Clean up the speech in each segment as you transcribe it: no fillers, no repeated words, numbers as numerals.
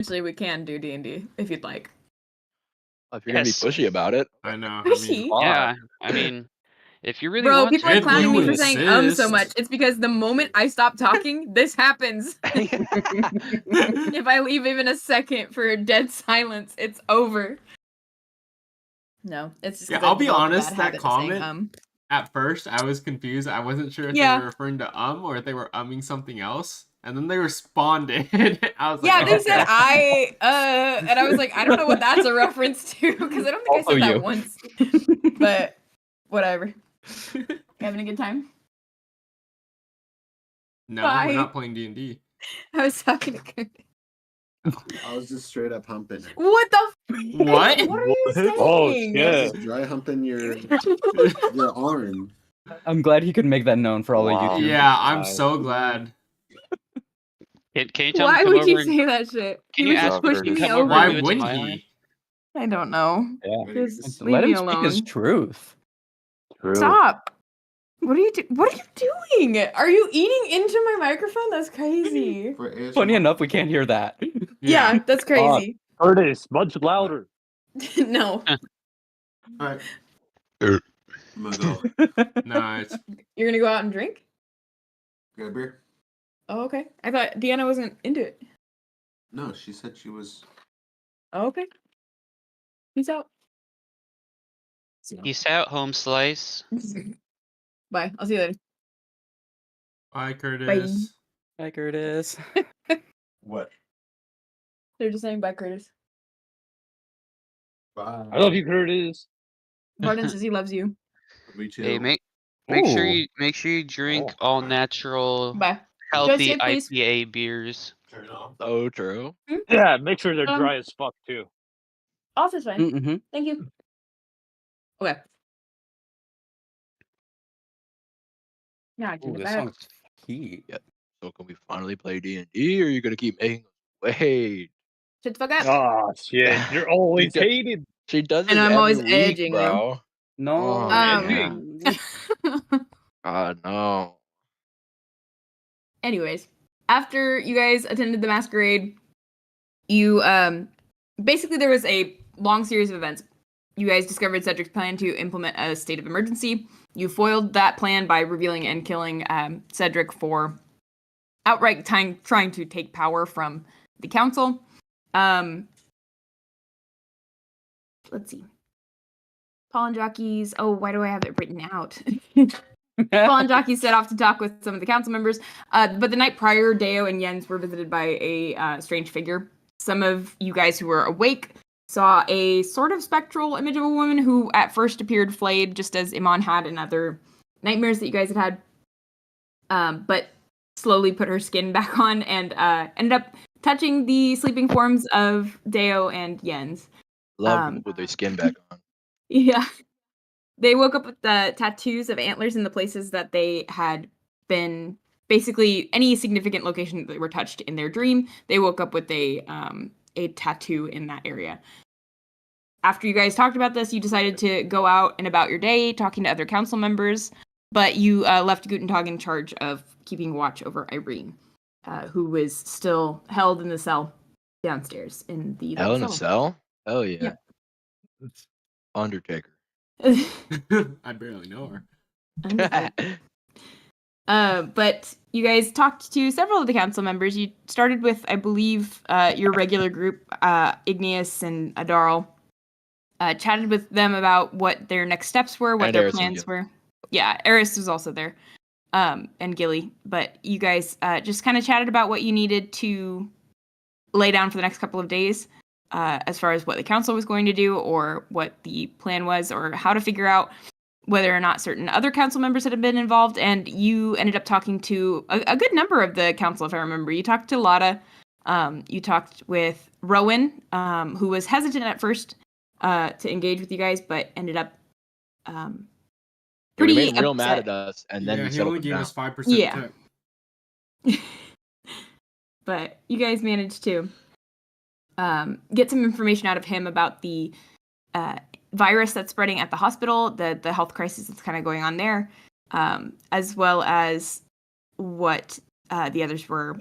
Actually, we can do D&D if you'd like. If you're gonna be pushy about it. I know. Pushy? Yeah, I mean, if you really Bro, want people to. are clowning me for If you saying so insist. much. It's because the moment I stop talking, this happens. If I leave even a second for dead silence, it's over. No, it's just. Yeah, 'cause I've I'll be developed a honest, bad that habit of saying, comment, at first, I was confused. I wasn't sure if they Yeah. were referring to or if they were umming something else. And then they responded. I was Yeah, like, they okay. said and I was like, I don't know what that's a reference to, because I don't think I Also said that you. once. But whatever. Having a good time? No, Bye. we're not playing D&D. I was talking to Kurt. I was just straight up humping. What the What? What are you saying? Oh, shit. Just dry humping your arm. I'm glad he could make that known for all Wow. of you. Yeah, I'm so glad. Can you tell him Why to come would you over and say that shit? Can He you was ask just him to pushing me come over over. Why and do it to wouldn't my he? eye? I don't know. Yeah. Just Let leave him me speak his alone. truth. True. Stop. What are you doing? Are you eating into my microphone? That's crazy. Funny enough, we can't hear that. Yeah, that's crazy. Curtis, much louder. No. Alright. I'm gonna go Nice. You're gonna go out and drink? get a beer. Oh, okay. I thought Deanna wasn't into it. No, she said she was. Oh, okay. Peace out. Peace out, home slice. Bye. I'll see you later. Bye, Curtis. Hi, Curtis. What? They're just saying bye, Curtis. Bye. I love you, Curtis. Vartan says he loves you. Me too. Hey, make sure Ooh. you drink all natural, Bye. healthy Just please. IPA beers. Turn it off. So true. Yeah, make sure they're Um, dry as fuck, too. Off is fine. Mm-hmm. Thank you. Okay. Now I turn Ooh, it this back. song's heat. So can we finally play D&D, or are you gonna keep making us wait? Shut the fuck up. Oh, shit. You're always Because- hated. She does I this know, I'm every always week, edging you. bro. No. Oh, man. no. Anyways, after you guys attended the masquerade, you basically there was a long series of events. You guys discovered Cedric's plan to implement a state of emergency. You foiled that plan by revealing and killing Cedric for outright trying to take power from the council. Let's see. Pollen Jockeys. Oh, why do I have it written out? Pollen Jockeys set off to talk with some of the council members. But the night prior, Deo and Jens were visited by a strange figure. Some of you guys who were awake saw a sort of spectral image of a woman who at first appeared flayed, just as Iman had in other nightmares that you guys had but slowly put her skin back on and ended up touching the sleeping forms of Deo and Jens. Love people with their skin back on. Yeah. They woke up with the tattoos of antlers in the places that they had been, basically any significant location that they were touched in their dream. They woke up with a tattoo in that area. After you guys talked about this, you decided to go out and about your day, talking to other council members, but you left Guntentog in charge of keeping watch over Irene, who was still held in the cell downstairs in the Hell in a cell? Hell yeah. Yep. Undertaker. I barely know her. But you guys talked to several of the council members. You started with, I believe, your regular group, Igneous and Adarl. Chatted with them about what their next steps were, what And their Eris and plans Gilly. were. Yeah, Eris was also there, and Gilly. But you guys just kind of chatted about what you needed to lay down for the next couple of days, as far as what the council was going to do, or what the plan was, or how to figure out whether or not certain other council members had been involved. And you ended up talking to a good number of the council, if I remember. You talked to Lotta. You talked with Rowan, who was hesitant at first to engage with you guys, but ended up We pretty made him real upset. mad at us, and then Yeah, we he settled only him gave down. us 5% Yeah. tip. But you guys managed to get some information out of him about the virus that's spreading at the hospital, the health crisis that's kind of going on there, as well as what the others were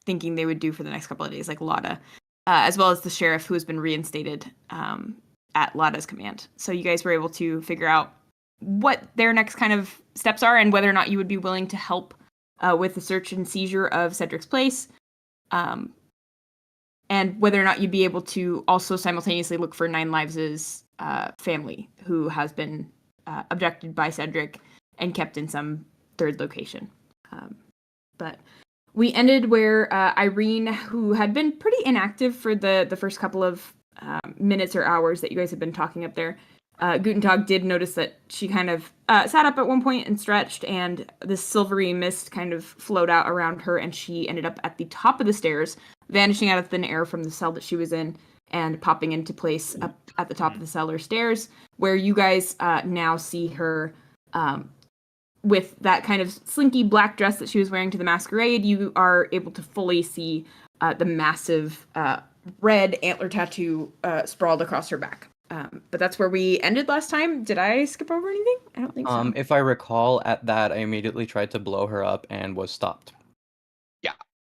thinking they would do for the next couple of days, like Lotta. as well as the sheriff who has been reinstated at Lada's command. So you guys were able to figure out what their next kind of steps are and whether or not you would be willing to help with the search and seizure of Cedric's place. And whether or not you'd be able to also simultaneously look for Nine Lives' family, who has been abducted by Cedric and kept in some third location. But we ended where Irene, who had been pretty inactive for the first couple of minutes or hours that you guys have been talking up there, Guntentog did notice that she kind of sat up at one point and stretched, and this silvery mist kind of flowed out around her, and she ended up at the top of the stairs, vanishing out of thin air from the cell that she was in and popping into place up at the top of the cellar stairs, where you guys now see her with that kind of slinky black dress that she was wearing to the masquerade. You are able to fully see the massive red antler tattoo sprawled across her back. But that's where we ended last time. Did I skip over anything? I don't think so. If I recall, at that, I immediately tried to blow her up and was stopped.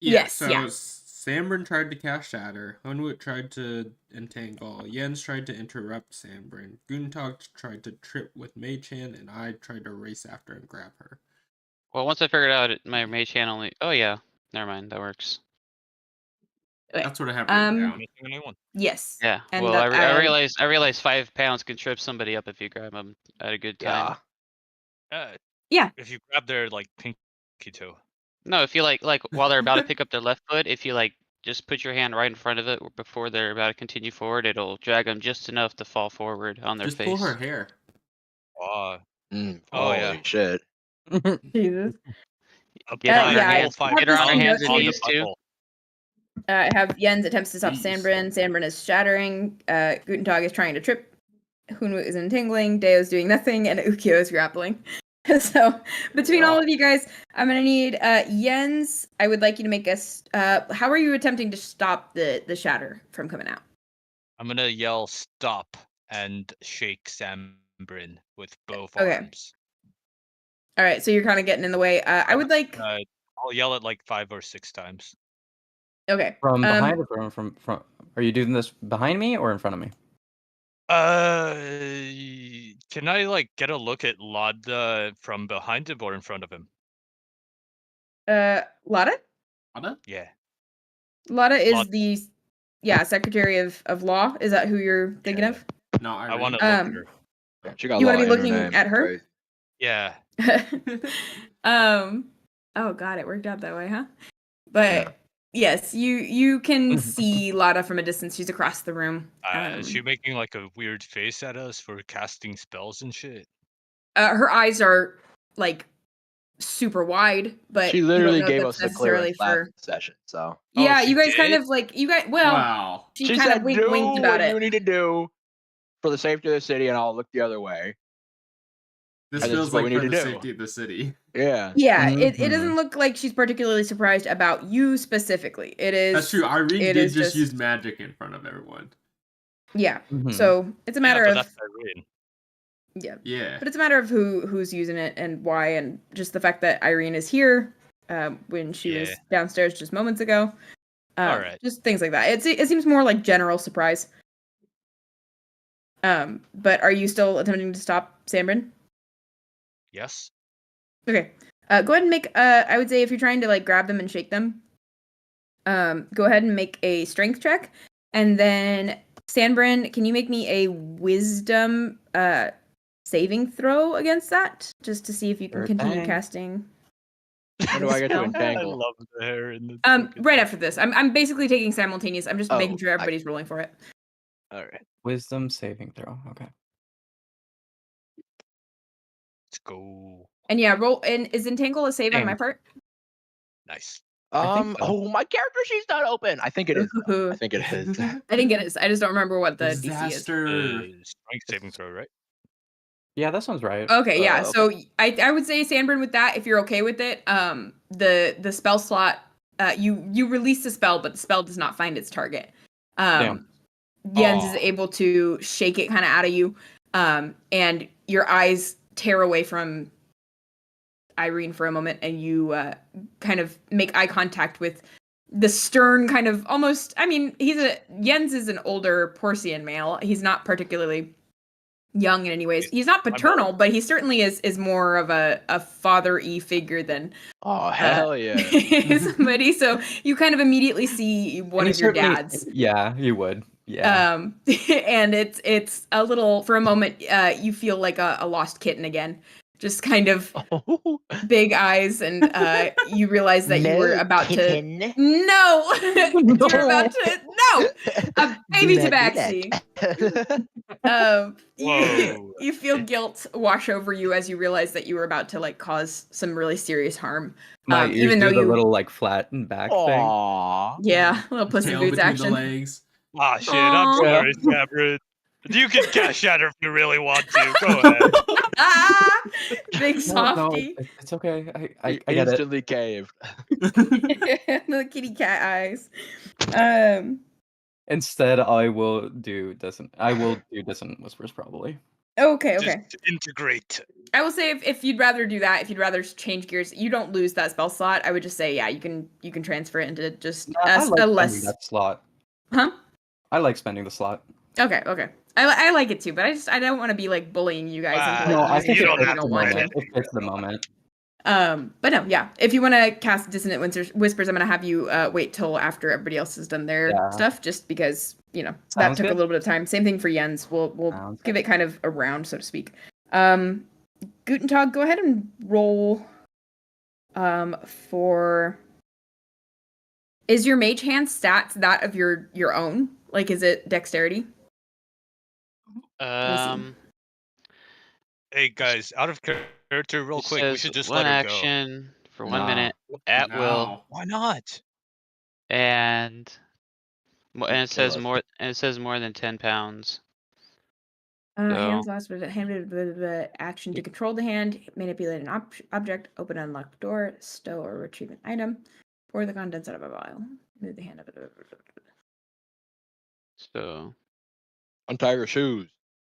Yes, So yeah. Sanbrynn tried to cast Shatter. Hunwut tried to entangle. Jens tried to interrupt Sanbrynn. Guntentog tried to trip with Mage Hand, and I tried to race after and grab her. Well, once I figured out my mage hand only. Oh yeah, never mind. That works. Okay. That's what I have written down. Missing anyone? Yes. Yeah. And Well, that I realized 5 pounds can trip somebody up if you grab them at a good time. Yeah. If you grab their like pinky toe. No, if you like while they're about to pick up their left foot, if you like just put your hand right in front of it before they're about to continue forward, it'll drag them just enough to fall forward on their Just face. pull her hair. Oh Holy yeah. shit. Jesus. Get on yeah, her hands. I Get her on her have hands and notes knees too. I have Jens attempts to stop Jeez. Sanbrynn. Sanbrynn is shattering. Guntentog is trying to trip. Hunwut is entangling. Deo's doing nothing, and Ookiyo is grappling. So between all of you guys, I'm gonna need Jens. I would like you to make us. How are you attempting to stop the shatter from coming out? I'm gonna yell stop and shake Sanbrynn with both Okay. arms. All right, so you're kind of getting in the way. I would like. I'll yell it like 5 or 6 times. Okay. From behind or from front? Are you doing this behind me or in front of me? Can I like get a look at Lada from behind him or in front of him? Lada. Lada? Yeah. Lada is Lada. the Secretary of Law. Is that who you're thinking of? No, I want to Irene. look at her. She got a You lot wanna of be looking internet at her? crazy. Yeah. Oh god, it worked out that way, huh? But yes, you can see Lada from a distance. She's across the room. Is she making like a weird face at us for casting spells and shit? Her eyes are like super wide, but She you don't literally know if gave that's us the necessarily clearance last session, so. Yeah, she you guys kind did? of like well, Wow. she She kind of said, winked do about what it. you need to do for the safety of the city, and I'll look the other way. This And this feels is what like we for need the to do. safety of the city. Yeah. Yeah, it Mhm. doesn't look like she's particularly surprised about you specifically. It is. That's true. Irene it did is just use magic in front of everyone. Yeah. Mhm. So it's a matter but of that's Irene. yeah. Yeah. But it's a matter of who's using it and why, and just the fact that Irene is here when she was Yeah. downstairs just moments ago. Alright. Just things like that. It seems more like general surprise. But are you still attempting to stop Sanbrynn? Yes. Okay. Go ahead and make. I would say if you're trying to like grab them and shake them, go ahead and make a strength check, and then Sanbrynn, can you make me a wisdom saving throw against that, just to see if you can Sure continue thing. casting. When do I get to Spell? I entangle? love the hair in the Right after this. I'm basically taking simultaneous. I'm just making sure everybody's rolling for it. Alright. Wisdom saving throw. Okay. Let's go. And yeah, roll. And is entangle a save on my Damn. part? Nice. I think so. Oh, my character sheet's not open. I think it is. Though. I I think it is. think it is. I just don't remember what the DC is. Disaster. Strength saving throw, right? Yeah, that sounds right. Okay, yeah. Okay. So I would say Sanbrynn with that, if you're okay with it. The spell slot, you release the spell, but the spell does not find its target. Damn. Jens is Aw. able to shake it kind of out of you, and your eyes tear away from Irene for a moment, and you kind of make eye contact with the stern kind of almost. I mean, Jens is an older Porcian male. He's not particularly young in any ways. He's not paternal, but he certainly is more of a father-y figure than Oh hell yeah! somebody. So you kind of immediately see one of your dads. Yeah, you would. Yeah. And it's a little, for a moment, you feel like a lost kitten again. Just kind of big eyes, and you realize that you were about to. No! You were about to. No! A baby tabaxi. You feel guilt wash over you as you realize that you were about to like cause some really serious harm. My ears even though do the you little like flat and back thing. Aww. yeah, a little Puss in Tail Boots between action. the legs. Ah, shit. I'm Aw. sorry, Sanbrynn. You can cash shatter if you really want to. Go ahead. Ah, big No, softy. it's okay. I He get it. instantly caved. The kitty cat eyes. Instead, I will do dissonant whispers probably. Okay. Just integrate. I will say if you'd rather do that, if you'd rather change gears, you don't lose that spell slot. I would just say, yeah, you can transfer it into just I like a spending less. that slot. Huh? I like spending the slot. Okay. I like it too, but I don't want to be like bullying you guys into No, like I using think you it don't if have you to don't want spend to. it. It fits the moment. But no, yeah. If you want to cast Dissonant Whispers, I'm gonna have you wait till after everybody else has done their stuff, just because that Sounds took a good. little bit of time. Same thing for Jens. We'll Sounds give good. it kind of a round, so to speak. Guntentog, go ahead and roll. For is your mage hand stats that of your own? Like, is it dexterity? Hey guys, out of character, real It quick, we says should just one let her go. action for 1 Nah. minute at will, Why not? and it says us. more. And it says more than 10 pounds. Hands last with the action to control the hand, manipulate an object, open and unlock the door, stow or retrieve an item, pour the contents out of a vial, move the hand up. So Untie your shoes.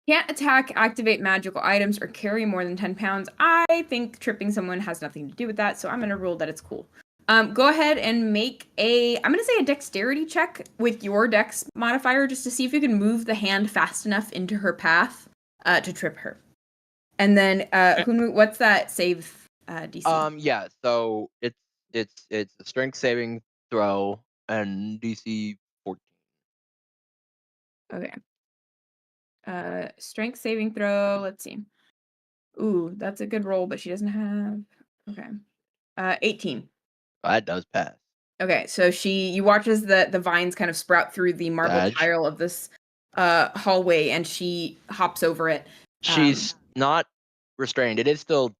Can't attack, activate magical items, or carry more than 10 pounds. I think tripping someone has nothing to do with that, so I'm going to rule that it's cool. Go ahead and make I'm going to say a dexterity check with your dex modifier, just to see if you can move the hand fast enough into her path to trip her. And then, Hunwut, what's that save DC? Yeah. So it's a strength saving throw and DC 14. Okay. Strength saving throw. Let's see. Ooh, that's a good roll, but she doesn't have. Okay. 18. That does pass. Okay, so you watch as the vines kind of sprout through the marble Dodge. tile of this hallway, and she hops over it. She's not restrained. It is still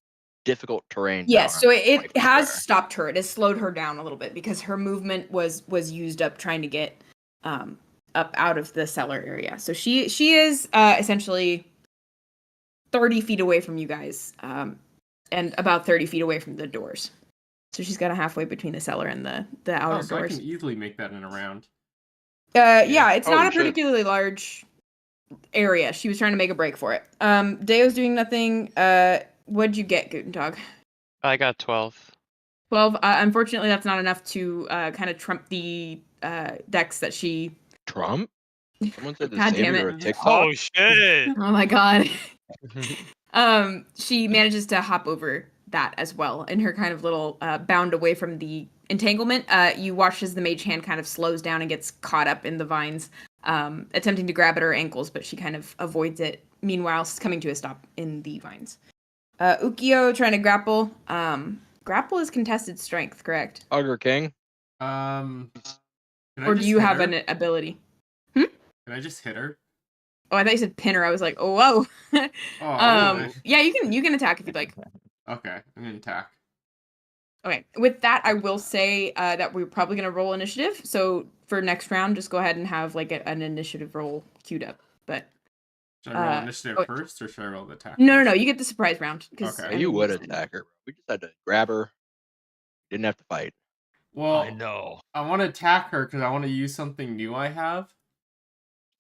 difficult terrain. Yes, down so her it right has there. stopped her. It has slowed her down a little bit because her movement was used up trying to get up out of the cellar area. So she is essentially 30 feet away from you guys, and about 30 feet away from the doors. So she's got a halfway between the cellar and the outer So I doors. can easily make that in a round. Yeah, it's not Holy a shit. particularly large area. She was trying to make a break for it. Deo's doing nothing. What'd you get, Guntentog? I got 12. 12. Unfortunately, that's not enough to kind of trump the dex that she. Trump? Someone said to God save damn it it. or a TikTok. Oh shit! Oh my god. She manages to hop over that as well in her kind of little bound away from the entanglement. You watch as the mage hand kind of slows down and gets caught up in the vines, attempting to grab at her ankles, but she kind of avoids it. Meanwhile, coming to a stop in the vines. Ookiyo trying to grapple. Grapple is contested strength, correct? Hugger King. Can I Or do just you hit have her? an ability? Can I just hit her? Oh, I thought you said pin her. I was like, oh, whoa. Oh, I wish. Yeah, you can attack if you'd like. Okay, I'm gonna attack. Okay, with that, I will say that we're probably going to roll initiative. So for next round, just go ahead and have like an initiative roll queued up. But Should I roll initiative oh, first, or should I roll the attack? no, first? you get the surprise round. Okay. You would attack her. We just had to grab her. Didn't have to fight. Well, I know. I want to attack her because I want to use something new I have.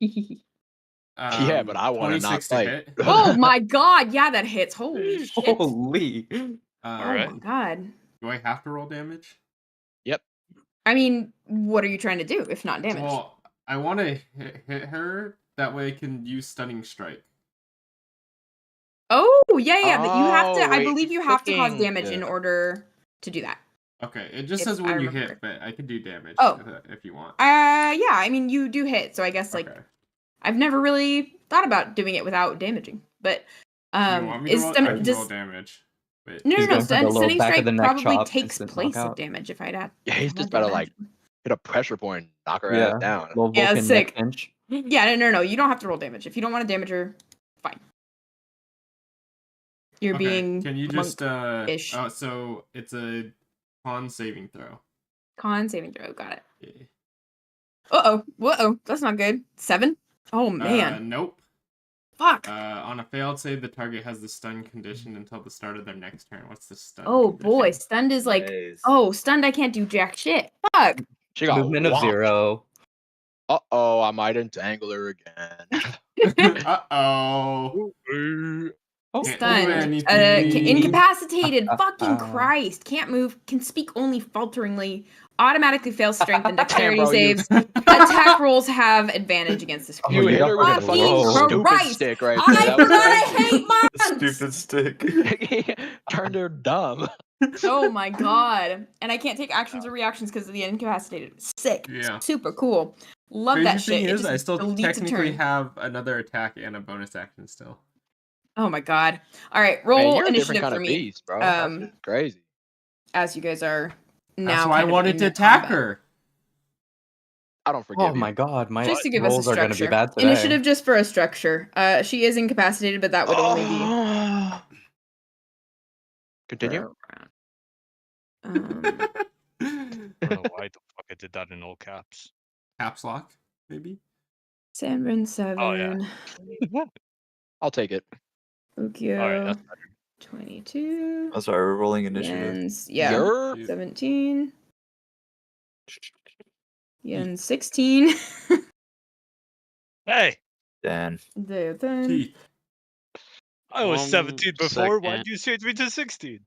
Yeah, but I want to not 26 to fight. hit. Oh my god, yeah, that hits. Holy shit. Holy. Oh Alright. my god. Do I have to roll damage? Yep. I mean, what are you trying to do if not damage? Well, I want to hit her. That way I can use Stunning Strike. Oh, yeah, but you have to. Oh, I wait, believe he's you have to cause cooking damage in the- order to do that. Okay, it just If says I when you remember hit, but I can do damage Oh. if you want. Yeah, I mean, you do hit, so I guess like Okay. I've never really thought about doing it without damaging, but Do you want me to is roll? I stun can just roll damage. Wait. no, He's no, no. going for the little Stunning back of strike the neck probably chop, takes instant place of knockout. damage if I'd add. Yeah, he's add just about to damage. like hit a pressure point, knock her Yeah, ass down. little Yeah, Vulcan sick. neck pinch. Yeah, no, you don't have to roll damage if you don't want to damage her. Fine. You're Okay, being can you just monk-ish. oh, so it's a con saving throw. Con saving throw. Got it. Yeah. Whoa, that's not good. 7. Oh man, Nope. fuck. On a failed save, the target has the stun condition until the start of their next turn. What's the stun? Oh boy, condition? stunned is like Nice. stunned. I can't do jack shit. Fuck. She got Movement of whomped. 0. Uh-oh, I might entangle her again. Uh-oh. Oh, Can't do Stunned. anything. Incapacitated. Fucking Christ. Can't move. Can speak only falteringly. Automatically fails strength and dexterity Damn, bro, you- saves. Attack rolls have advantage against this Oh, You creature. hit her with a fucking fucking stupid Christ. stick right there. I That was forgot I crazy. hate monks. Stupid stick. Turned her dumb. Oh my god. And I can't take actions or reactions because of the incapacitated. Sick. Yeah. Super cool. Love Crazy that thing shit. It is, just I still deletes a technically turn. have another attack and a bonus action still. Oh my god. All right, Man, roll you're a different initiative kind for of me. beast, bro. That shit's crazy. As you guys are now. That's why I kind of wanted in to the attack combat. her. I don't forgive Oh you. my god, my Just to give us a rolls are gonna be structure. bad today. Initiative just for a structure. She is incapacitated, but that would only be Continue. I don't know why the fuck I did that in all caps. Caps lock, maybe? Sanbrynn 7. Oh, yeah. I'll take it. Ookiyo Alright, that's 22. Oh, sorry, we're rolling initiative. Yen's, yeah. You're 17. Yen's 16. Hey, Dan. Then Teeth. I was 17 before. Why'd Second. you change me to 16?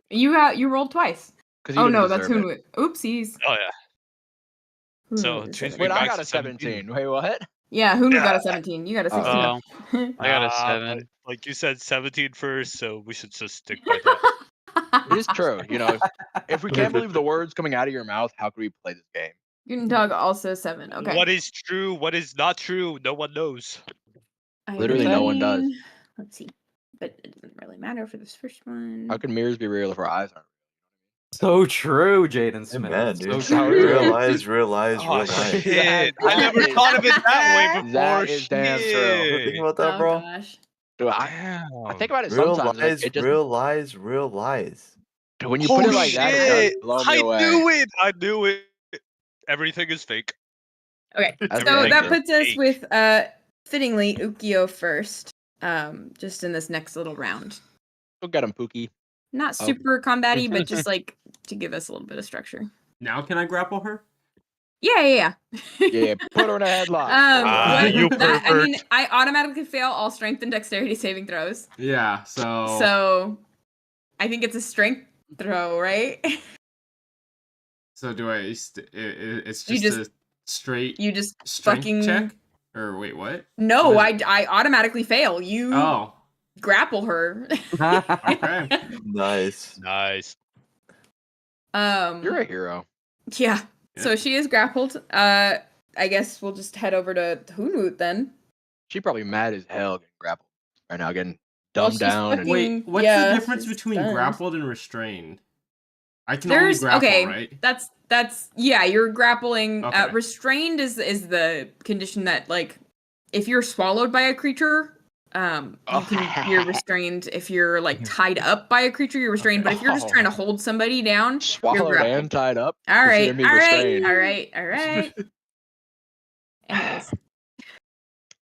you rolled twice. because you Oh didn't no, that's deserve it. Hunwut. Oopsies. Oh yeah. So, Hunwut is change 17. me Wait, I back got to a 17. 17. Wait, what? Yeah, Hunwut got Yeah. a 17. You got a Oh. 16. I got a But 7. like you said, 17 first, so we should just stick by that. It is true. You know, if we can't believe the words coming out of your mouth, how could we play this game? Guntentog also 7. Okay. What is true? What is not true? No one knows. Literally no one does. Let's see. But it doesn't really matter for this first one. How can mirrors be real if our eyes aren't? So true, Jaden Smith. Amen, So dude. true. Real lies, real lies, real Oh, lies. shit. I That never is- thought of it that way before. That is damn true. Shit. Think about that, Oh bro. gosh. Dude, I Damn. think about it Real sometimes. lies, Like, it just, real lies, real lies. dude, when you put it like that, it does shit. blow me I away. knew it. I knew it. Everything is fake. Okay. That's So that ridiculous. puts us Fake. with fittingly Ookiyo first. Just in this next little round. Go get him, Pookie. Not Oh. super combat-y, but just like to give us a little bit of structure. Now can I grapple her? Yeah. Yeah, put her in a headlock. You I mean, pervert. I automatically fail all strength and dexterity saving throws. Yeah, so... So I think it's a strength throw, right? So do I... it's You just just- a straight You just strength fucking check? Or wait, what? No, What I automatically fail. You Oh, grapple her. okay. Nice. Nice. You're a hero. Yeah. Yeah. So she is grappled. I guess we'll just head over to Hunwut then. She probably mad as hell getting grappled right now, getting Well, dumbed she's down. fucking- And Wait, what's Yeah, the difference she's between stunned. grappled and restrained? I can There's only grapple, okay. right? That's yeah. You're grappling. Okay. Restrained is the condition that like if you're swallowed by a creature, you're restrained. If you're like tied up by a creature, you're restrained. But if you're just trying to hold somebody down, you're swallowed grappled. and tied up. All right, consider me all right, restrained. all right. Anyways,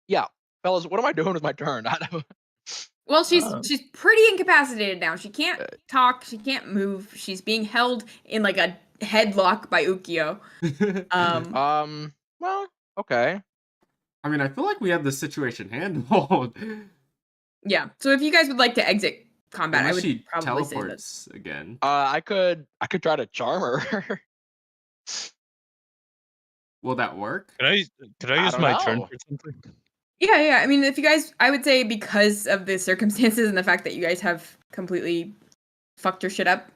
Yeah, fellas, what am I doing with my turn? I don't... well, she's Uh. she's pretty incapacitated now. She can't talk. She can't move. She's being held in like a headlock by Ookiyo. Well, okay. I mean, I feel like we have the situation handled. Yeah. So if you guys would like to exit combat, I Unless would she probably say that. teleports again. I could try to charm her. Will that work? Could I I use don't my turn know. for something? Yeah. I mean, if you guys, I would say because of the circumstances and the fact that you guys have completely fucked your shit up,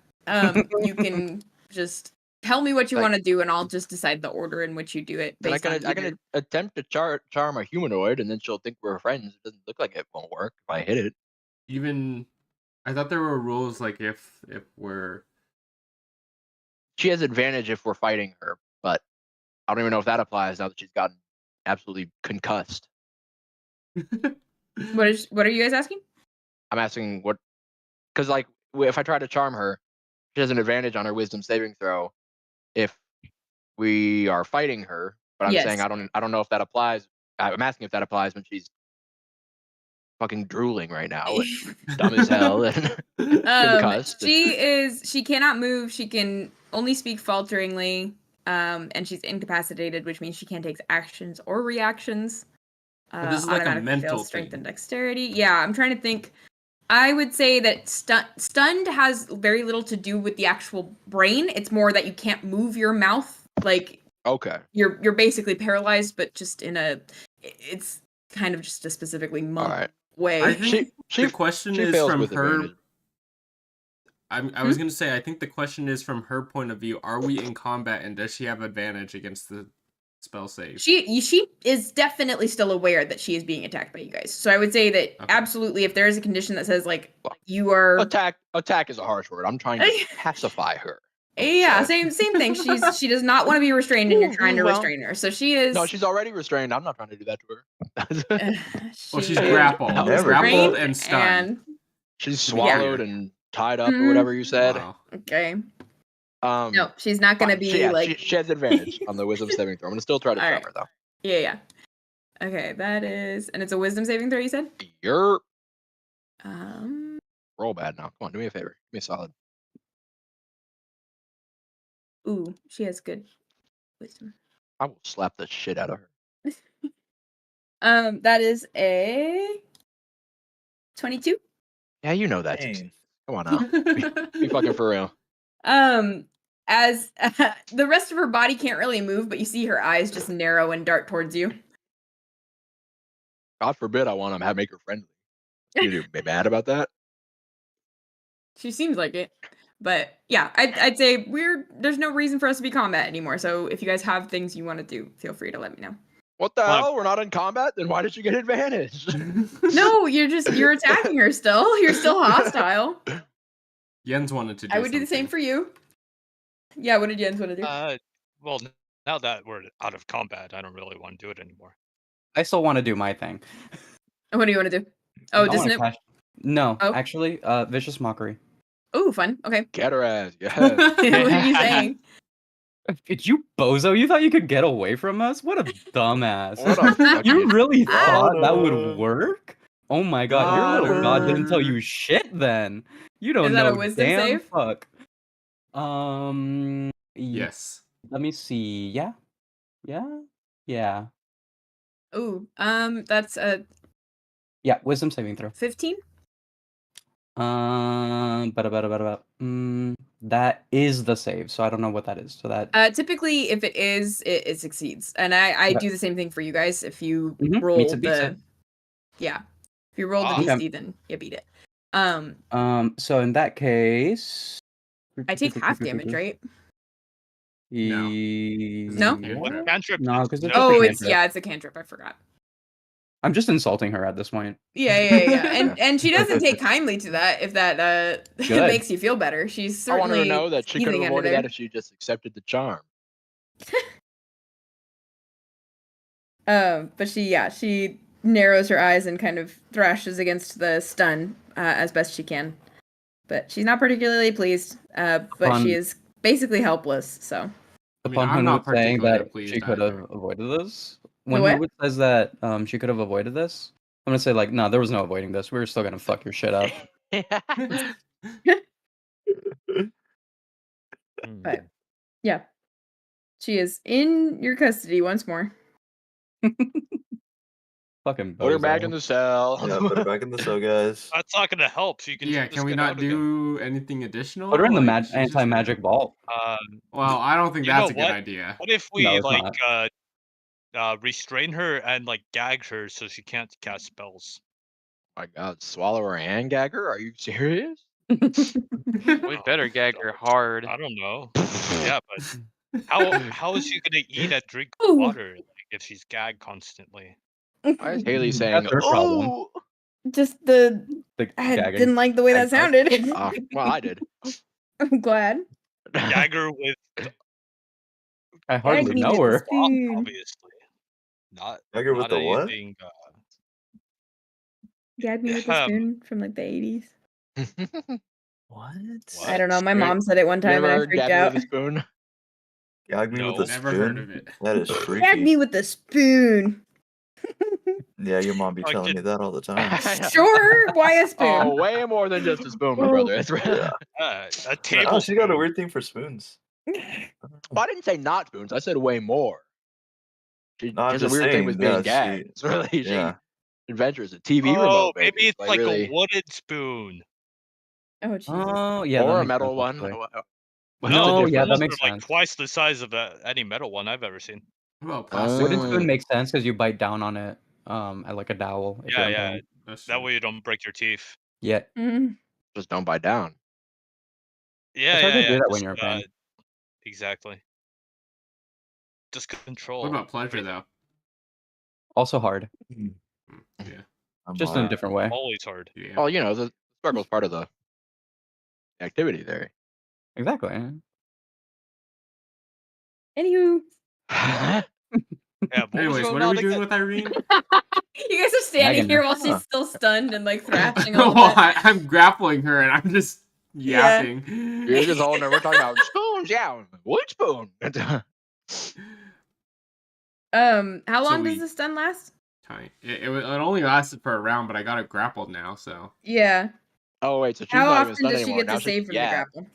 you can just tell me what you Like- want to do, and I'll just decide the order in which you do it Then I based on can I can attempt to charm a humanoid, and then she'll think we're friends. It doesn't look like it won't work if I hit it. Even I thought there were rules like if we're She has advantage if we're fighting her, but I don't even know if that applies now that she's gotten absolutely concussed. What are you guys asking? I'm asking what, because like if I try to charm her, she has an advantage on her wisdom saving throw if we are fighting her. But I'm saying Yes. I don't know if that applies. I'm asking if that applies when she's fucking drooling right now and dumb as hell and concussed. She cannot move. She can only speak falteringly. And she's incapacitated, which means she can't take actions or reactions. But this is like a Automatic mental fails strength thing. and dexterity. Yeah, I'm trying to think. I would say that stunned has very little to do with the actual brain. It's more that you can't move your mouth. Like Okay. you're basically paralyzed, but just it's kind of just a specifically monk All right. way. I think She the question she is fails from with her. advantage. I was gonna say I think the question is from her point of view. Are we in combat, and does she have advantage against the spell save? She is definitely still aware that she is being attacked by you guys. So I would say that Okay. absolutely, if there is a condition that says like you are, Attack is a harsh word. I'm trying to pacify her. yeah, So- same thing. She does not want to be restrained, and you're trying to Well, restrain her. So she is. No, she's already restrained. I'm not trying to do that to her. Well, she's she grappled. is Never Grappled restrained and stunned. She's To be swallowed clear. and tied up or Mhm. whatever you said. Wow. Okay. Um, No, she's not gonna fine. be She like. she has advantage on the wisdom saving throw. I'm gonna still try to All charm right. her though. Yeah. Okay, that is, and it's a wisdom saving throw. You said. You're Um. roll bad now. Come on, do me a favor. Give me a solid. Ooh, she has good wisdom. I will slap the shit out of her. That is a 22. Yeah, you know that. Dang. Come on now. Be fucking for real. As the rest of her body can't really move, but you see her eyes just narrow and dart towards you. God forbid I want to make her friendly. You be mad about that? She seems like it, but yeah, I'd say there's no reason for us to be combat anymore. So if you guys have things you want to do, feel free to let me know. What the Well, hell? We're not in combat? Then why did you get advantage? No, you're attacking her still. You're still hostile. Jens wanted to do I would do the same something. for you. Yeah, what did Jens want to do? Well, now that we're out of combat, I don't really want to do it anymore. I still want to do my thing. What do you want to do? Oh, I wanna dissonant. cash- No, Oh. actually, vicious mockery. Oh, fun. Okay. Get her ass. Yes. What are you saying? Did you bozo? You thought you could get away from us? What a dumbass! What a fucking You really thought that Got would her. work? Oh my god, your little god didn't tell Got you shit then. You don't Is that a know wisdom damn save? fuck. Yes. Let me see. Yeah. Ooh, that's a Yeah, wisdom saving throw. 15. That is the save, so I don't know what that is. So that Typically, if it is, it succeeds, and I Okay. do the same thing for you guys. If you Mhm, roll meets it, beats the, it. yeah, if you roll the Ah. Okay. DC, then you beat it. So in that case, I take half damage, right? No. No? Cantrip. Cantrip. No, 'cause it's no. just a Oh, cantrip. it's a cantrip. I forgot. I'm just insulting her at this point. Yeah, and she doesn't take kindly to that. If that Good. makes you feel better, she's I want her certainly to know that she could have healing under avoided there. that if she just accepted the charm. But she narrows her eyes and kind of thrashes against the stun as best she can. But she's not particularly pleased. But she is basically helpless. So I mean, Upon I'm not Hunwut saying particularly that pleased she could have either. avoided this, when what? Hunwut says that she could have avoided this, I'm gonna say like, no, there was no avoiding this. We were still gonna fuck your shit up. But yeah, she is in your custody once more. Fucking Put her back bozo. in the cell. Yeah, put her back in the cell, guys. That's not gonna help. So you can Yeah, just can we get not out again. do anything additional? Put her in the Like, she's just anti-magic vault. Well, I don't think You that's know a good what? idea. What if No, we it's like restrain her and like gag her so she can't cast spells? My God, swallow her and gag her? Are you serious? We better gag her hard. I don't know. Yeah, but how is she gonna eat and drink Ooh. water like, if she's gagged constantly? Why is Hayley saying, her problem. "Oh"? Just the The I gagging. didn't like the way that Gag sounded. Well, I did. I'm glad. Gag her with I Gag hardly me know with a her. spoon. obviously. Not Gag her with not the what? anything. Gag me with a spoon from like the 80s. What? I don't know. My You- mom said it one You time and I never freaked gag me out. with a spoon? Gag me with No. a spoon? Never heard of it. That is Gag freaky. me with a spoon. Yeah, your mom be Like telling it- me that all the time. Sure. Why a spoon? Oh, way more than just a spoon, my brother. It's really... Yeah. a Oh, table. she got a weird thing for spoons. Well, I didn't say not spoons. I said way more. She No, I'm has a just weird thing saying, with being yeah, gagged. It's really yeah. she adventures a TV Oh, remote. Baby. maybe it's like really... a wooden spoon. Oh, Jesus. Oh, yeah. or that a makes metal sense, one. actually. What's No, the No, yeah, difference? that those makes are like sense. twice the size of any metal one I've ever seen. What about plastic? Wooden Uh, spoon makes sense because you bite down on it, at like a dowel. If Yeah, you're yeah. impaled. That's That true. way you don't break your teeth. Yeah. Mm. Just don't bite down. Yeah, It's hard yeah, to do yeah. that when Just, you're in pain. exactly. Just control. What about pleasure, though? Also hard, Yeah. I'm just in a alright. different way. Always hard. Yeah. Well, the struggle's part of the activity there. Exactly. Anywho. Yeah. What was Anyways, going what are on we doing again? with Irene? You guys are standing Gagging here her. while she's still stunned and like thrashing a Well, little bit. I'm grappling her and I'm just Yeah. yapping. You're just holding her. We're talking about spoons. Yeah, wood spoon. How So long does we- the stun last? Tiny. It only lasted for a round, but I got it grappled now, so. Yeah. Oh wait, so she's How not even often stunned does she anymore. get Now to she's save from the grapple?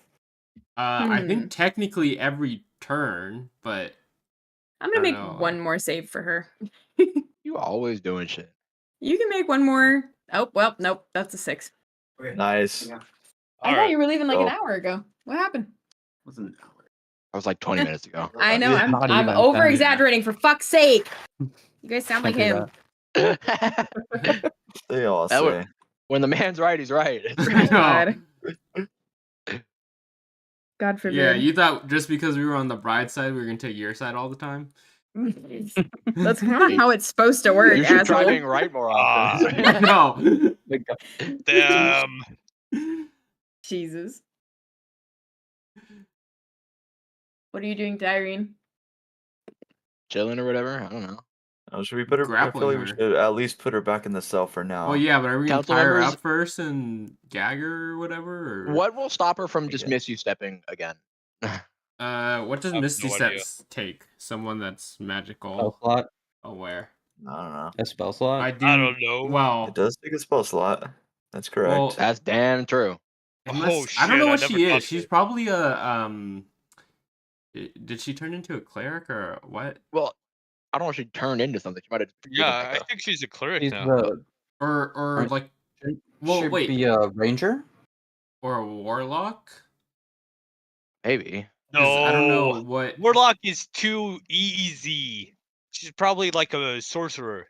I think technically every turn, but I'm gonna I make don't know. one more save for her. You always doing shit. You can make one more. Oh, well, nope. That's a 6. Nice. I All thought right. you were leaving like an Go. hour ago. What happened? Wasn't I was like 20 minutes ago. I know. Yeah, I'm not I'm even. over exaggerating for fuck's sake. You guys sound like Can't do him. that. They all That say. When the man's right, he's right. My God. God forbid. yeah, you thought just because we were on the bride side, we were gonna take your side all the time? That's not how it's supposed to work, You should try asshole. being right more often. No. Damn. Jesus. What are you doing, Irene? Chilling or whatever. I don't know. Oh, should we put her? I feel Grappling like we her. should at least put her back in the cell for now. Well, yeah, but are we gonna Council tie her members- up first and gag her or whatever? Or... What will stop her from just Yeah. miss you stepping again? What does I have Misty no idea. Steps take? Someone that's Spell magical slot. aware. I don't know. A spell slot. I do. I don't know. Well, It does take a spell slot. That's correct. Well, That's damn true. unless, Oh, I don't shit, know I what never she thought is. of She's it. probably a Did she turn into a cleric or what? Well, I don't know if she turned into something. She might have. Yeah, I think she's a cleric He's now. the Or Right. like well, should wait. be a ranger. or a warlock? Maybe. 'Cause I don't know No. what. Warlock is too easy. She's probably like a sorcerer.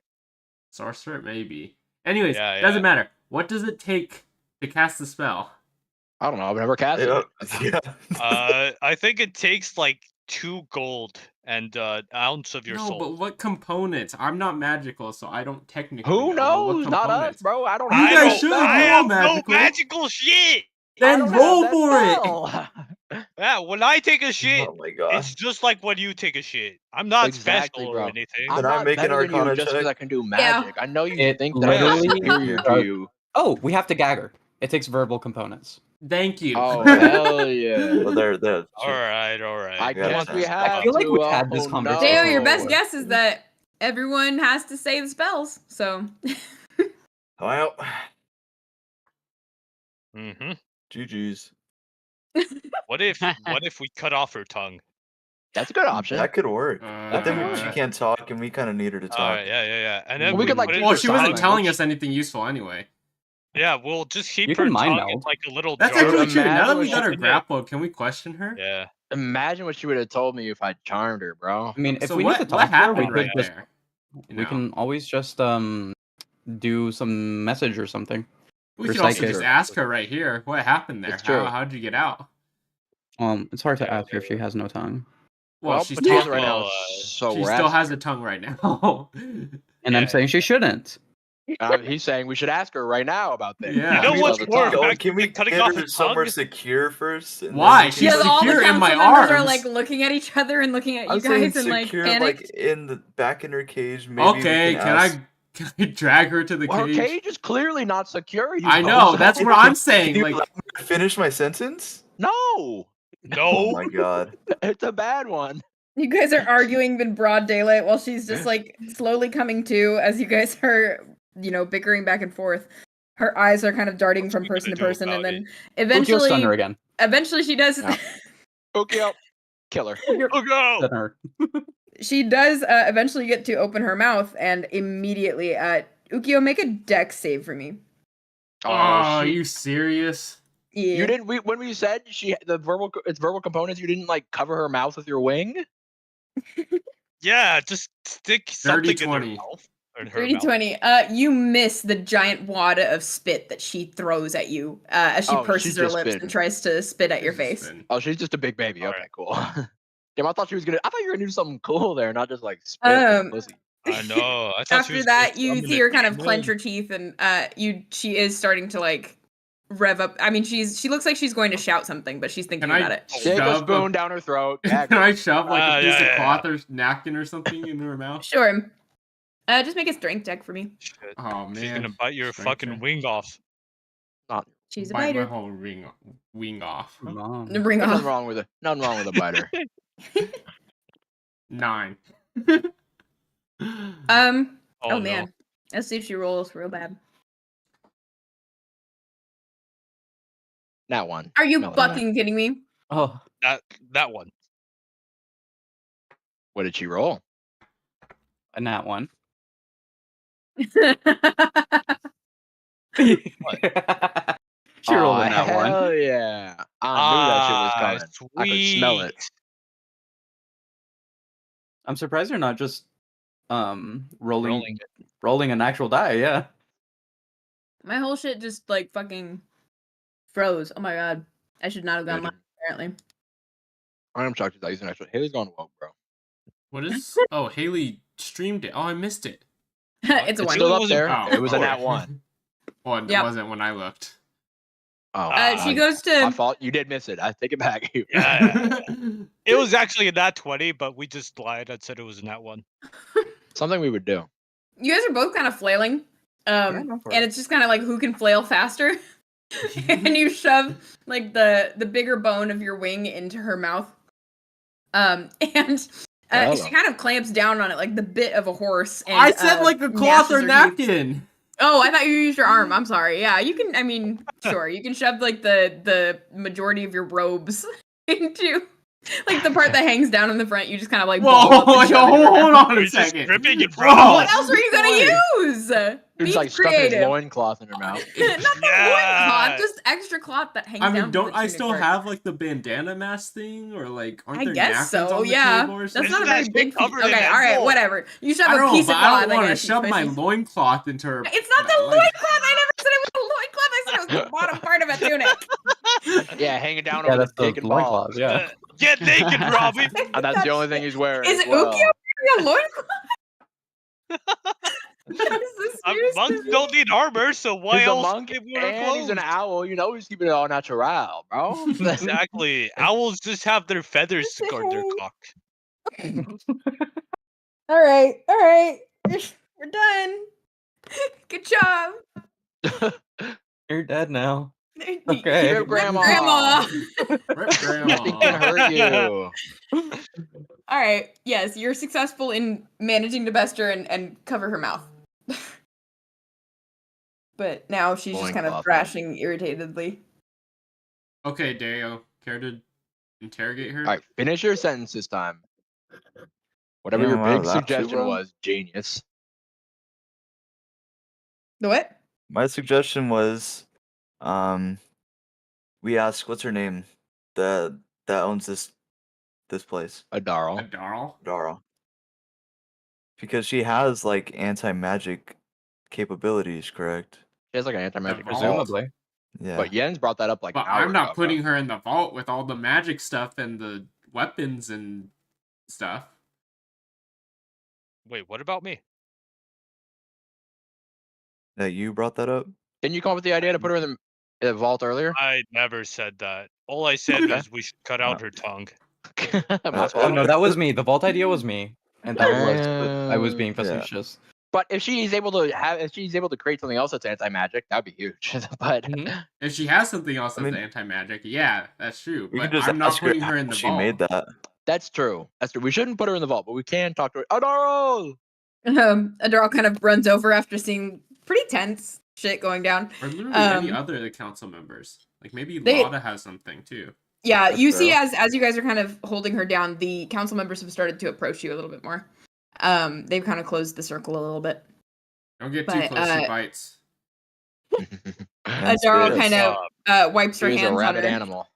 Sorcerer, maybe. Anyways, Yeah, doesn't yeah. matter. What does it take to cast the spell? I don't know. I've never cast Yeah. it. Yeah. I think it takes like 2 gold and ounce of your No, soul. but what components? I'm not magical, so I don't technically Who know. But what knows? Not us, components? bro. I don't. You have guys that should. spell. I You're have all no magical. magical shit. I Then don't roll have that for it. spell. Yeah, when I take a shit, Oh my god. it's just like when you take a shit. I'm not Exactly, special bro. or anything. I'm Then I not make an better than you Arcana just because check. I can do magic. I know you It think that I'm literally superior to does- you. Oh, we have to gag her. It takes verbal components. Thank you. Oh hell yeah! Well, there. All right, all right. I Yeah, guess we I have. feel like to. we've had this Oh, conversation Dale, your best no. guess is that everyone has to say the spells. So Well, Mm-hmm. GG's. What if we cut off her tongue? That's a good option. That could work. But then she Uh, can't talk, and we kind of need her to talk. Alright, yeah. And then We could, like, put it well, in she sign wasn't telling language. us anything useful anyway. Yeah, we'll just keep You her can mind tongue in meld. like a little That's jar. actually true. Now that Imagine we what got her she- grapple, can we question her? Yeah. Imagine what she would have told me if I charmed her, bro. I mean, if So we what, need to what talk to her, we happened could right just there? we can always just do some message or something. We or could also psychic. just ask her right here. What happened there? It's true. How'd you get out? It's hard to Yeah, ask her if she has no tongue. Well, Well, she's but she has talking. right now, Well, so She we're still asking has a tongue right now. And I'm Yeah. saying she shouldn't. her. He's saying we should ask her right now about this. Yeah. You know Can we- what's worse? Yo, Back can we to cutting get off her the somewhere tongue? secure first? and then Why? we can She's Yeah, see- all the secure in council my members are arms. like looking at each other and looking at I'm you saying guys and like secure, panicked. like in the back in her cage. Maybe Okay, we can ask. can I drag her to the Well, her cage? cage is clearly not secure. You I know. bozo. That's what I'm Can saying. you Like, let me finish my sentence? No, Oh No. my god. it's a bad one. You guys are arguing in broad daylight while she's just like slowly coming to as you guys are, bickering back and forth. Her eyes are kind of darting What's from she person to gonna do person, and about then Ookiyo stun her again. eventually she does. Yeah. Ookiyo, kill her. Oh no. Stun her. She does eventually get to open her mouth, and immediately, Ookiyo, make a dex save for me. oh, are she- you serious? Yeah. You didn't. When we said it's verbal components, you didn't like cover her mouth with your wing. Yeah, just stick something in her 30-20. mouth. Or in her 30, mouth. 20. You miss the giant wad of spit that she throws at you as she Oh, purses she's her just lips spitting. and tries to spit at your face. Spin. Oh, she's just a big baby. All Okay, right. cool. Damn, I thought you were gonna do something cool there, not just like spit and pussy. I know. I thought she After was that, gonna you summon see a her kind of demon. clench her teeth, and she is starting to like rev up. I mean, she looks like she's going to shout something, but she's thinking Can I about it. Stick a shove spoon down her throat. Can gag her. I shove like a piece yeah, of cloth or napkin or something in her mouth? Sure. Just make a strength check for me. Shit. Oh man. She's gonna bite your Strength fucking check. wing off. She's a Bite my biter. whole wing off. Mom. Bring Nothing off. wrong with nothing wrong with a biter. 9. Oh no. man. Let's see if she rolls real bad. That one. Are you No. fucking kidding me? Oh, That one. What did she roll? a nat one. She rolled a nat one. Hell yeah! I knew that shit was coming. Sweet. I could smell it. I'm surprised you're not just rolling Rolling an actual die. Yeah. My whole shit just like fucking froze. Oh my god. I should not have gone Good. live, apparently. I'm shocked she's not using actual. Haley's gone woke, bro. What is? Oh, Hayley streamed it. Oh, I missed it. It's a It's one. still up wasn't- there. Oh, It was a okay. nat one. Well, it Yep. wasn't when I looked. Oh, She goes my to fault. You did miss it. I take it back. Yeah. It was actually a nat 20, but we just lied and said it was a nat 1. Something we would do. you guys are both kind of flailing. Yeah, go for And it. it's just kind of like who can flail faster. And you shove like the bigger bone of your wing into her mouth. And Hello. she kind of clamps down on it like the bit of a horse. And, I said like a cloth or gnashes her teeth. napkin. Oh, I thought you used your arm. I'm sorry. Yeah, you can. I mean, sure, you can shove like the majority of your robes into like the part that hangs down in the front. You just kind of like. ball up Whoa, and shove it in her hold mouth. on a We're just second. ripping it, Whoa. bro. What else were you gonna use? Be It's like stuffing his creative. loincloth in her mouth. Not the Yeah. loincloth, just extra cloth that hangs I down. mean, from don't the I tunic still part. have like the bandana mask thing, or like aren't I there guess napkins so. on the Yeah, table or that's something? not a Isn't very that big shit piece. covered in Okay, all right, envelope? whatever. You shove I a don't know, piece but of I cloth. don't want to guess, shove my pushes- loincloth into her. It's not the like- loincloth. I never said it was a loincloth. I said it was the bottom part of a tunic. Yeah, hanging down Yeah, over that's the the dick and balls. loincloth. Yeah. Get naked, Robbie. And that's the only thing he's wearing. Is as it well. Ookiyo wearing a loincloth? Is this serious? Monks don't need armor, so why He's a else monk give her and he's an clothes? owl. You know he's keeping it all natural, bro. Exactly. Owls just have their feathers to guard their cock. All right. We're done. Good job. You're dead now. Okay. Okay. Rip grandma. Grandma. Rip Nothing can grandma. hurt you. All right. Yes, you're successful in managing to best her and cover her mouth. But now she's just kind of Loincloth. thrashing irritatedly. Okay, Deo, care to Interrogate her. All right, finish your sentence this time. Whatever Damn, your wow, big that too, suggestion bro? was, genius. The what? My suggestion was, we ask what's her name, that owns this place, Adarl. Darl. Dara, because she has like anti-magic capabilities, correct? She has like an anti-magic vault. vault. Presumably. Yeah. But Yen's brought that up like But an hour I'm not ago, putting bro. her in the vault with all the magic stuff and the weapons and stuff. Wait, what about me? That you brought that up? Didn't you come up with the idea to put her in the vault earlier? I never said that. All I said Okay. was we should cut out her tongue. Must Oh well. no, that was me. The vault idea was me, and that was I was being Yeah. facetious. But if she's able to create something else that's anti-magic, that'd be huge. But Mhm. If she has something else I that's mean- anti-magic, yeah, that's true. We But can just I'm not ask her putting her in how the she vault. made that. that's true. That's true. We shouldn't put her in the vault, but we can talk to her. Adarl! Adarl kind of runs over after seeing pretty tense shit going down. Or literally any Um, other of the council members. Like maybe they- Lotta has something too. Yeah, That's you see fair. as you guys are kind of holding her down, the council members have started to approach you a little bit more. They've kind of closed the circle a little bit. Don't get too But, close, she bites. And Adarl spirits. kind of wipes her She's a hands on rabid her, animal.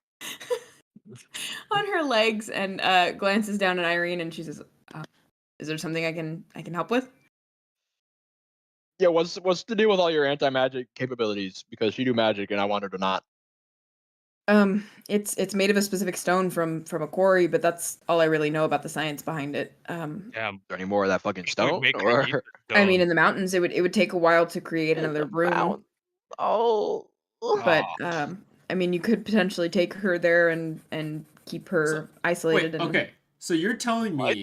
on her legs and glances down at Irene, and she says, "Is there something I can help with?" Yeah, what's the deal with all your anti-magic capabilities? Because she do magic, and I want her to not. It's made of a specific stone from a quarry, but that's all I really know about the science behind it. Damn. Is there any more of that fucking we could stone? make her Or eat the I mean, stone. in the mountains, it would take a while to create another room. Oh. But Ah. I mean, you could potentially take her there and keep her isolated. Wait, and okay. So you're telling me What?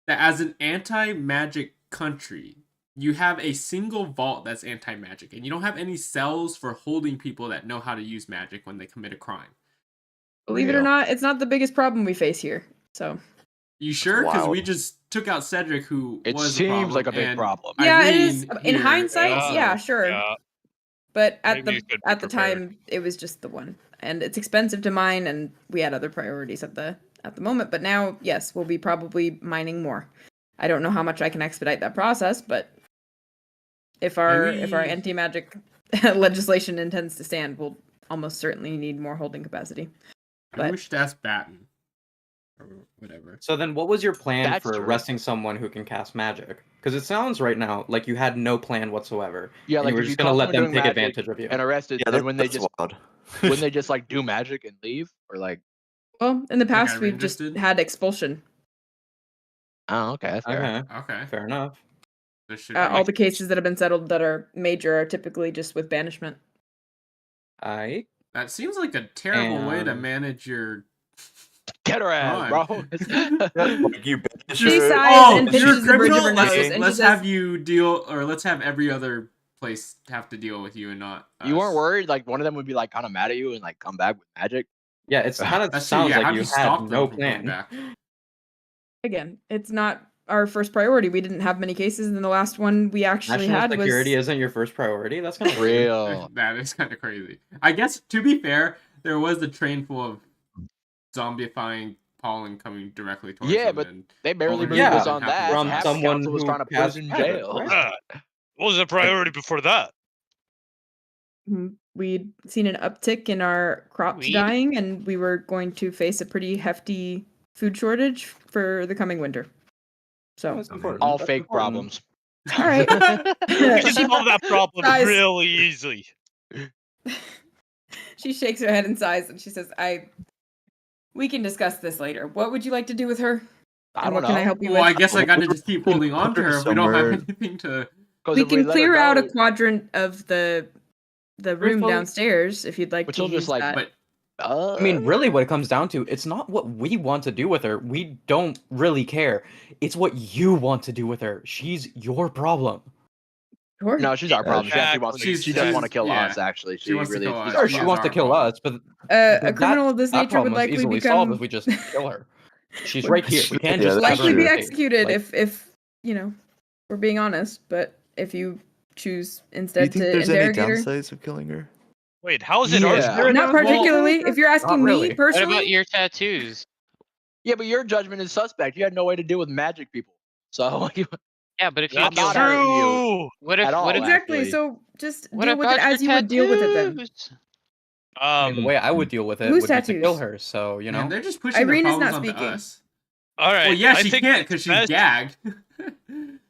that as an anti-magic country, you have a single vault that's anti-magic, and you don't have any cells for holding people that know how to use magic when they commit a crime. Believe it or Real. not, it's not the biggest problem we face here. So You sure? Because we wild. just took out Cedric, who It was seems like a big and problem. yeah, it is. Irene In here hindsight, also. yeah, sure. Yeah. But at Maybe you should be the prepared. time, it was just the one, and it's expensive to mine, and we had other priorities at the moment. But now, yes, we'll be probably mining more. I don't know how much I can expedite that process, but if our Maybe- anti-magic legislation intends to stand, we'll almost certainly need more holding capacity. Maybe we But- should ask Batten. Or whatever. So then, what was your plan That's for true. arresting someone who can cast magic? Because it sounds right now like you had no plan whatsoever. Yeah, and like you were if just you gonna caught let someone them doing take magic advantage of you. and arrested, Yeah, then when they that's just wild. when they just like do magic and leave, or like, Well, in the past, Irene we've just did? had expulsion. oh, okay, that's fair. Okay, Okay. fair enough. There should All be- the cases that have been settled that are major are typically just with banishment. I That seems like a terrible way to And- manage your. Get her ass, bro. Like you banish She her. sighs Oh, and you're a pinches the bridge of her criminal. nose, Let's, and let's she says, have you deal, or let's have every other place have to deal with you and not. You weren't us. worried like one of them would be like kind of mad at you and like come back with magic. yeah, it's kind of That's true. sounds Yeah, how like do you you stop had them no from coming plan. back? again, it's not our first priority. We didn't have many cases, and the last one we actually National had security was. isn't your first priority. That's kind of Real. That is kind of crazy. I guess to be fair, there was a train full of zombifying pollen coming directly towards Yeah, them. but and They barely Over moved us here, on happens that. from Half the someone council was who trying to put us cast in magic, jail. right? What was the priority before that? We'd seen an uptick in our crops Weed? dying, and we were going to face a pretty hefty food shortage for the coming winter. So, That's important. All That's fake important. problems. all right. We can solve that problem Guys. really easily. She shakes her head and sighs, and she says, we can discuss this later. What would you like to do with her? I And don't what can I know. help you well, I with? guess I got to just keep holding on to Put her her if we don't have somewhere. anything to. 'Cause We if can let her clear out a go, quadrant of the room Truthfully- downstairs if you'd like Which to will use just, like, that. But I mean, really, what it comes down to, it's not what we want to do with her. We don't really care. It's what you want to do with her. She's your problem. Sure. No, she's our problem. She actually wants. She's- She does want to she's- kill yeah. us. Actually, She wants to really. kill us. Sure, She she is wants to our kill problem. us, but A that- criminal of this that nature would problem is likely easily solved become if we just kill her. She's Would- right here. We can't Yeah, just that's have her likely in be the cage. executed Like, if we're being honest. But if you choose Do you instead think to there's any interrogate her, downsides of killing her? Wait, how is it ours? Yeah. there not now? particularly. If you're asking really. me What What personally, about your tattoos? Yeah, but your judgment is suspect. You had no way to deal with magic people. So Yeah, but if you I'm kill not her, asking you what if at all. what if Exactly. actually. So just what deal with it about your as you would deal with it then. tattoos? I mean, the way I would deal with it Whose would be to kill tattoos? her. So you know. Man, they're just pushing their Irene is problems not onto speaking. us. All right. Well, yeah, I she think can't it's because she's best- gagged.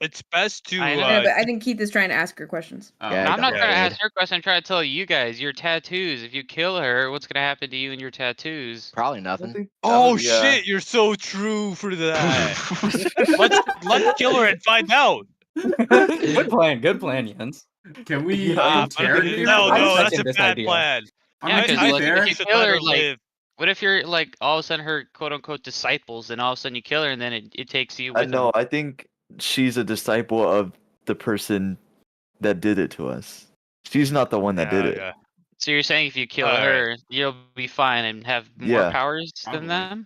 It's best to. I know. I know, but I think Keith is trying to ask her questions. Oh, Yeah, No, I'm not got trying to it. ask her question. I'm trying to tell you guys your tattoos. If you kill her, what's gonna happen to you and your tattoos? Probably nothing. Oh yeah. shit! You're so true for that. let's kill her and find out. Good plan, Jens. Can we Yeah, interrogate her? No, I was that's second a this bad idea. plan. I Yeah, mean, to because be like, fair, if you should kill let her, her like, live. what if you're like all of a sudden her quote unquote disciples, and all of a sudden you kill her, and then it takes you I with know. them? I think she's a disciple of the person that did it to us. She's not the one that did it. Yeah. So you're saying if you kill Alright. her, you'll be fine and have more Yeah. powers Probably. than them?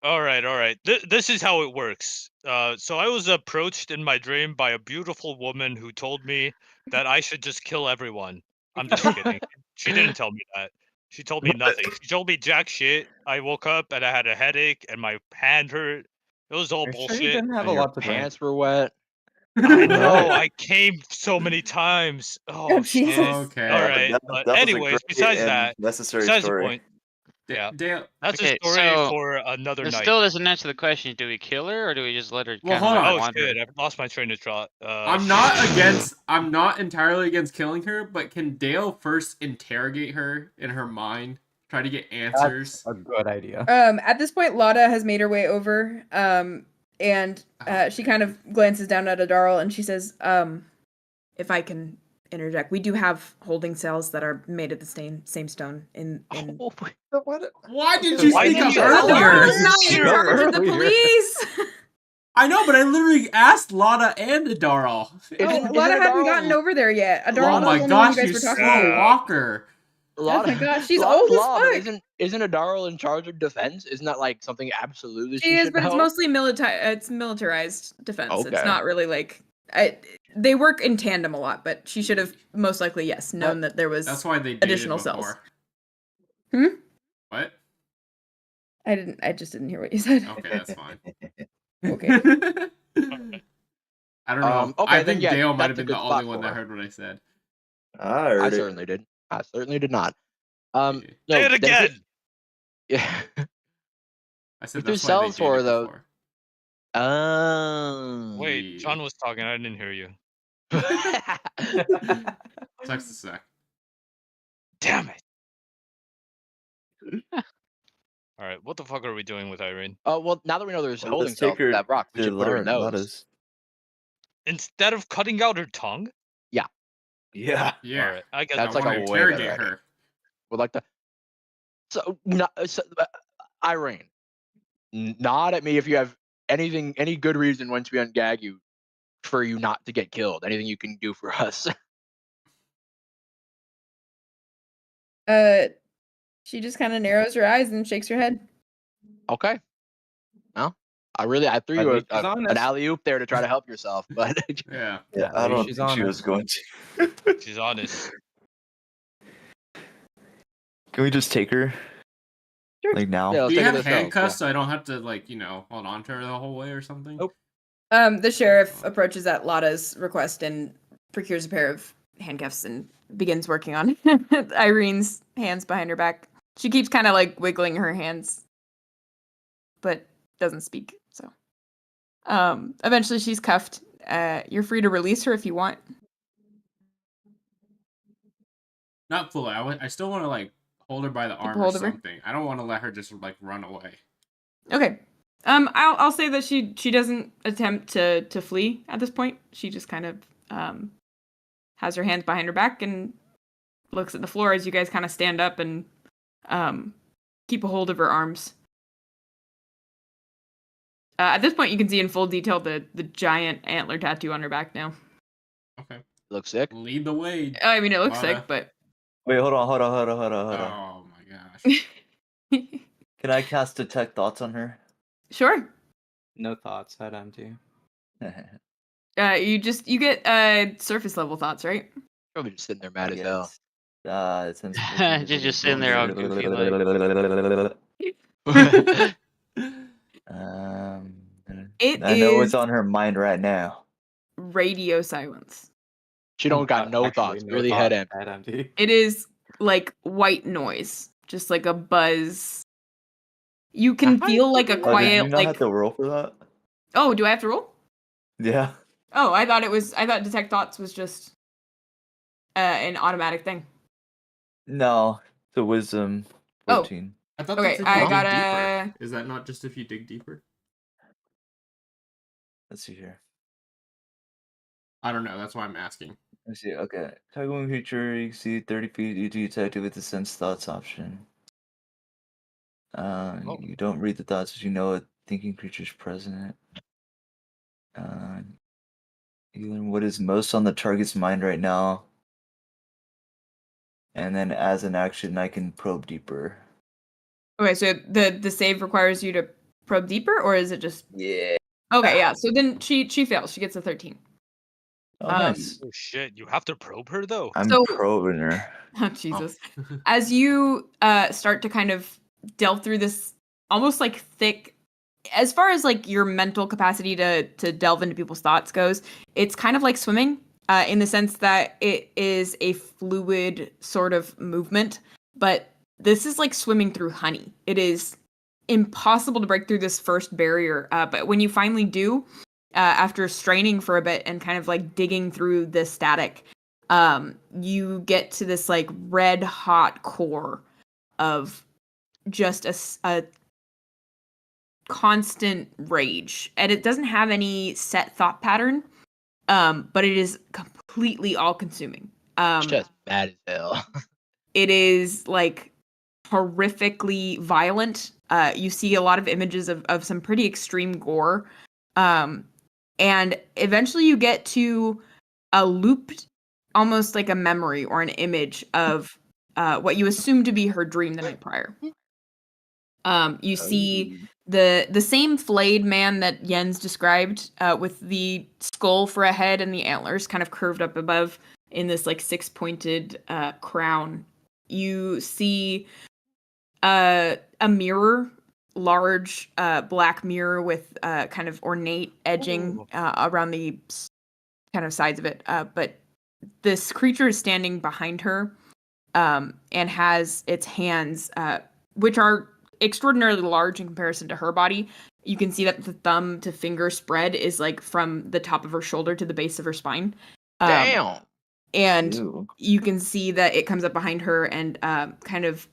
All right. This is how it works. So I was approached in my dream by a beautiful woman who told me that I should just kill everyone. I'm just kidding. She didn't tell me that. She told me nothing. She told me jack shit. I woke up and I had a headache and my hand hurt. It was all Are you sure bullshit. you didn't have And a your lot to drink? pants were wet. I know. I came so many times. Oh Jesus. shit. Okay. All right. That But was a anyways, great besides and that, necessary besides the story. point, yeah. Dale, that's Okay, a story so for another This night. still doesn't answer the question. Do we kill her or do we just let her Well, kind hold of on. like Oh wander? shit! I've lost my train of thought. I'm not against. I'm not entirely against killing her, but can Dale first interrogate her in her mind, try to get answers? That's a good idea. At this point, Lada has made her way over, and she kind of glances down at Adarl and she says, if I can interject, we do have holding cells that are made of the same stone in Why did you Why speak didn't up you tell earlier? her? Lada's not in Sure. charge of the Earlier. police. I know, but I literally asked Lada and Adarl. Lada hadn't gotten over there yet. Adarl Oh was my the only one gosh, you you guys were talking slow to. walker. Oh my gosh, she's old as but fuck. Isn't Adarl in charge of defense? Isn't that like something absolutely She is, should but it's know? mostly it's militarized defense. It's Okay. not really like they work in tandem a lot, but she should have most likely known that there was That's why they dated additional before. cells. What? I just didn't hear what you said. Okay, that's fine. Okay. I don't know. Okay, I then, think yeah, Dale might that's have a been the good only spot one for that her. heard what I said. I heard I it. certainly did. I certainly did not. Yeah. No, Say it then again. Yeah. I said We that's threw why they cells for her, dated though. before. Wait, Yeah. John was talking. I didn't hear you. Sucks to suck. Damn it. All right, what the fuck are we doing with Irene? Oh well, now that we know there's Well, holding let's take cells her for that rock, we to should put her in those. Lada's. Instead of cutting out her tongue? Yeah. Yeah. All right, I guess That's I like want a to way better interrogate idea. her. Would like to. Irene, nod at me if you have any good reason once we ungag you, for you not to get killed. Anything you can do for us. She just kind of narrows her eyes and shakes her head. Okay. No, I threw At you least she's an honest. alley oop there to try to help yourself, but Yeah. Yeah, I At least don't she's think she was honest. going to. she's honest. Can we just take her? Sure. Like now? Yeah, let's Do you take her have to the cells, handcuffs yeah. so I don't have to hold on to her the whole way or something? Nope. The sheriff approaches at Lada's request and procures a pair of handcuffs and begins working on Irene's hands behind her back. She keeps kind of like wiggling her hands, but doesn't speak. So, eventually she's cuffed. You're free to release her if you want. Not fully. I still want to hold her by the arm or hold of her? something. I don't want to let her just run away. Okay. I'll say that she doesn't attempt to flee at this point. She just kind of has her hands behind her back and looks at the floor as you guys kind of stand up and keep a hold of her arms. At this point, you can see in full detail the giant antler tattoo on her back now. Okay. Looks sick. Lead the way. I mean, it looks Lada. sick, but Wait, hold on. Oh my gosh. Can I cast Detect Thoughts on her? sure. No thoughts. Head empty. You get surface level thoughts, right? Probably just sitting there mad as hell. Just sitting there all goofy It I know is what's on her mind right now. radio silence. She don't got no Actually, thoughts. no Really thought, head empty. head empty. It is like white noise, just like a buzz. You can Hi, feel like a Oh, did quiet, you not like. have to roll for that? Oh, do I have to roll? Yeah. Oh, I thought detect thoughts was just an automatic thing. No, the wisdom Oh. 14. I thought Okay, that's if I you dig gotta- deeper. Is that not just if you dig deeper? Let's see here. I don't know. That's why I'm asking. Let's see. Okay. Target one creature you see 30 feet. You detect it with the sense thoughts option. You don't read the thoughts, but you know a thinking creature's present. You learn what is most on the target's mind right now. And then as an action, I can probe deeper. Okay, so the save requires you to probe deeper, or is it just? Yeah. Okay, yeah. So then she fails. She gets a 13. Oh, nice. Oh shit! You have to probe her though. I'm so- probing her. Oh, Jesus. As you start to kind of delve through this almost like thick, as far as like your mental capacity to delve into people's thoughts goes, it's kind of like swimming in the sense that it is a fluid sort of movement, but this is like swimming through honey. It is impossible to break through this first barrier, but when you finally do, after straining for a bit and kind of like digging through the static, you get to this like red hot core of just a constant rage, and it doesn't have any set thought pattern, but it is completely all consuming. It's just bad as hell. It is like horrifically violent. You see a lot of images of some pretty extreme gore, and eventually you get to a looped, almost like a memory or an image of what you assume to be her dream the night prior. You see the same flayed man that Jens described, with the skull for a head and the antlers kind of curved up above in this like 6-pointed crown. You see a mirror, large black mirror with kind of ornate edging around the kind of sides of it. But this creature is standing behind her, and has its hands, which are extraordinarily large in comparison to her body. You can see that the thumb to finger spread is like from the top of her shoulder to the base of her spine. Damn. And Ew. you can see that it comes up behind her and kind of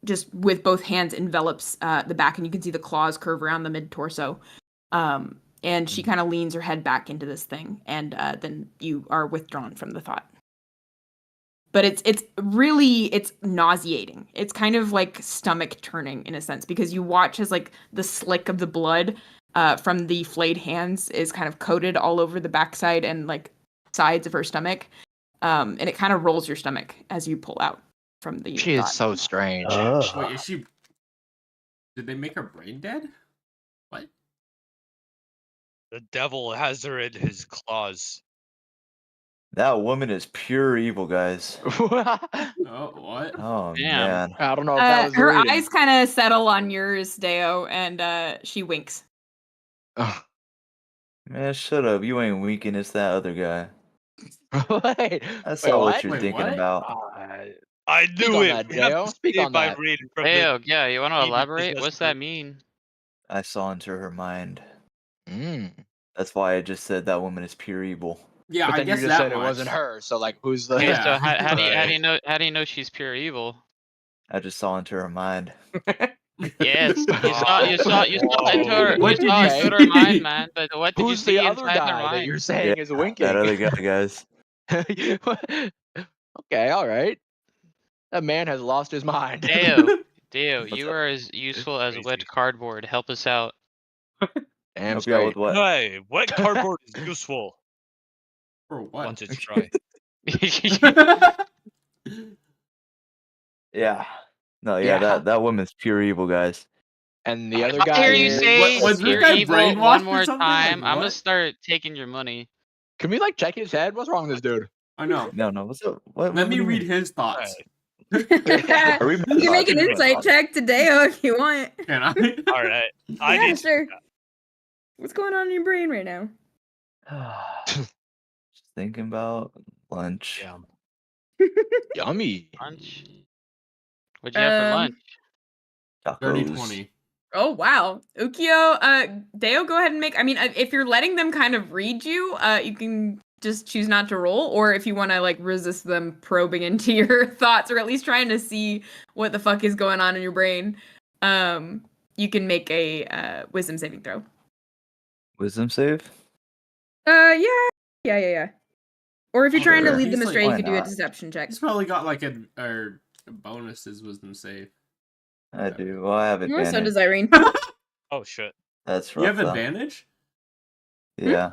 just with both hands envelops the back, and you can see the claws curve around the mid-torso. And she kind of leans her head back into this thing, and then you are withdrawn from the thought. But it's nauseating. It's kind of like stomach turning in a sense, because you watch as like the slick of the blood from the flayed hands is kind of coated all over the backside and like sides of her stomach, and it kind of rolls your stomach as you pull out from the. She is thought. so strange. Wait, is she? Did they make her brain dead? What? The devil has her in his claws. That woman is pure evil, guys. Oh, what? Oh, Damn. man. I don't know if that was Her reading. eyes kind of settle on yours, Deo, and she winks. Ugh. Man, shut up. You ain't winking. It's that other guy. Wait, I saw what what? you're Wait, thinking what? about. I Speak knew on it. that, We have Dale. to Speak see on by that. reading from the Hey, yeah, you want to TV elaborate? possessed What's that group. mean? I saw into her mind. Mm. That's why I just said that woman is pure evil. Yeah, But I then you guess just that said it much. wasn't her. So like, who's the? Okay, Yeah. so how do you Right. know she's pure evil? I just saw into her mind. Yes, you saw into her. What did you into her see? mind, man. But what did you Who's see the other inside her guy that mind? you're saying is winking? That other guy, guys. Okay, all right. That man has lost his mind. Deo, you are as useful as Crazy. wet cardboard. Help us out. Damn Help you out with straight. what? Hey, what cardboard is useful For what? once it's dry? Yeah. No, Yeah. that woman's pure evil, guys. And the other If I guy hear you is. say Was this you're guy evil brainwashed one or more something? time, Like, I'm gonna what? start taking your money. Can we like check his head? What's wrong with this dude? I know. No, what's up? What Let do me you read mean? his thoughts. Are we You can make an talking insight about- check to Deo if you want. Can I? All right, I Yeah, need. sure. What's going on in your brain right now? Just thinking about lunch. Yeah. Yummy. Lunch. What'd you have for lunch? Dirty Tacos. 20. Oh wow, Ookiyo, Deo, go ahead and make. I mean, if you're letting them kind of read you, you can just choose not to roll, or if you want to like resist them probing into your thoughts, or at least trying to see what the fuck is going on in your brain, you can make a wisdom saving throw. Wisdom save? Yeah. Or if you're trying to Sure. lead them He's like, astray, you why could do a not? deception check. He's probably got like a bonuses wisdom save. I do. Well, I have Oh, advantage. so does Irene. Oh shit. That's You rough, have though. advantage? Yeah,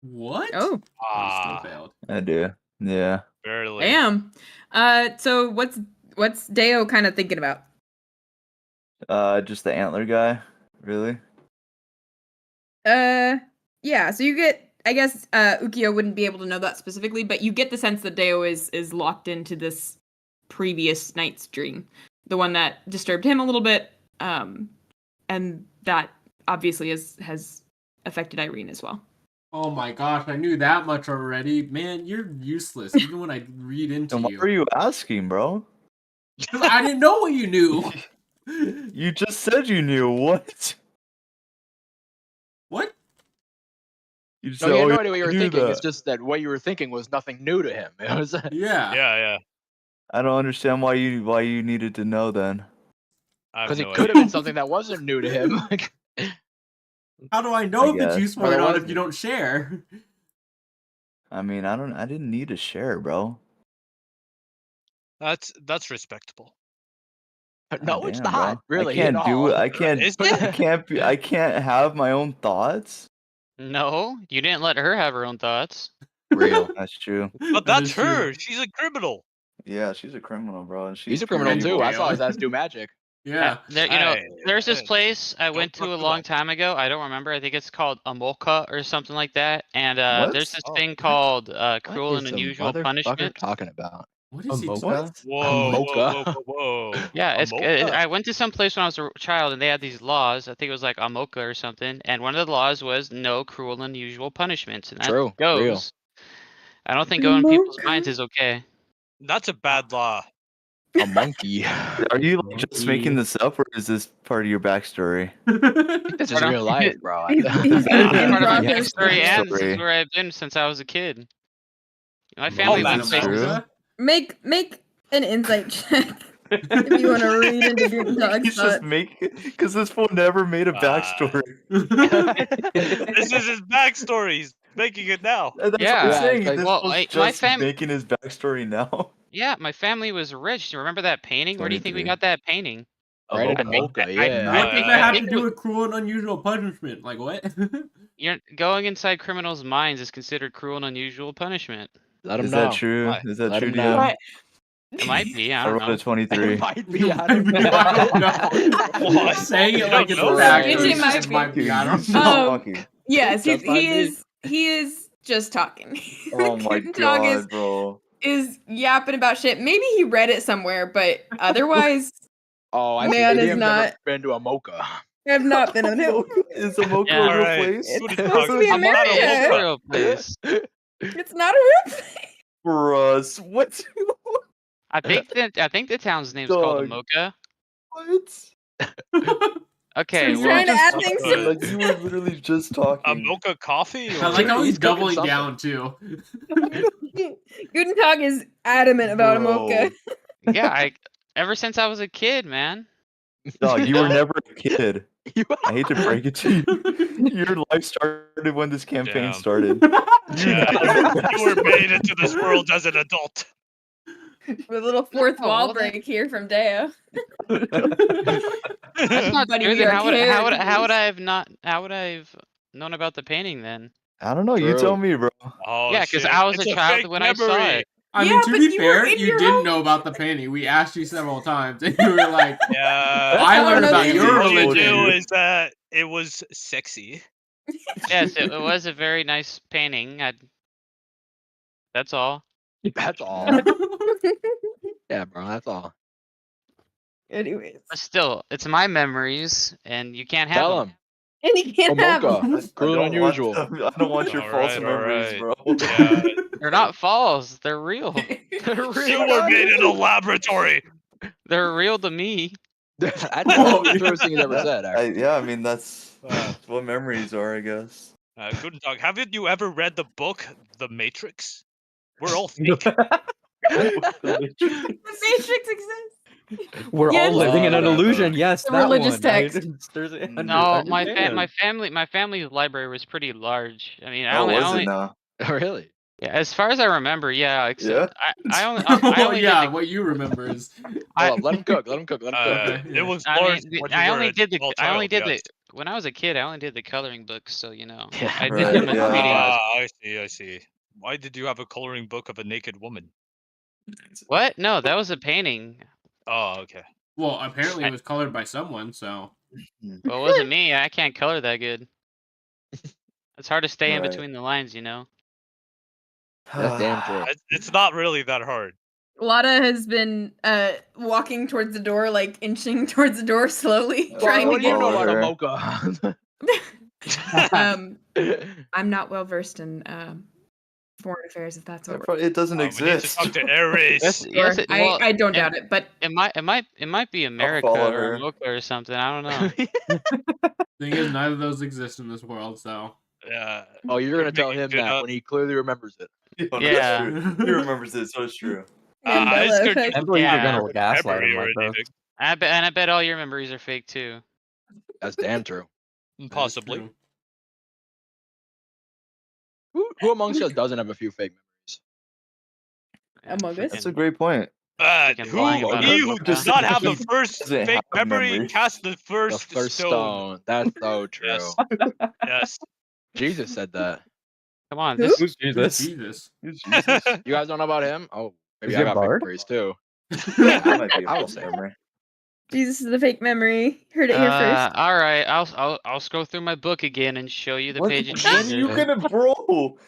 What? Oh, Oh, you Ah, still failed. I do. Yeah. barely. damn. So what's Deo kind of thinking about? Just the antler guy. Really? Yeah, so you get, I guess Ookiyo wouldn't be able to know that specifically, but you get the sense that Deo is locked into this previous night's dream, the one that disturbed him a little bit, and that obviously has affected Irene as well. Oh my gosh, I knew that much already. Man, you're useless, even when I read into And why you. are you asking, bro? 'Cause I didn't know what you knew. You just said you knew. What? What? You just No, said, you had no yeah, idea what you I were knew thinking. that. It's just that what you were thinking was nothing new to him. It was Yeah. Yeah. I don't understand why you needed to know then. I have because no it could have idea. been something that wasn't new to him. How do I know I if it's guess. useful But or it not if wasn't. you don't share? I mean, I didn't need to share, bro. That's respectable. No, it's Damn, not bro. really. I can't at do all. it. I can't. Is I it? can't be. I can't have my own thoughts. No, you didn't let her have her own thoughts. Real. That's true. But That that's is true. her. She's a criminal. Yeah, she's a criminal, bro, and she's He's a criminal pretty too. evil. I saw his ass do magic. Yeah. There, Hey, there's this hey, place I went talk to a too long long. time ago. I don't remember. I think it's called Amolka or something like that. And What? there's this Oh. thing called What cruel and is the unusual motherfucker punishment. talking about? What is he Mocha? talking? What? Whoa. Yeah, A mocha? I went to some place when I was a child, and they had these laws. I think it was like Amoka or something. And one of the laws was no cruel and unusual punishments, and that True. goes. Real. I don't think going in people's minds is okay. That's a bad law. A monkey. Are you like, just making this up, or is this part of your backstory? This is Pardon? real life, bro. He's Part in of my process. backstory, and this is Backstory. where I've been since I was a kid. My Oh, family Is went this Madam places. true? Elsa? Make an insight check if you want to read into Guntentog's He's just thoughts. because this fool never made a backstory. This is his backstory. He's making it now. That's what Yeah. I'm Yeah, saying. it's like- This Well, fool's my just fam- making his backstory now. Yeah, my family was rich. You remember that painting? Where do you think we 23. got that painting? Right in Mocha. Mocha, I- yeah. What does think- that I have think to it do was- with cruel and unusual punishment? Like what? You're going inside criminals' minds is considered cruel and unusual punishment. Let him Is know. that true? Why? Is that Let true him to know. you? What? It might be. I I don't rolled know. a 23. It might be. I I don't know. don't know. What? Saying it You like don't it's know? fact. It It might might be. be. I don't He's know. just Um, talking. Yes, That's fine, dude. he is just talking. Oh my Guntentog god, bro. is yapping about shit. Maybe he read it somewhere, but otherwise, Oh, I Man see. is Liam's never not- been to a Mocha. I've not been on it. Is a Mocha Yeah. a real Alright. place? It's What are you supposed to be talking in about? It's America. a real place. It's not a real place. Bruh, what? I think the town's name's called Dog. Amoka. What? Okay, He's well, trying to just add talk things about to it. Like you were literally just A talking. mocha coffee? I like how He's he's cooking doubling something. down too. Guntentog is adamant about a mocha. yeah, ever since I was a kid, man. Dog, you were No. never a kid. I hate to break it to you. Your life started when this campaign Damn. started. Yeah, you were made into this world as an adult. With a little fourth No, wall well, that- break here from Deo. That's not Buddy, true. we Then are how would characters. I have not? How would I have known about the painting then? I don't know. You True. tell me, bro. Oh, Yeah, 'cause shit. I was It's a child fake when I saw memory. it. I Yeah, mean, to but be you were fair, in you your didn't home. know about the painting. We asked you several times, and you were like, Yeah. I don't learned know about the your All you religion. knew is that it was sexy. Yes, it was a very nice painting. That's all. That's all. Yeah, bro. That's all. Anyways. But still, it's my memories, and you can't have Tell them. him. And you can't have them. Omoka. Cruel and unusual. I don't want your false memories, alright. bro. Yeah, They're not false. They're real. They're you real. were made in a laboratory. They're real to me. That's Oh, the yeah. truest thing he's ever said, actually. Yeah, I mean that's Uh, what memories are, I guess. Guntentog, haven't you ever read the book The Matrix? We're all fake. The Matrix exists. We're all Yes. living in an Whatever. illusion. Yes, The that religious one. text. No, my understand. family's library was pretty large. I mean, I Oh, only, I was only it now? Really? yeah, as far as I remember, yeah. Yeah. Except I only Oh yeah, did the, what you remember is. Hold up, let him cook. Let him cook. Let him cook. Okay, yeah. It was I large mean, when you I were only a did the small I only child, did yes. the when I was a kid. I only did the coloring books, so you know. Yeah. I did Right, them in yeah. 3D. I see. Why did you have a coloring book of a naked woman? What? No, that was a painting. Oh, okay. Well, apparently it was colored by someone, so. Well, it wasn't me. I can't color that good. It's hard to stay in Right. between the lines, you know. That's damn true. It's not really that hard. Lada has been walking towards the door, like inching towards the door slowly, Well, trying to What do you get. know Follow about her. Omoka? I'm not well versed in foreign affairs, if that's what we're. It doesn't We need to exist. talk to Aries. Yes, yes. It, well, I don't doubt it, but it might be America follow or her. Mocha or something. I don't know. Thing is, neither of those exist in this world, so. Yeah. Oh, you're gonna tell him Making that up. when he clearly remembers it. Yeah. He remembers it, so it's true. Mandela It's good effect. I believe Yeah. you're gonna gaslight him memory like or this. anything. I bet all your memories are fake too. That's damn true. That is Possibly. true. Who amongst us doesn't have a few fake Among us. That's a great point. Freaking lying Who about he it. who Just- does not have the he first doesn't fake have memory memory. cast the memories? first, The first stone. stone. That's so true. Yes. Yes. Jesus said that. Come on, Who? this Who's Jesus? Jesus. Jesus. You guys don't know about him? Oh, maybe Is I he a got fake bard? memories too. That might be a I would false say. memory. Jesus is the fake memory. Heard it here first. all right, I'll scroll through my book again and show you the What? page of When are Jesus. you gonna bro?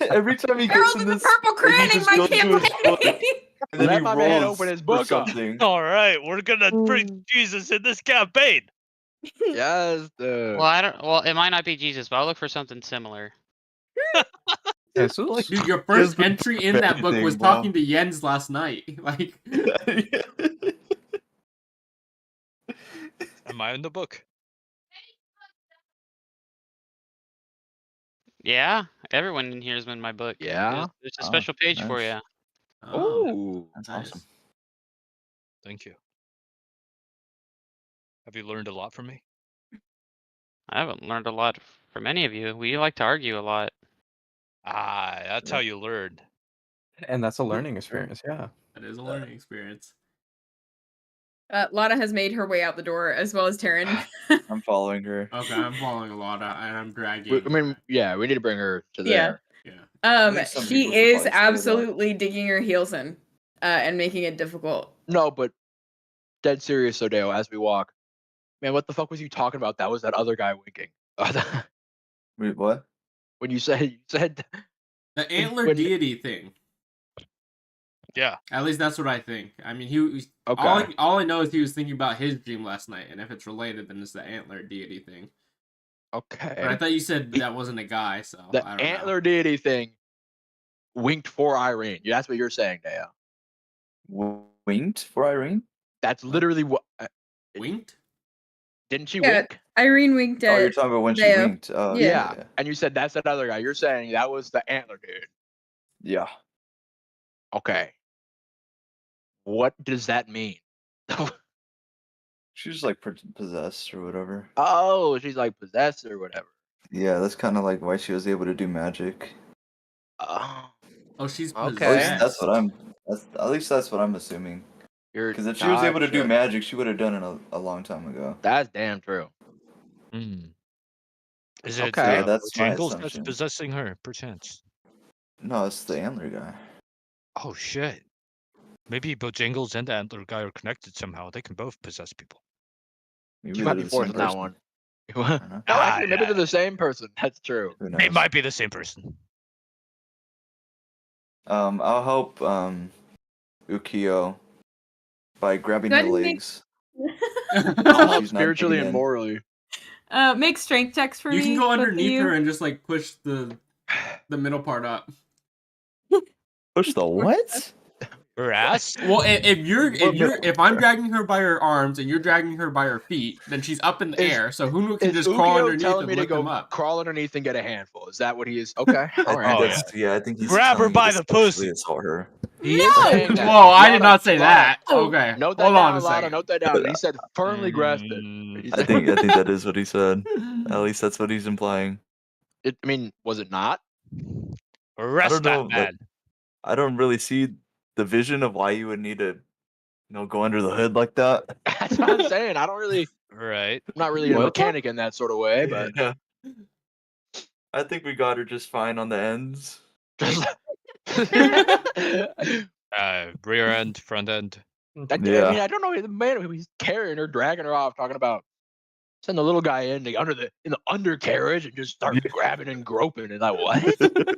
Every time he gets Herald in of the this, Purple he Craning, just my goes to his book, campaign! and then Let he my man rolls open his for book up. something. All right, we're gonna bring Jesus in this campaign. Yes, dude. Well, I don't. Well, it might not be Jesus, but I'll look for something similar. Jesus? Dude, your He has first the entry in that book thing, was bro. talking to Jens last night. Like, Am I in the book? Yeah, everyone in here is in my book. Yeah? There's a Oh, special page for nice. you. Ooh. That's nice. awesome. Thank you. Have you learned a lot from me? I haven't learned a lot from any of you. We like to argue a lot. Ah, that's how you learn. And that's a learning experience, yeah. That is a learning experience. Lada has made her way out the door, as well as Taryn. I'm following her. Okay, I'm following a lot, and I'm dragging. I mean, yeah, we need to bring her to Yeah. there. Yeah. think some She people should is probably stay there. absolutely digging her heels in, and making it difficult. No, but dead serious, Odeo, as we walk. Man, what the fuck was you talking about? That was that other guy winking. Wait, what? When you said The antler When- deity thing. Yeah. At least that's what I think. I mean, he was. okay. All I know is he was thinking about his dream last night, and if it's related, then it's the antler deity thing. Okay. But I thought you said that wasn't a guy, so The I don't antler deity thing winked for Irene. That's what you're saying, Dea. Winked for Irene? That's literally what. know. Winked? Didn't she Yeah. wink? Irene winked Oh, you're at. talking about when she Deo. winked. Yeah. And you said that's that other guy. You're saying that was the antler dude. Yeah. Okay. What does that mean? She's like possessed or whatever. Oh, she's like possessed or whatever. Yeah, that's kind of like why she was able to do magic. Oh, Oh, she's Okay. At least possessed. at least that's what I'm assuming. you're Because if she was able to do gotcha. magic, she would have done it a long time ago. That's damn true. Is it Okay. That's my Bojangles that's assumption. possessing her, perchance? No, it's the antler guy. Oh shit. Maybe Bojangles and the antler guy are connected somehow. They can both possess people. Maybe You might they're be the forced same on that person. one. I don't know. No, Ah, actually, maybe yeah. they're the same person. That's true. Who They knows? might be the same person. I'll help Ookiyo by grabbing No, I her didn't think- legs. I'll help She's not spiritually digging and in. morally. Make strength checks for You me. can go both of underneath you. her and just like push the middle part up. Push the what? Her ass? Well, if I'm dragging her by her arms and you're dragging her by her feet, then she's up in the Is- air. So Hunwut can Is just crawl Ookiyo underneath telling and me to lift him go up. crawl underneath and get a handful? Is that what he is? Okay. I All think right. Oh, that's I think he's Grab her telling you by to the sexually pussy. assault her. He is saying that. Whoa, I did Lana, not say Lana, that. Oh. Okay, Note that hold on down, a Lana. second. Note that down. He said firmly grasp it. He I said- think that is what he said. At least that's what he's implying. I mean, was it not? Arrest know, that man. I don't really see the vision of why you would need to, go under the hood like that. That's what I'm saying. I don't really. Right. I'm not really a What? mechanic in that sort of way, but Yeah. I think we got her just fine on the ends. just. Rear end, front end. I mean, I don't know. The man, he's carrying her, dragging her off, talking about send the little guy in the undercarriage and just start grabbing and groping. And like, what?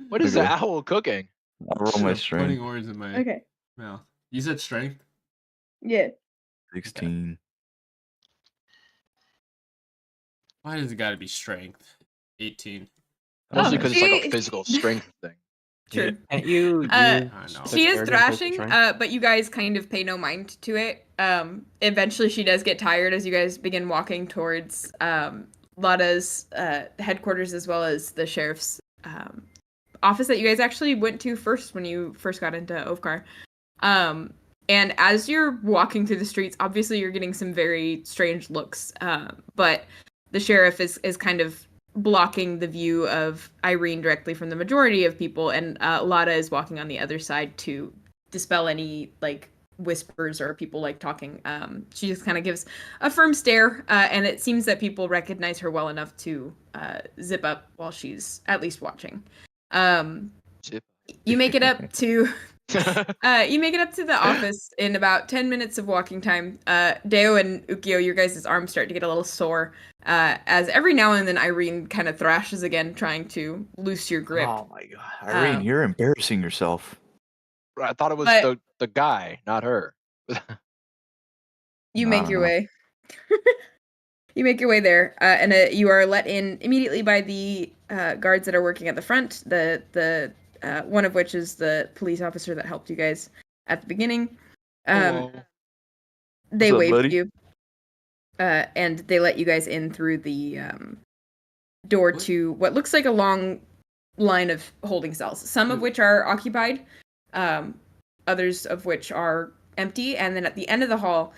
What is the Okay. owl cooking? I'll roll my Putting strength. words in my Okay. mouth. You said strength? Yeah. 16. Why does it gotta be strength? 18. Mostly because it's like a she- physical strength thing. True. And you I know. She is Dexterity plus thrashing, strength? but you guys kind of pay no mind to it. Eventually she does get tired as you guys begin walking towards Lada's headquarters as well as the sheriff's office that you guys actually went to first when you first got into Ovkar. And as you're walking through the streets, obviously you're getting some very strange looks, but the sheriff is kind of blocking the view of Irene directly from the majority of people, and Lada is walking on the other side to dispel any like whispers or people like talking. She just kind of gives a firm stare, and it seems that people recognize her well enough to zip up while she's at least watching. Zip. You make it up to the office in about 10 minutes of walking time. Deo and Ookiyo, your guys' arms start to get a little sore, as every now and then Irene kind of thrashes again, trying to loose your grip. Oh my god. Irene, Um, you're embarrassing yourself. I thought it was But- the guy, not her. You I make don't your know. way. You make your way there, and you are let in immediately by the guards that are working at the front. The one of which is the police officer that helped you guys at the beginning. Hello. They What's up, wave buddy? to you, and they let you guys in through the door What? to what looks like a long line of holding cells, some of which are occupied, others of which are empty. And then at the end of the hall,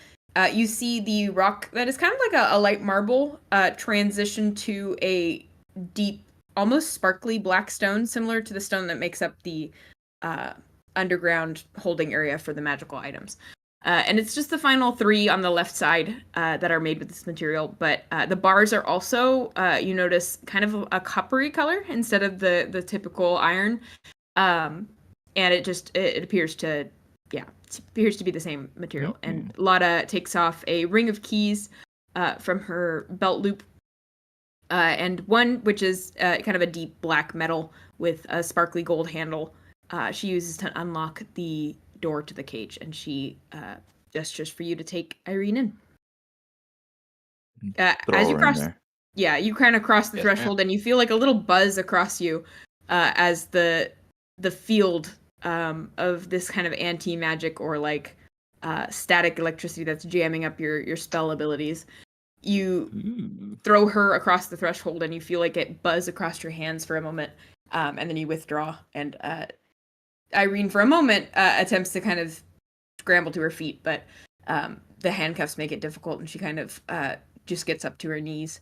you see the rock that is kind of like a light marble transition to a deep, almost sparkly black stone, similar to the stone that makes up the underground holding area for the magical items. And it's just the final three on the left side that are made with this material. But the bars are also, you notice, kind of a coppery color instead of the typical iron. And it appears to, it appears to be the same material. And Lada takes off a ring of keys from her belt loop. And one, which is kind of a deep black metal with a sparkly gold handle, she uses to unlock the door to the cage, and she gestures for you to take Irene in. Throw As you her in cross, there. yeah, you kind of cross the Yes, ma'am. threshold, and you feel like a little buzz across you as the field of this kind of anti-magic or like static electricity that's jamming up your spell abilities. You throw her across the threshold, and you feel like it buzz across your hands for a moment, and then you withdraw. And Irene, for a moment, attempts to kind of scramble to her feet, but the handcuffs make it difficult, and she kind of just gets up to her knees.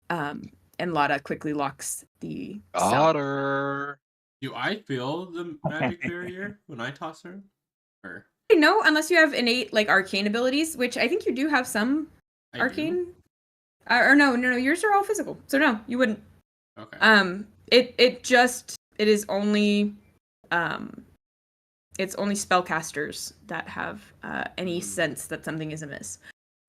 And Lada quickly locks the cell. Otter. Do I feel the magic barrier when I toss her? Or No, unless you have innate like arcane abilities, which I think you do have some I arcane. do? Or no, yours are all physical, so no, you wouldn't. Okay. It is only it's only spellcasters that have any sense that something is amiss.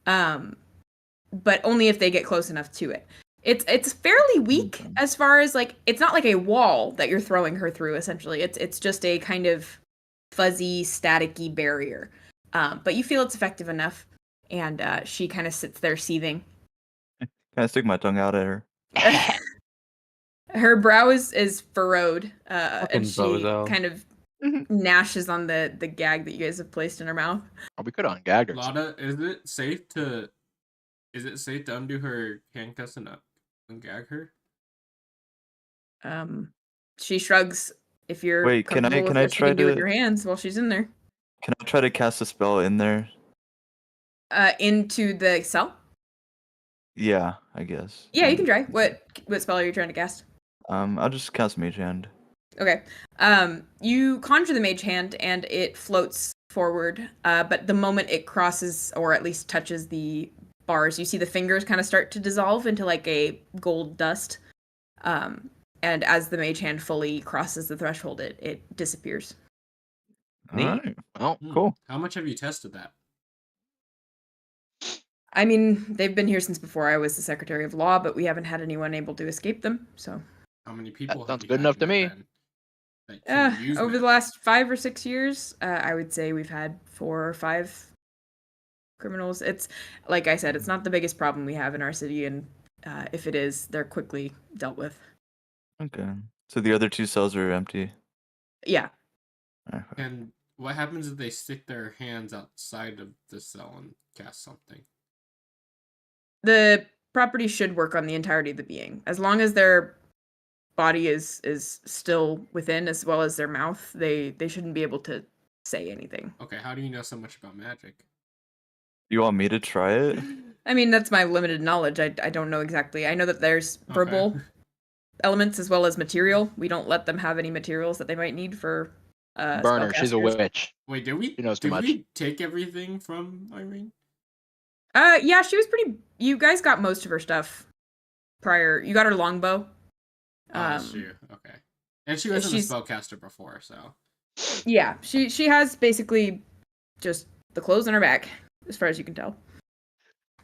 But only if they get close enough to it. It's fairly weak Okay. as far as like it's not like a wall that you're throwing her through. Essentially, it's just a kind of fuzzy, staticky barrier. But you feel it's effective enough, and she kind of sits there seething. Can I stick my tongue out at her? Her brow is furrowed, Fucking and she bozo. kind of gnashes on the gag that you guys have placed in her mouth. Oh, we could have ungagged her. Lada, is it safe to undo her handcuffs and ungag her? She shrugs. If you're Wait, can I- comfortable with can I what you try can do with to- your hands while she's in there, Can I try to cast a spell in there? into the cell. Yeah, I guess. Yeah, you can try. What spell are you trying to cast? I'll just cast Mage Hand. Okay. You conjure the mage hand and it floats forward. But the moment it crosses or at least touches the bars, you see the fingers kind of start to dissolve into like a gold dust. And as the mage hand fully crosses the threshold, it disappears. All right. Well, Cool. How much have you tested that? I mean, they've been here since before I was the Secretary of Law, but we haven't had anyone able to escape them. So, How many people? sounds have you good had enough in to it me. then that can use over the magic? last 5 or 6 years, I would say we've had 4 or 5 criminals. It's like I said, it's not the biggest problem we have in our city, and if it is, they're quickly dealt with. Okay. So the other 2 cells are empty. Yeah. Okay. And what happens if they stick their hands outside of the cell and cast something? The property should work on the entirety of the being. As long as their body is still within as well as their mouth, they shouldn't be able to say anything. Okay, how do you know so much about magic? You want me to try it? I mean, that's my limited knowledge. I don't know exactly. I know that there's verbal elements as well as material. We don't let them have any materials that they might need for burn her. She's a spellcasters. witch. Wait, did we? She knows too did much. we take everything from Irene? Yeah, she was pretty. You guys got most of her stuff prior. You got her longbow. Oh, that's true. Okay, and she wasn't a she's- spellcaster before, so Yeah, she has basically just the clothes on her back, as far as you can tell.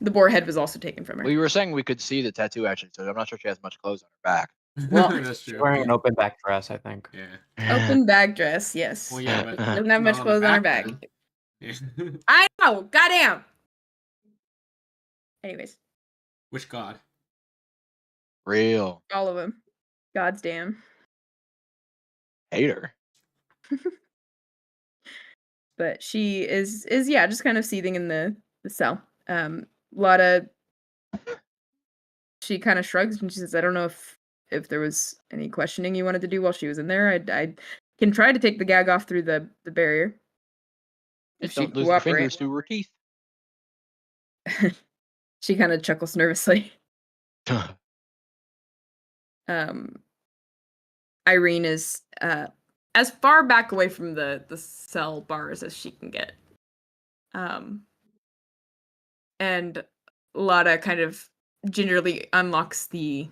The boar head was also taken from her. We were saying we could see the tattoo actually, so I'm not sure she has much clothes on her back. Well, that's She's true. wearing an open back dress, I think. Yeah. Open bag dress, yes. Well, yeah, but Doesn't have much not clothes on her back back. then. Yeah. I know, goddamn. Anyways, Which god? Real all of them. God's damn. hater. But she is yeah, just kind of seething in the cell. Lotta, she kind of shrugs and she says, I don't know if there was any questioning you wanted to do while she was in there. I can try to take the gag off through the barrier. If Just she don't lose the fingers to her teeth. She kind of chuckles nervously. Irene is as far back away from the cell bars as she can get. And Lotta kind of gingerly unlocks the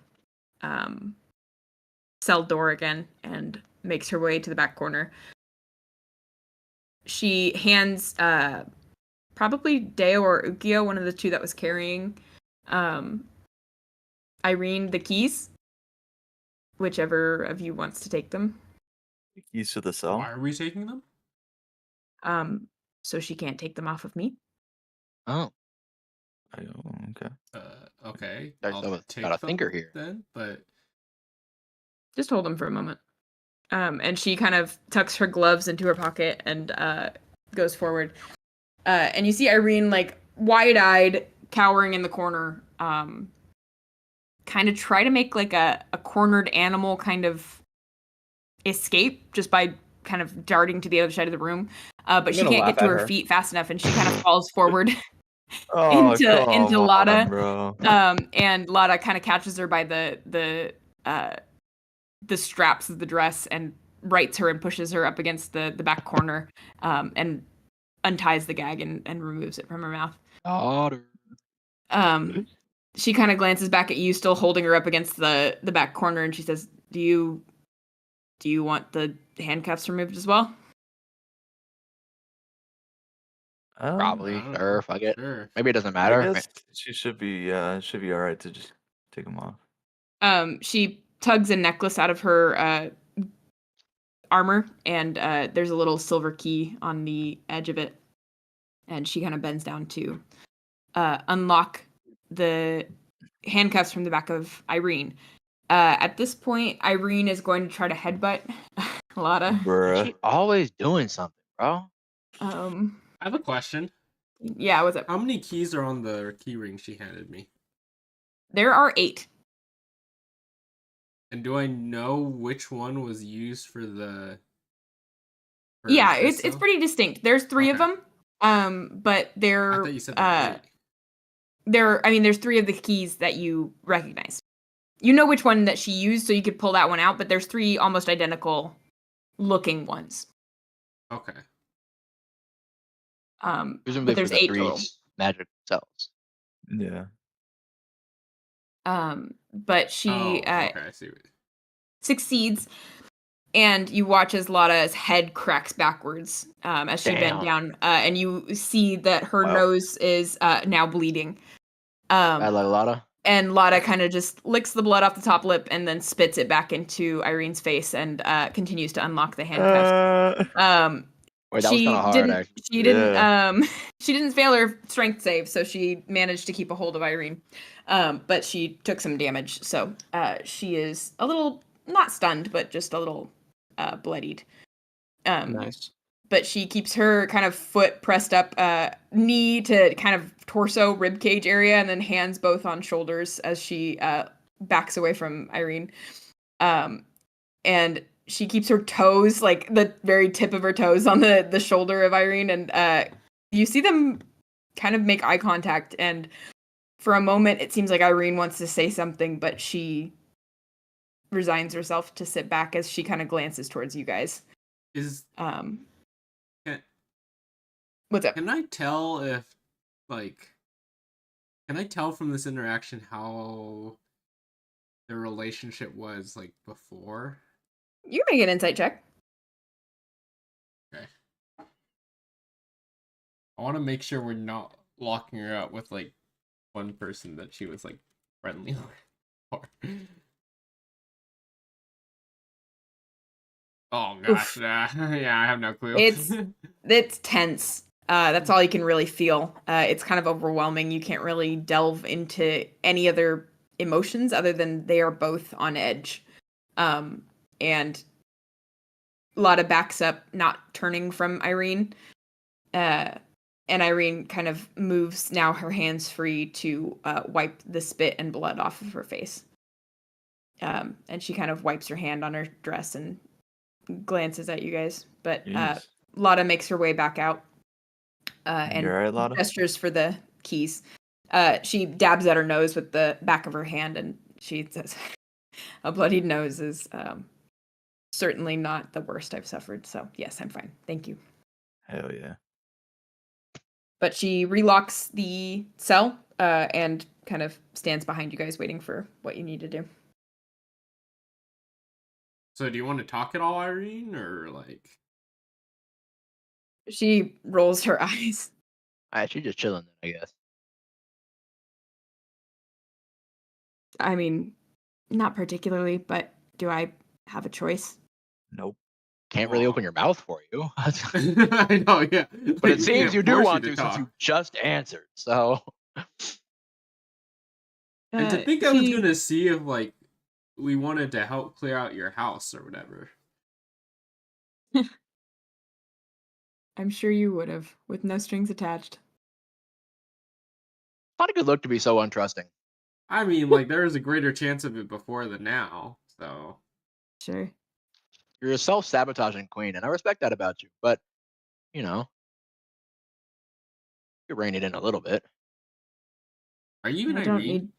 cell door again and makes her way to the back corner. She hands probably Deo or Ookiyo, one of the 2 that was carrying Irene, the keys. Whichever of you wants to take them. Keys to the cell. Why are we taking them? So she can't take them off of me. Oh, Okay. Okay. There's I'll got take a them thinker here. then, but Just hold them for a moment. And she kind of tucks her gloves into her pocket and goes forward. And you see Irene, like, wide-eyed, cowering in the corner, kind of try to make, like, a cornered animal kind of escape just by kind of darting to the other side of the room. But she gonna can't laugh get to at her her. feet fast enough, and she kind of falls forward Oh, into come Lotta. on, bro. And Lotta kind of catches her by the straps of the dress and rights her and pushes her up against the back corner, and unties the gag and removes it from her mouth. Daughter. She kind of glances back at you, still holding her up against the back corner, and she says, Do you want the handcuffs removed as well? Probably. I don't know. Sure, fuck it. Sure. Maybe it doesn't I matter. guess she should be. It should be all right to just take them off. She tugs a necklace out of her armor, and there's a little silver key on the edge of it. And she kind of bends down to unlock the handcuffs from the back of Irene. At this point, Irene is going to try to headbutt Lotta. Bruh. She always doing something, bro. I have a question. Yeah, what's up? How many keys are on the key ring she handed me? There are 8. And do I know which one was used for the? Yeah, it's pretty distinct. There's 3 of Okay. them. But I they're thought you said there were 8. there's 3 of the keys that you recognize. You know which one that she used, so you could pull that one out, but there's 3 almost identical looking ones. Okay. Presumably But there's for the 8 3 total. magic cells. Yeah. But she Okay, I see. succeeds, and you watch as Lotta's head cracks backwards as she bent down, and you see that her nose is now bleeding. Bad like Lotta. And Lotta kind of just licks the blood off the top lip and then spits it back into Irene's face and continues to unlock the handcuffs. Wait, that was kind of hard, actually. She didn't fail her strength save, so she managed to keep a hold of Irene. But she took some damage, so she is a little not stunned, but just a little bloodied. Nice. But she keeps her kind of foot pressed up, knee to kind of torso, rib cage area, and then hands both on shoulders as she backs away from Irene. And she keeps her toes, like the very tip of her toes, on the shoulder of Irene, and you see them kind of make eye contact. And for a moment, it seems like Irene wants to say something, but she resigns herself to sit back as she kind of glances towards you guys. What's up? Can I tell if, can I tell from this interaction how their relationship was, before? You can make an insight check. Okay. I want to make sure we're not locking her up with, one person that she was, friendly with. Oh, gosh. Yeah, I have no clue. It's tense. That's all you can really feel. It's kind of overwhelming. You can't really delve into any other emotions other than they are both on edge. And Lotta backs up, not turning from Irene. And Irene kind of moves now her hands free to wipe the spit and blood off of her face. And she kind of wipes her hand on her dress and glances at you guys. But Lotta makes her way back out. And right, gestures for the keys. She dabs at her nose with the back of her hand, and she says, "A bloodied nose is certainly not the worst I've suffered. So yes, I'm fine. Thank you." Hell yeah. But she relocks the cell and kind of stands behind you guys, waiting for what you need to do. So do you want to talk at all, Irene, or She rolls her eyes. She's just chilling, I guess. I mean, not particularly, but do I have a choice? Nope. Can't really open your mouth for you. I know, yeah. But it seems you do want to since you just answered, so. And to think I was going to see if, we wanted to help clear out your house or whatever. I'm sure you would have, with no strings attached. Not a good look to be so untrusting. I mean, there is a greater chance of it before than now, so. Sure. You're a self-sabotaging queen, and I respect that about you, but, you rein it in a little bit. Are you even Irene?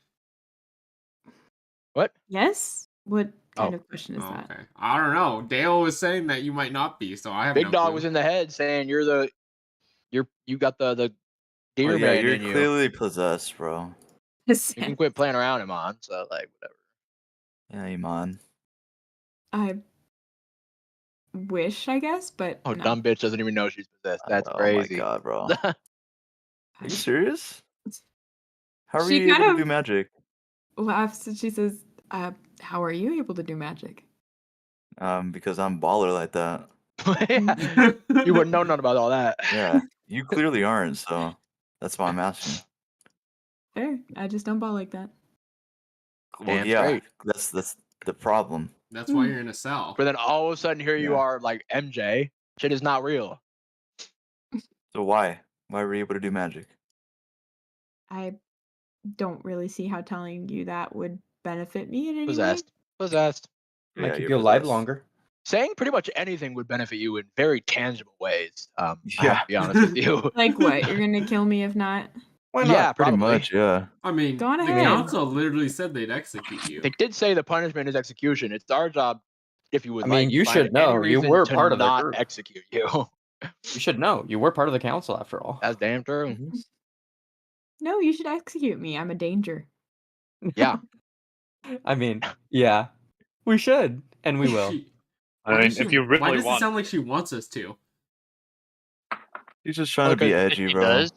What? Yes? What kind of question is that? Okay. I don't know. Dale was saying that you might not be, so I have Big Dog was in the head saying you got the deer man you're in you. clearly possessed, bro. You can quit playing around, Iman, so, whatever. Yeah, Iman. I wish, I guess, but Oh, no. dumb bitch doesn't even know she's possessed. That's crazy. Oh my god, bro. Are you serious? How are She you able kind to of do magic? laughs and she says, how are you able to do magic? Because I'm baller like that. You wouldn't know nothing about all that. Yeah, you clearly aren't, so that's why I'm asking. Fair. I just don't ball like that. Well, Damn yeah, straight. that's the problem. That's why you're in a cell. But then all of a sudden, here you Yeah. are, like MJ. Shit is not real. So why were you able to do magic? I don't really see how telling you that would benefit me in any way. Possessed. Yeah, Make you you're go live possessed. longer. Saying pretty much anything would benefit you in very tangible ways. I have Yeah. to be honest with you. Like what? You're gonna kill me if not? Why not? Yeah, Pretty probably. much, yeah. I mean, Go on the ahead. council literally said they'd execute you. They did say the punishment is execution. It's our job, if you would I mean, like. you to find should know. any You reason were to part of the not group. execute you. You should know. You were part of the council after all. That's damn true. Mhm. No, you should execute me. I'm a danger. Yeah. I mean, yeah. We should. And we will. Why I mean, does she- if you why really does it want, sound like she wants us to? He's just trying to be Because edgy, She bro. does.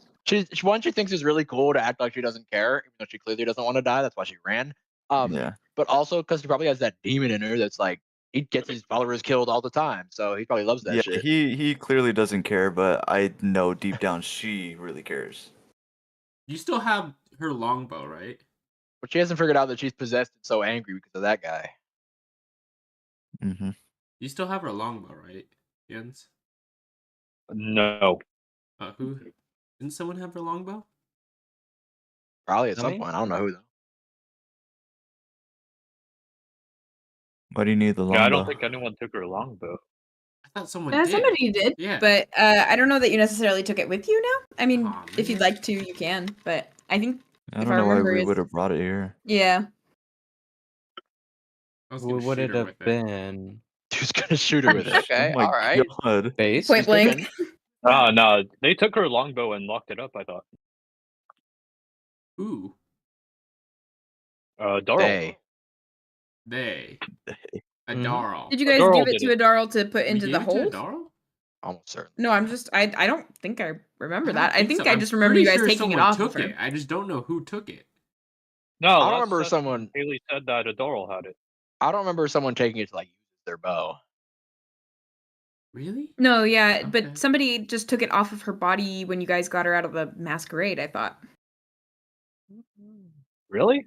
One, she thinks it's really cool to act like she doesn't care, even though she clearly doesn't want to die. That's why she ran. Yeah. But also because she probably has that demon in her that's like, he gets his followers killed all the time. So he probably loves that Yeah, shit. he clearly doesn't care, but I know deep down she really cares. You still have her longbow, right? But she hasn't figured out that she's possessed and so angry because of that guy. Mm-hmm. You still have her longbow, right, Jens? no. Who? Didn't someone have her longbow? Probably at Not some me. point. I don't know who though. Why do you need the longbow? Yeah, I don't think anyone took her longbow. I thought someone did. Somebody did. Yeah. But I don't know that you necessarily took it with you now. I mean, Aw, if you'd man. like to, you can. But I think I if don't I know why remember, we it's- would have brought it here. yeah. I was Who gonna would shoot it her have with it. been? Who's gonna shoot her with it? Okay, Oh my all right. God. Base? Point blank. Oh, no. They took her longbow and locked it up, I thought. Ooh, Daryl. They. a Mhm. Darl. Did you guys Adarl give it did to it. Adarl to put We into the gave it to hold? Darl? Almost certain. No, I don't think I remember that. I think so. I I'm just remember you pretty guys sure taking it someone off took of her. it. I just don't know who took it. No, I don't last remember session, someone- Hayley said that Daryl had it. I don't remember someone taking it to like use their bow. Really? No, yeah, Okay. but somebody just took it off of her body when you guys got her out of the masquerade, I thought. Really?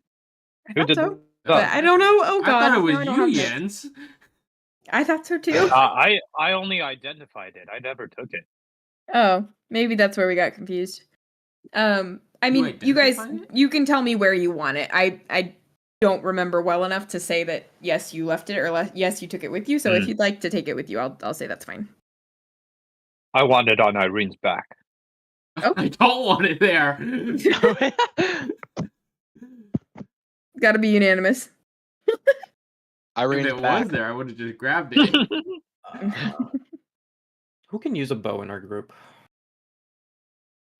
I Who thought did so. that? But I don't know. Oh god. I thought it now was I don't you, have the- Jens. I thought so too. I only identified it. I never took it. Oh, maybe that's where we got confused. I You mean, you guys, identified it? you can tell me where you want it. I don't remember well enough to say that yes, you left it or yes, you took it with you. So if you'd like to take it with you, I'll say that's fine. I want it on Irene's back. Oh. I don't want it there. Got to be unanimous. If Irene's it back. was there, I would have just grabbed it. Who can use a bow in our group?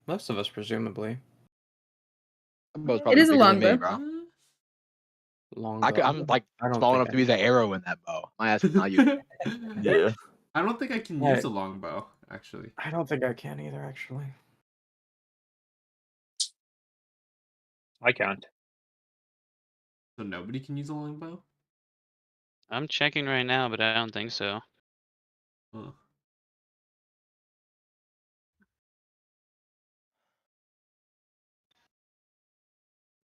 Most of us, presumably. Bow's It probably is a bigger than longbow. me, bro. Long I'm like I don't small think enough to I be the can. arrow in that bow. My ass is not you. Yeah. I don't think I can Right. use a longbow, actually. I don't think I can either, actually. I can't. So nobody can use a longbow? I'm checking right now, but I don't think so. Huh.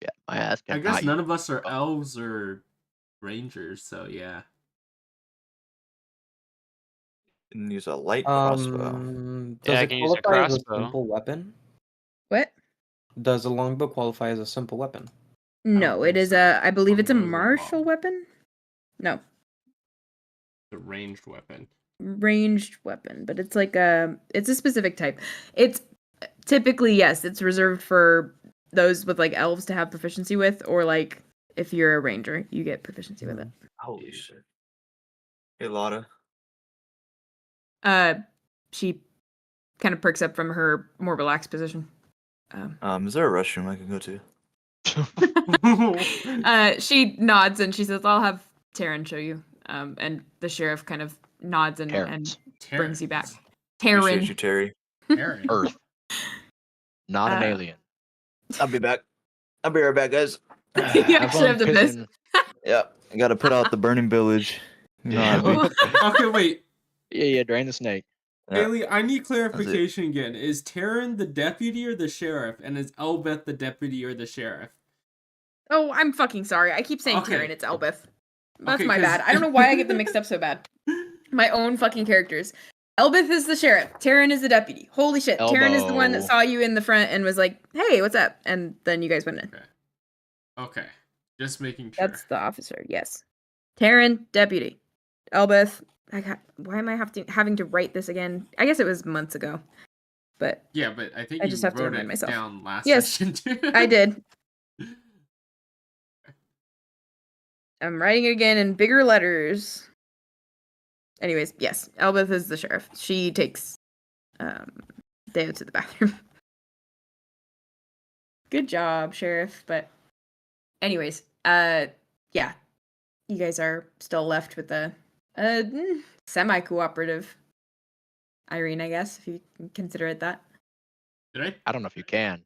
Yeah, my ass. I cannot guess none use of us are bow. elves or rangers, so yeah. Can use a light crossbow. Does Yeah, I it can use a qualify as a crossbow. simple weapon? What? Does a longbow qualify as a simple weapon? No, it think is so. I believe it's a Longbow's a martial bow. weapon. No, It's a ranged weapon. ranged weapon, but it's like it's a specific type. It's typically, yes, it's reserved for those with like elves to have proficiency with, or like if you're a ranger, you get proficiency with it. Holy shit. Hey, Lotta. She kind of perks up from her more relaxed position. Is there a restroom I can go to? She nods and she says, "I'll have Taryn show you." And the sheriff kind of nods and Terrence. brings you back. Appreciate you, Taryn. Terry. Taryn. Earth. Not an Uh, alien. I'll be back. I'll be right back, guys. You actually have to piss. pissing. Yep. I gotta put out the burning village. You know how it be. Okay, wait. Yeah, drain the snake. Yeah. Haley, I need clarification again. Is Taryn the deputy or the sheriff? And is Elbeth the deputy or the sheriff? Oh, I'm fucking sorry. I keep saying Okay. Taryn. It's Elbeth. That's Okay, my 'cause- bad. I don't know why I get them mixed up so bad. My own fucking characters. Elbeth is the sheriff. Taryn is the deputy. Holy shit. Taryn is the one that Elbow. saw you in the front and was like, hey, what's up? And then you guys went in. Okay. Just making sure. That's the officer, yes. Taryn, deputy. Elbeth. Why am I having to write this again? I guess it was months ago. But Yeah, but I think I you just have to wrote remind it myself. down last Yes, session too. I did. I'm writing it again in bigger letters. Anyways, yes, Elbeth is the sheriff. She takes Deo to the bathroom. Good job, sheriff. But anyways, yeah, you guys are still left with a semi-cooperative Irene, I guess, if you can consider it that. I don't know if you can.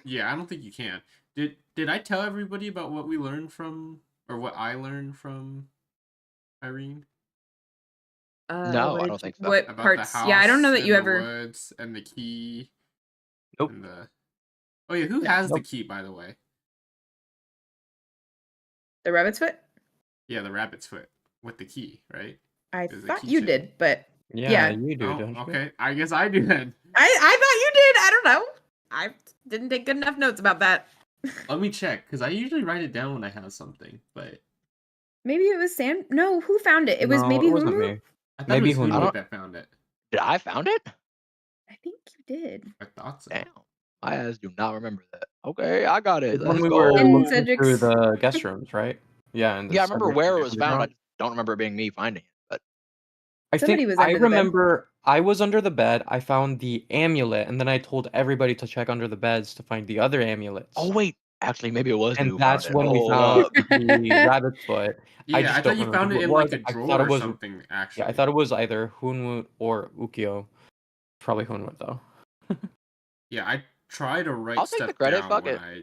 Yeah, I don't think you can. Did I tell everybody about what we learned from, or what I learned from Irene? No, what I did don't you- think so. What About parts? the house, Yeah, I don't know that and you the ever. woods and the key. Nope. And the... Oh yeah, who Yeah. has the Nope. key, by the way? The rabbit's foot? Yeah, the rabbit's foot with the key, right? I There's a thought you keychain. did, but Yeah, Yeah. you do, Oh, don't you? okay. I guess I do then. I thought you did. I don't know. I didn't take good enough notes about that. Let me check, because I usually write it down when I have something, but Maybe it was Sam. No, who found it? It was No, maybe it wasn't Hunwut? me. I thought Maybe it was Hunwut. Hunwut that found it. Did I found it? I think you did. I thought so. Damn. My ass do not remember that. Okay, I got it. When Let's we go. were In looking Cedric's- through the guest rooms, right? Yeah, and Yeah, I remember where it was found. I just don't remember it being me finding it. But I Somebody think was I under the bed. remember I was under the bed. I found the amulet, and then I told everybody to check under the beds to find the other amulets. oh wait, actually maybe it was me and who that's found it. when we Hold found up. the rabbit's foot. Yeah, I, just thought don't you remember found who it in was. like a I drawer thought it or was, something, actually. Yeah, I thought it was either Hunwut or Ookiyo. Probably Hunwut though. Yeah, I try to write I'll take the stuff credit, down fuck when it. I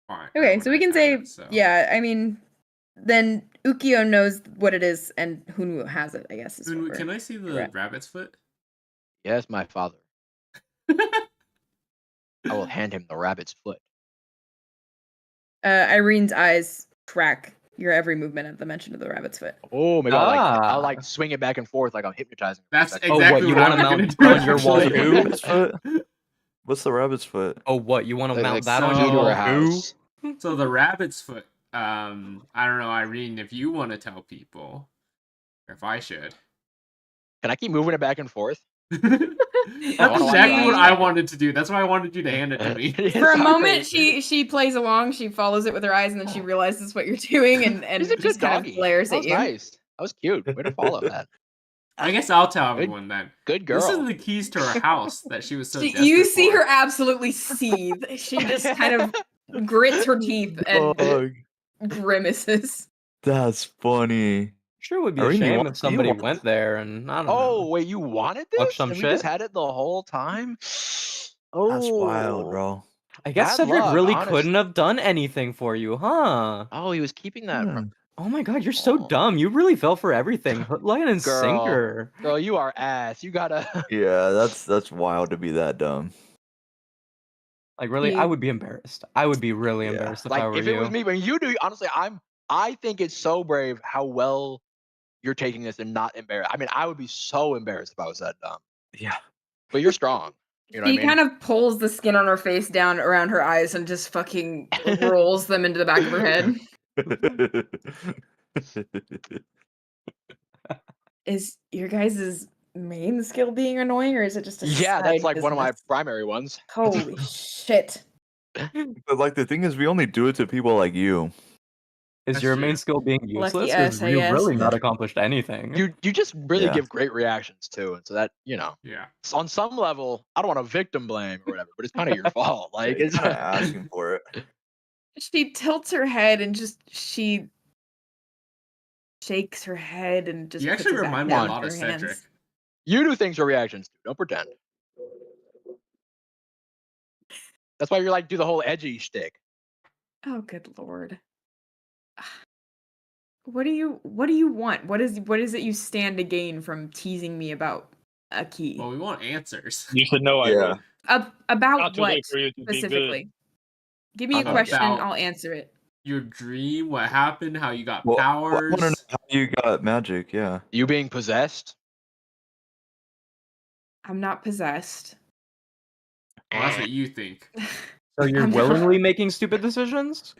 find. Okay, so we can say, so. yeah, I mean, then Ookiyo knows what it is and Hunwut has it, I guess. Is what Hunwut, we're- can I see the correct. rabbit's foot? Yes, my father. I will hand him the rabbit's foot. Irene's eyes track your every movement at the mention of the rabbit's foot. Oh, maybe I'll Ah. like swing it back and forth like I'm hypnotizing. him. That's That's- Oh, what, exactly you what wanna I was mount gonna do. on your What's the wazoo? rabbit's foot? What's the rabbit's foot? Oh, what? You want to like mount the that on key to your her wazoo? house. So the rabbit's foot. I don't know, Irene, if you want to tell people, or if I should. Can I keep moving it back and forth? That's wanna watch exactly it. what I wanted to do. That's why I wanted you to hand it to me. For a moment, she plays along, she follows it with her eyes, and then she realizes what you're doing and He's a good just kind doggy. of glares That at was you. nice. That was cute. Way to follow that. I guess I'll tell everyone then. Good girl. This is the keys to her house that she was so desperate You see for. her absolutely seethe. She just kind of grits her teeth and Dog, grimaces. that's funny. Sure would be a Irene, you shame want- if somebody you want- went there and I don't Oh, know. wait, you wanted Watch this? some And we just shit? had it the whole time? Oh, That's wild, bro. I guess bad Cedric luck, really honest. couldn't have done anything for you, huh? Oh, he was keeping that from Oh my god, you're so Oh. dumb. You really fell for everything. Hook, line, and Girl. sinker. Girl, you are ass. You gotta. Yeah, that's wild to be that dumb. Like really, I You- would be embarrassed. I would be really Yeah. embarrassed if I Like, were if you. it was me, when you do, honestly, I think it's so brave how well you're taking this and not embarrassed. I mean, I would be so embarrassed if I was that dumb. Yeah. But you're strong. You know She what I mean? kind of pulls the skin on her face down around her eyes and just fucking rolls them into the back of her head. Is your guys' main skill being annoying, or is it just a Yeah, that's side like one of my business? primary ones. Holy shit. But like the thing is, we only do it to people like you. Is That's your true. main skill being Lucky useless? us, Because I you guess. really not accomplished anything. You just really Yeah. give great reactions too, and so that Yeah. on some level, I don't want to victim blame or whatever, but it's kind of your fault. Like You're it's kinda asking for it. She tilts her head and she shakes her head and just You puts actually her back remind me a down lot with of her hands. Cedric. you do things for reactions too. Don't pretend. That's why you're like do the whole edgy shtick. Oh, good lord. What do you want? What is it you stand to gain from teasing me about a key? Well, we want answers. You should know, Yeah. Irene. About Not too what late for you to be good. specifically? Give me a Talk question, about- I'll answer it. Your dream, what happened, how you got Well, I powers. want to know how you got magic. Yeah. You being possessed? I'm not possessed. Well, that's what you think. So you're I'm not- willingly making stupid decisions?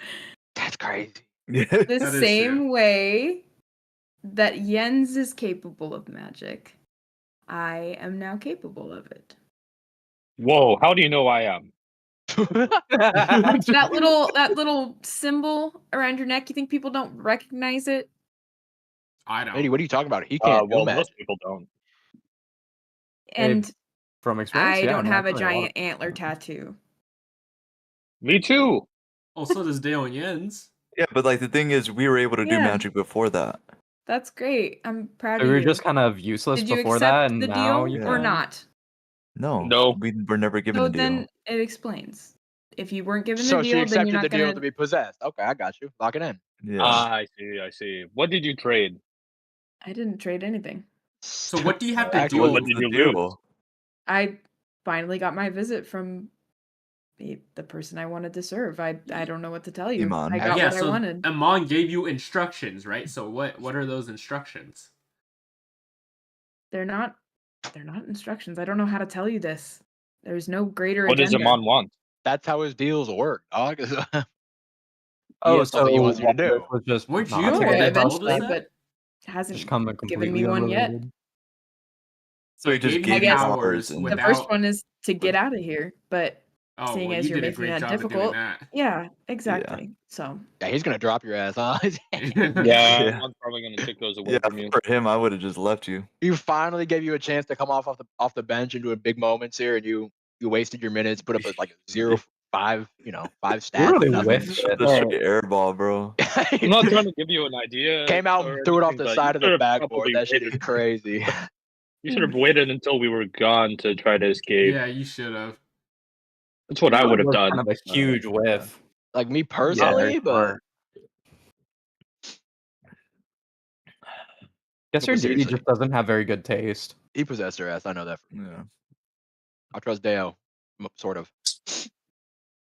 That's crazy. The That is same true. way that Jens is capable of magic, I am now capable of it. Whoa, how do you know I am? That little symbol around your neck, you think people don't recognize it? I don't. Lady, what are you talking about? He can't do Well, magic. most people don't. And From experience, I yeah, don't have a naturally, lot of giant antler tattoo. Me too. Also, does Dale and Jens. Yeah, but like the thing is, we were able to do Yeah. magic before that. That's great. I'm proud So of we you. were just kind of useless Did you before accept that, and the now deal you or can. not? No. No. We were never given So a deal. then it explains. If you weren't given So the she deal, then accepted you're the not deal gonna. to be possessed. Okay, I got you. Lock it in. Yeah. I see. What did you trade? I didn't trade anything. So what do you have to Actual- do? What What's did the you deal? lose? I finally got my visit from the person I wanted to serve. I don't know what to tell you. Iman. I got Yeah, what I so wanted. Amon gave you instructions, right? So what are those instructions? They're not instructions. I don't know how to tell you this. There's no greater What does agenda. Amon want? That's how his deals work, dog. Oh, has something he wants you to do. this was just Weren't not you Sure, the one that told told us eventually, that? but hasn't just come given me completely one yet. unrelated. So he it just gave gave you you powers powers and- The without. first one is to get out of here, but Oh, seeing well, as you you're did a making great that job of doing difficult, that. yeah, exactly. So Yeah, he's gonna drop your ass, huh? Yeah, Yeah. I'm probably gonna take those away Yeah, from you. for him, I would have just left you. You finally gave you a chance to come off the bench and doing big moments here, and you wasted your minutes, put up like a 0-5, 5 stats. You really nothing. whiffed it. The straight airball, bro. I'm not trying to give you an idea. Came out or and threw it off anything, the but side you of the should have backboard. probably That shit waited. is crazy. You should have waited until we were gone to try to escape. Yeah, you should have. That's what I would have Was done. Kind of a huge whiff. Like me personally, Yeah, but Guess your But duty seriously. just doesn't have very good taste. he possessed her ass. I know that. Yeah. I trust Deo, sort of.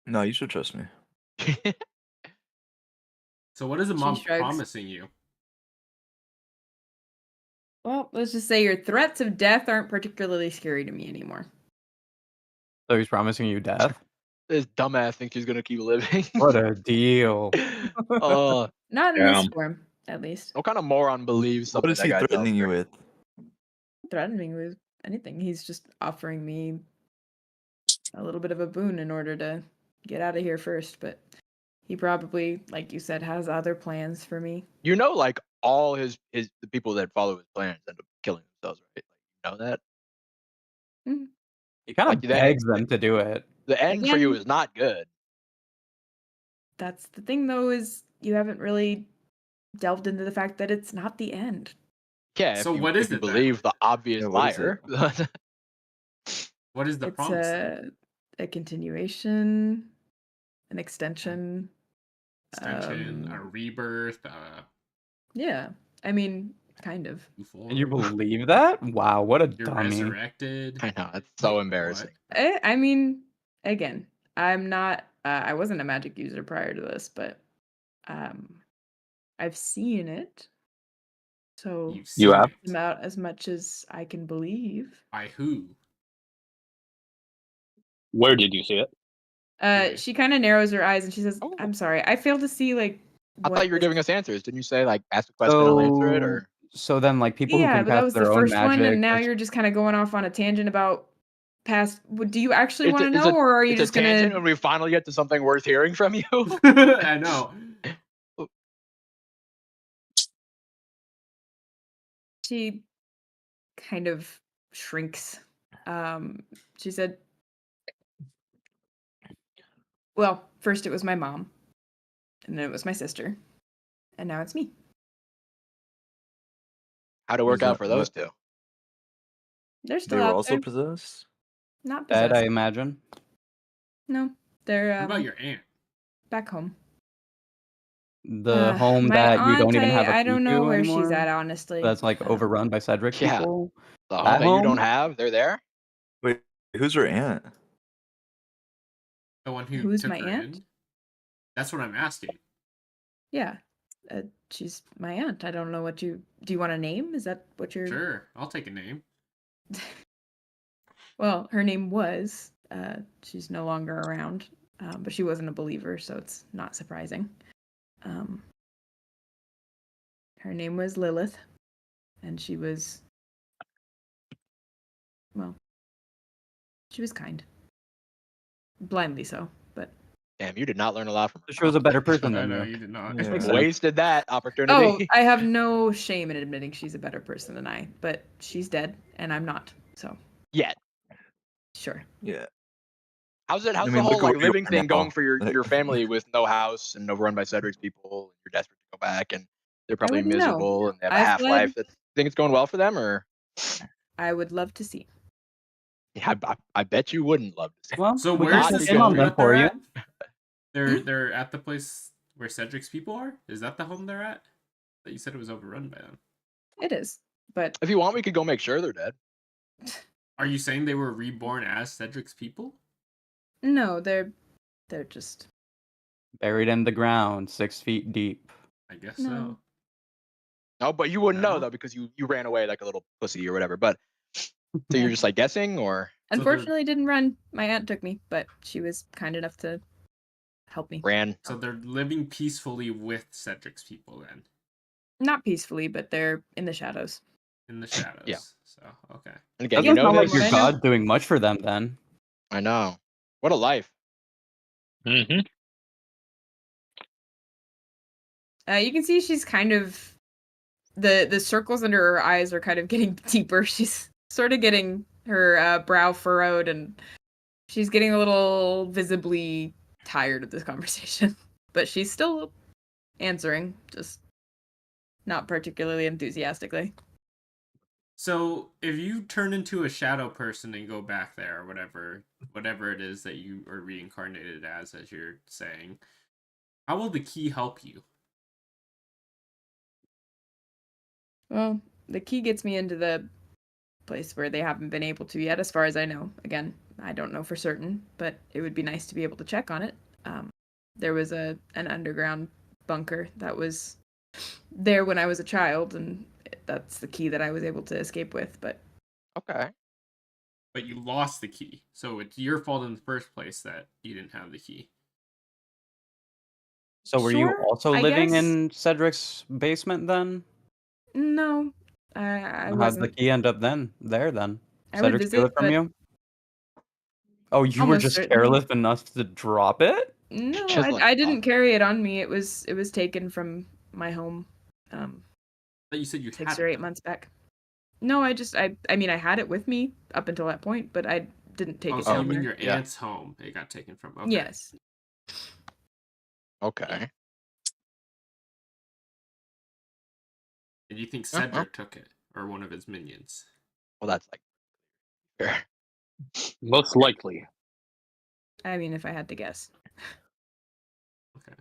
No, you should trust me. So what is Amon shrugs. promising you? well, let's just say your threats of death aren't particularly scary to me anymore. So he's promising you death. This dumbass thinks he's gonna keep living. What a deal! Not Not in this Damn. form, at least. what kind of moron believes something What is that he guy tells threatening you her? with? Threatening with anything. He's just offering me a little bit of a boon in order to get out of here first, but he probably, like you said, has other plans for me. You know, like all the people that follow his plans end up killing themselves, right? Like, you know that He kind of Like that- begs them to do it. the end for you Again- is not good. That's the thing, though, is you haven't really delved into the fact that it's not the end. Yeah. So if you, what is if you it then? believe the obvious Yeah, what is liar. What is the It's promise? then? a continuation, an extension. Extension, a um, rebirth, Yeah, I mean, kind of. twofold. And you believe that? Wow, what a You're dummy! resurrected. I know it's so What? embarrassing. I mean, again, I'm not. I wasn't a magic user prior to this, but I've seen it, so You've You seen have? it. about as much as I can believe. By who? Where did you see it? Okay. She kind of narrows her eyes and she says, Oh. "I'm sorry. I fail to see like." I what thought you were this- giving us answers. Didn't you say like ask a question, I'll answer it, or So then, like people who Yeah, can but that cast was their the own first magic. one, and now that's- you're just kind of going off on a tangent about past. Do you actually It's a- want to it's a- know, or are you it's a just gonna? tangent when we finally get to something worth hearing from you? I know. She kind of shrinks. She said, "Well, first it was my mom, and then it was my sister, and now it's me." How'd it work Is out that for those what- two? They're They still were out also there. possessed? Not Dead, possessed. I imagine. No, they're What about your aunt? back home. The home my that you don't aunt, even have a I don't know Ookiyo where anymore. she's at, honestly. That's like overrun by Cedric Yeah. people. The At home that you home? don't have, they're there. Wait, who's her aunt? The one who Who's took my her aunt? in? That's what I'm asking. Yeah. She's my aunt. I don't know what do you want a name? Is that what you're... Sure, I'll take a name. Well, her name was, she's no longer around, but she wasn't a believer, so it's not surprising. Her name was Lilith, and she was, well, she was kind. Blindly so, but... Damn, you did not learn a lot from her. She was a better person I than know you. you did not. Yeah. Makes sense. Wasted that opportunity. Oh, I have no shame in admitting she's a better person than I, but she's dead, and I'm not, so... Yet. Sure. Yeah. How's the mean, whole look at like where you living are thing going now. for your family with no house and overrun by Cedric's people? You're desperate to go back, and they're probably wouldn't know. miserable, and they have a I half-life. fled. Think it's going well for them, or I would love to see. yeah, I bet you wouldn't love to see. Well, So we where's not can this to check in go on home them that for they're you. at? They're at the place where Cedric's people are? Is that the home they're at? That you said it was overrun by them. It is, but If you want, we could go make sure they're dead. Are you saying they were reborn as Cedric's people? no, they're just... Buried in the ground, 6 feet deep. I guess No. so. No, but you wouldn't know No. though because you ran away like a little pussy or whatever. But so you're just like guessing, or they're- Unfortunately, didn't run. My aunt took me, but she was kind enough to help me. ran. So they're living peacefully with Cedric's people then, Not peacefully, but they're in the shadows. in the shadows. Yeah. So okay. And again, Doesn't you know sound like this. your I know. god's doing much for them then. I know. What a life. Mm-hmm. You can see she's kind of... The circles under her eyes are kind of getting deeper. She's sort of getting her brow furrowed, and she's getting a little visibly tired of this conversation. But she's still answering, just not particularly enthusiastically. So if you turn into a shadow person and go back there, or whatever it is that you are reincarnated as you're saying, how will the key help you? Well, the key gets me into the place where they haven't been able to yet, as far as I know. Again, I don't know for certain, but it would be nice to be able to check on it. There was an underground bunker that was there when I was a child, and that's the key that I was able to escape with. But Okay. But you lost the key, so it's your fault in the first place that you didn't have the key. So were you Sure, also I living guess. in Cedric's basement then? no, I How'd the wasn't. key end up there then? I would Cedric steal visit, it from but you? Oh, you were almost just certainly. careless enough to drop it? No, Just like I that. didn't carry it on me. It was taken from my home, But you said you 6 had or it, 8 though. months back. No, I mean I had it with me up until that point, but I didn't take Oh, it so you down mean there. your Yeah. aunt's home? It got taken from. Okay. Yes. Okay. And you think Uh-huh. Cedric took it, or one of his minions? Well, that's like fair. Most likely. I mean, if I had to guess. Okay.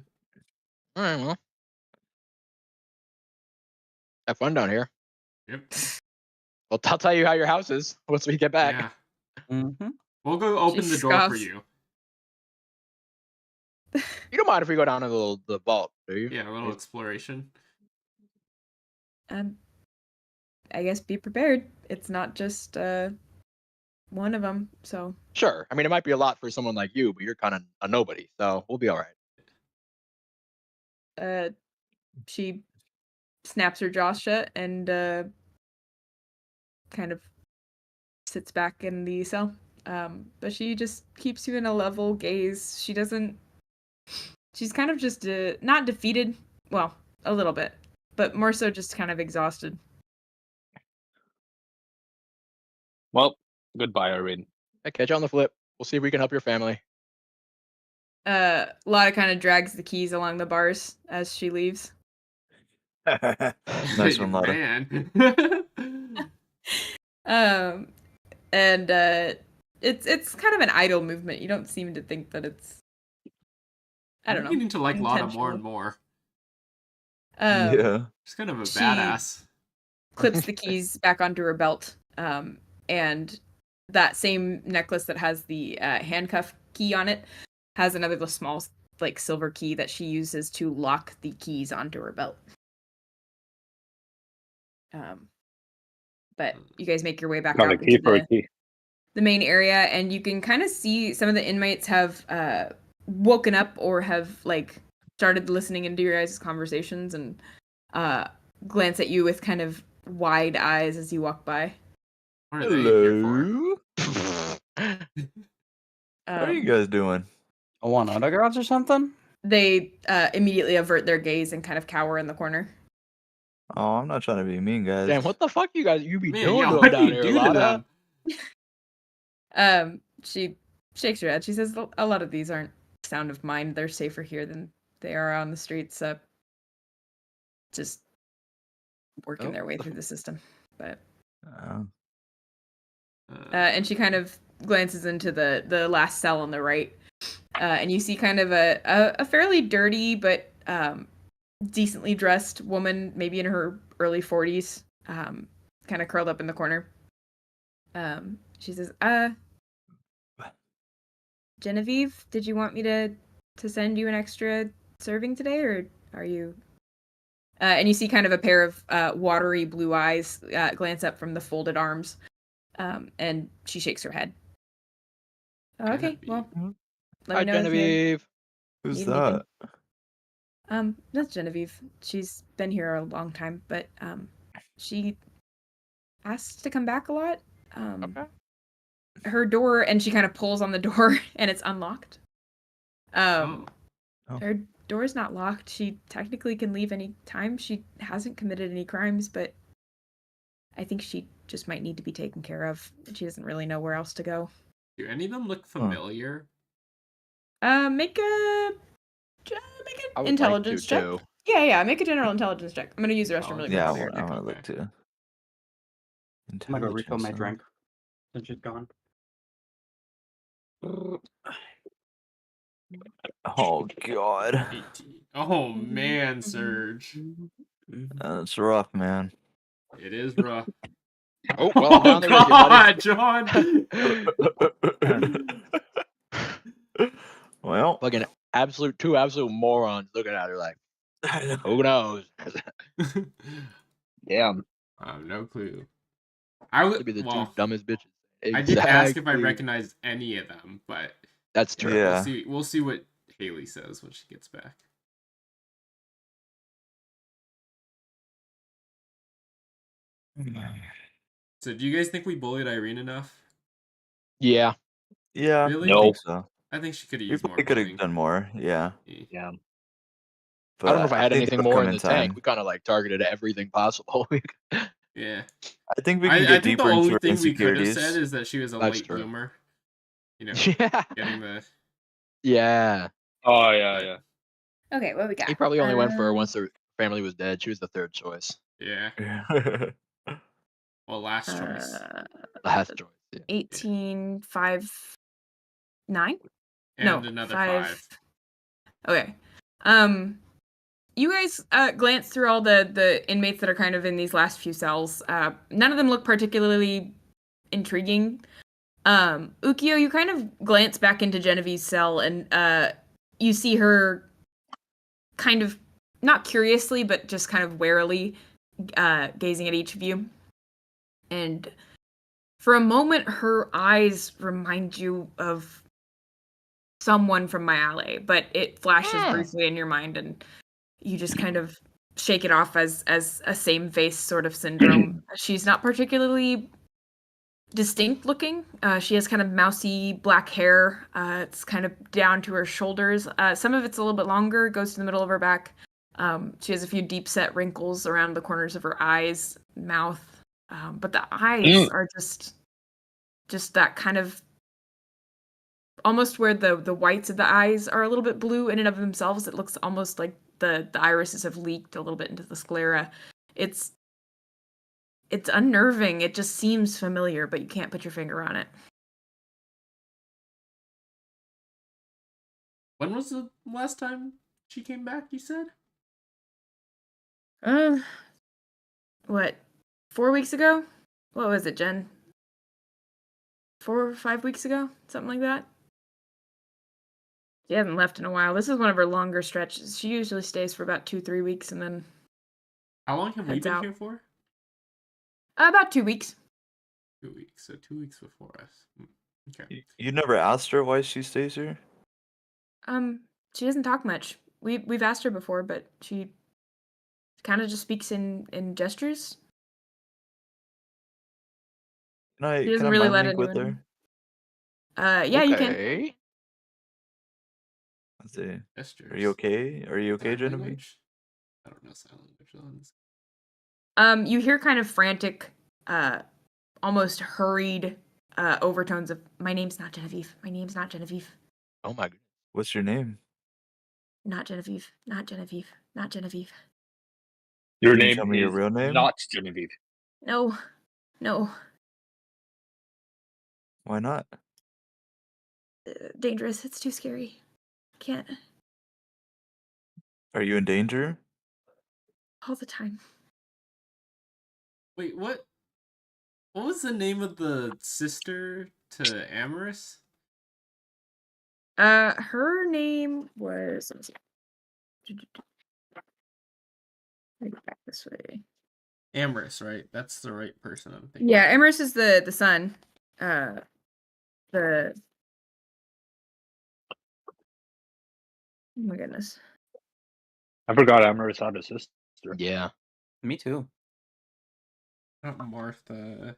All right. Well, have fun down here. Yep. Well, I'll tell you how your house is once we get back. Yeah. Mm-hmm. We'll go open She the door for scoffs. you. You don't mind if we go down to the vault, do you? Yeah, a little exploration. I guess be prepared. It's not just one of them. So Sure. I mean, it might be a lot for someone like you, but you're kind of a nobody, so we'll be all right. she snaps her jaw shut and kind of sits back in the cell. But she just keeps you in a level gaze. She doesn't. She's kind of just not defeated. Well, a little bit, but more so just kind of exhausted. Well, goodbye, Irene. Hey, catch you on the flip. We'll see if we can help your family. Lotta kind of drags the keys along the bars as she leaves. Nice one, Lotta. Man. And it's kind of an idle movement. You don't seem to think that it's... I don't know. I'm beginning to like Lotta more intentional. and more. Yeah. She's kind of a She- badass. Clips the keys back onto her belt, and that same necklace that has the handcuff key on it has another little small like silver key that she uses to lock the keys onto her belt. But you guys make your way back Got a out key into for a key. the main area, and you can kind of see some of the inmates have woken up or have like started listening into your guys' conversations and glance at you with kind of wide eyes as you walk by. What are they here for? Hello. What are you guys doing? I want autographs or something? They immediately avert their gaze and kind of cower in the corner. Oh, I'm not trying to be mean, guys. Damn, what the fuck you guys you be Man, doing yeah, to them what do down you here, do to Lotta? them? She shakes her head. She says a lot of these aren't sound of mind. They're safer here than they are on the streets. Just working their way through the system. But and she kind of glances into the last cell on the right, and you see kind of a fairly dirty but decently dressed woman, maybe in her early 40s, kind of curled up in the corner. She says, Genevieve, did you want me to send you an extra serving today, or are you... and you see kind of a pair of watery blue eyes glance up from the folded arms, and she shakes her head. Okay, well, let Hi, me know if you Genevieve. Who's need that? anything. That's Genevieve. She's been here a long time, but she asks to come back a lot. Okay. Her door, and she kind of pulls on the door, and it's unlocked. Oh. Her door's not locked. She technically can leave any time. She hasn't committed any crimes, but I think she just might need to be taken care of. She doesn't really know where else to go. Do any of them look familiar? Make I an would intelligence like check. to, too. Yeah, make a general intelligence check. I'm gonna use the restroom really quick. Yeah, I'll I be right back. want to look too. I'm gonna go refill my Intelligence, huh? drink since she's gone. Oh god, 18. Oh man, Serge. that's rough, man. It is rough. Oh, well, Oh down there with you, buddy. God, John. Well, Fucking two absolute morons looking at her like, who knows? Damn. I have no clue. I To be the would. two Well, dumbest bitches. I didn't ask if I Exactly. recognized any of them, but That's true. yeah. we'll see what Hayley says when she gets back. So, do you guys think we bullied Irene enough? Yeah. Yeah, Really? I think so. I think she could have We used more probably could bullying. have done more. Yeah. Yeah. But I don't know if I had think anything it'll more come in the time. tank. We kind of like targeted everything possible. Yeah. I think we can I get think the deeper into only her thing we could have insecurities. said is that she was a That's late true. bloomer. You know, Yeah. getting the... Yeah. Oh yeah. Okay, what we got? He probably only went for her once their family was dead. She was the third choice. Yeah. Yeah. Well, last choice. Last choice. Yeah. 18, 5, 9? And No, another 5. 5. Okay. You guys glance through all the inmates that are kind of in these last few cells. None of them look particularly intriguing. Ookiyo, you kind of glance back into Genevieve's cell, and you see her kind of, not curiously, but just kind of warily gazing at each of you. And for a moment, her eyes remind you of someone from my alley, but it flashes briefly in your mind, and you just kind of shake it off as a same face sort of syndrome. She's not particularly distinct looking. She has kind of mousy black hair. It's kind of down to her shoulders. Some of it's a little bit longer, goes to the middle of her back. She has a few deep set wrinkles around the corners of her eyes, mouth. But the eyes are just that kind of, almost where the whites of the eyes are a little bit blue in and of themselves. It looks almost like the irises have leaked a little bit into the sclera. It's unnerving. It just seems familiar, but you can't put your finger on it. When was the last time she came back, you said? What, 4 weeks ago? What was it, Jen? 4 or 5 weeks ago? Something like that? She hasn't left in a while. This is one of her longer stretches. She usually stays for about 2-3 weeks and then How long have we heads been out. here for? About 2 weeks. 2 weeks. So 2 weeks before us. Okay. You never asked her why she stays here? She doesn't talk much. We've asked her before, but she kind of just speaks in gestures. She Can doesn't I really mind let link with anyone. her? Yeah, you can. Okay. Let's see. Gestures. Are you okay? Are you okay, Sign Genevieve? language? I don't know sign language ones. You hear kind of frantic, almost hurried overtones of "My name's not Genevieve. My name's not Genevieve. Oh my god. What's your name? Not Genevieve. Not Genevieve. Not Genevieve. Your Can you name tell me your is real name? not Genevieve. No. No. Why not? Dangerous. It's too scary. Can't. Are you in danger? All the time. Wait, what? What was the name of the sister to Amorous? Her name was. Let me see. Let me go back this way. Amorous, right? That's the right person I'm thinking. Yeah, of. Emerus is the son. The. Oh my goodness. I forgot Amaris had a sister. Yeah. Me too. Not Martha.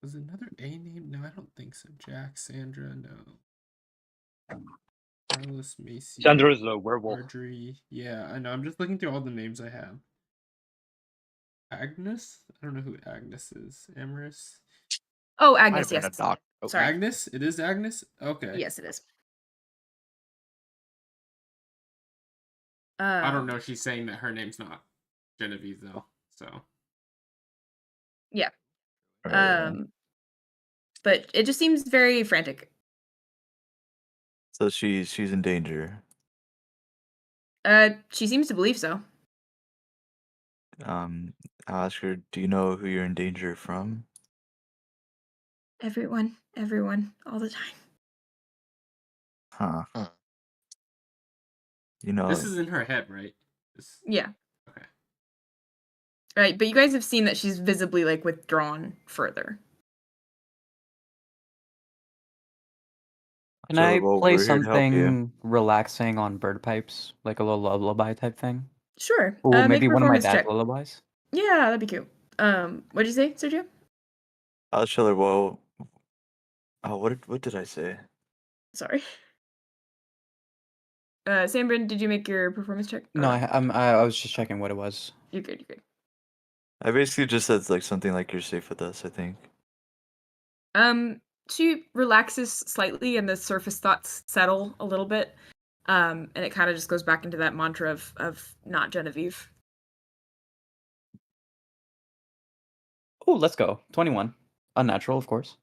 Was another A name? No, I don't think so. Jack, Sandra, no. Carlos, Macy. Sandra's a werewolf. Marjorie. Yeah, I know. I'm just looking through all the names I have. Agnes? I don't know who Agnes is. Amorous. Oh, Might have Agnes. been Yes. a doc. Oh, Sorry. Agnes? It is Agnes? Okay. Yes, it is. I don't know. She's saying that her name's not Genevieve, though. So. Yeah. Alright. But it just seems very frantic. So she's in danger. She seems to believe so. I'll ask her, do you know who you're in danger from? Everyone, all the time. Huh. Huh. You know, This is in her head, right? Yeah. Okay. Right, but you guys have seen that she's visibly like withdrawn further. Can So, I well, play we're here to help you. something relaxing on bird pipes, like a little lullaby type thing? Sure. Or Make maybe a one of my performance dad's check. lullabies? Yeah, that'd be cute. What'd you say, Sergio? I'll tell her, well, what did I say? Sorry. Sanbrynn, did you make your performance check? No, Or- I was just checking what it was. You're good, you're good. I basically just said like something like you're safe with us, I think. She relaxes slightly and the surface thoughts settle a little bit. And it kind of just goes back into that mantra of not Genevieve. Oh, let's go. 21. Unnatural, of course.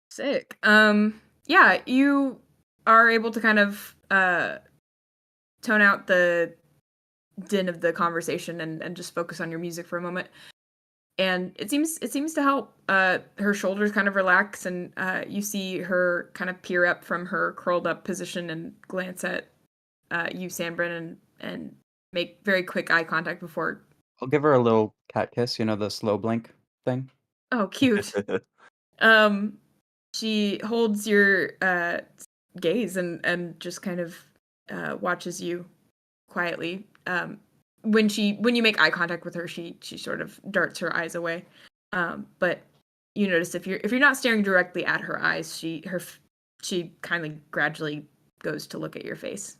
Sick. Yeah, you are able to kind of tone out the din of the conversation and just focus on your music for a moment. And it seems to help. Her shoulders kind of relax, and you see her kind of peer up from her curled up position and glance at you, Sanbrynn, and make very quick eye contact before. I'll give her a little cat kiss, you know, the slow blink thing. Oh, cute. She holds your gaze and just kind of watches you quietly. When you make eye contact with her, she sort of darts her eyes away. But you notice if you're not staring directly at her eyes, she kind of gradually goes to look at your face.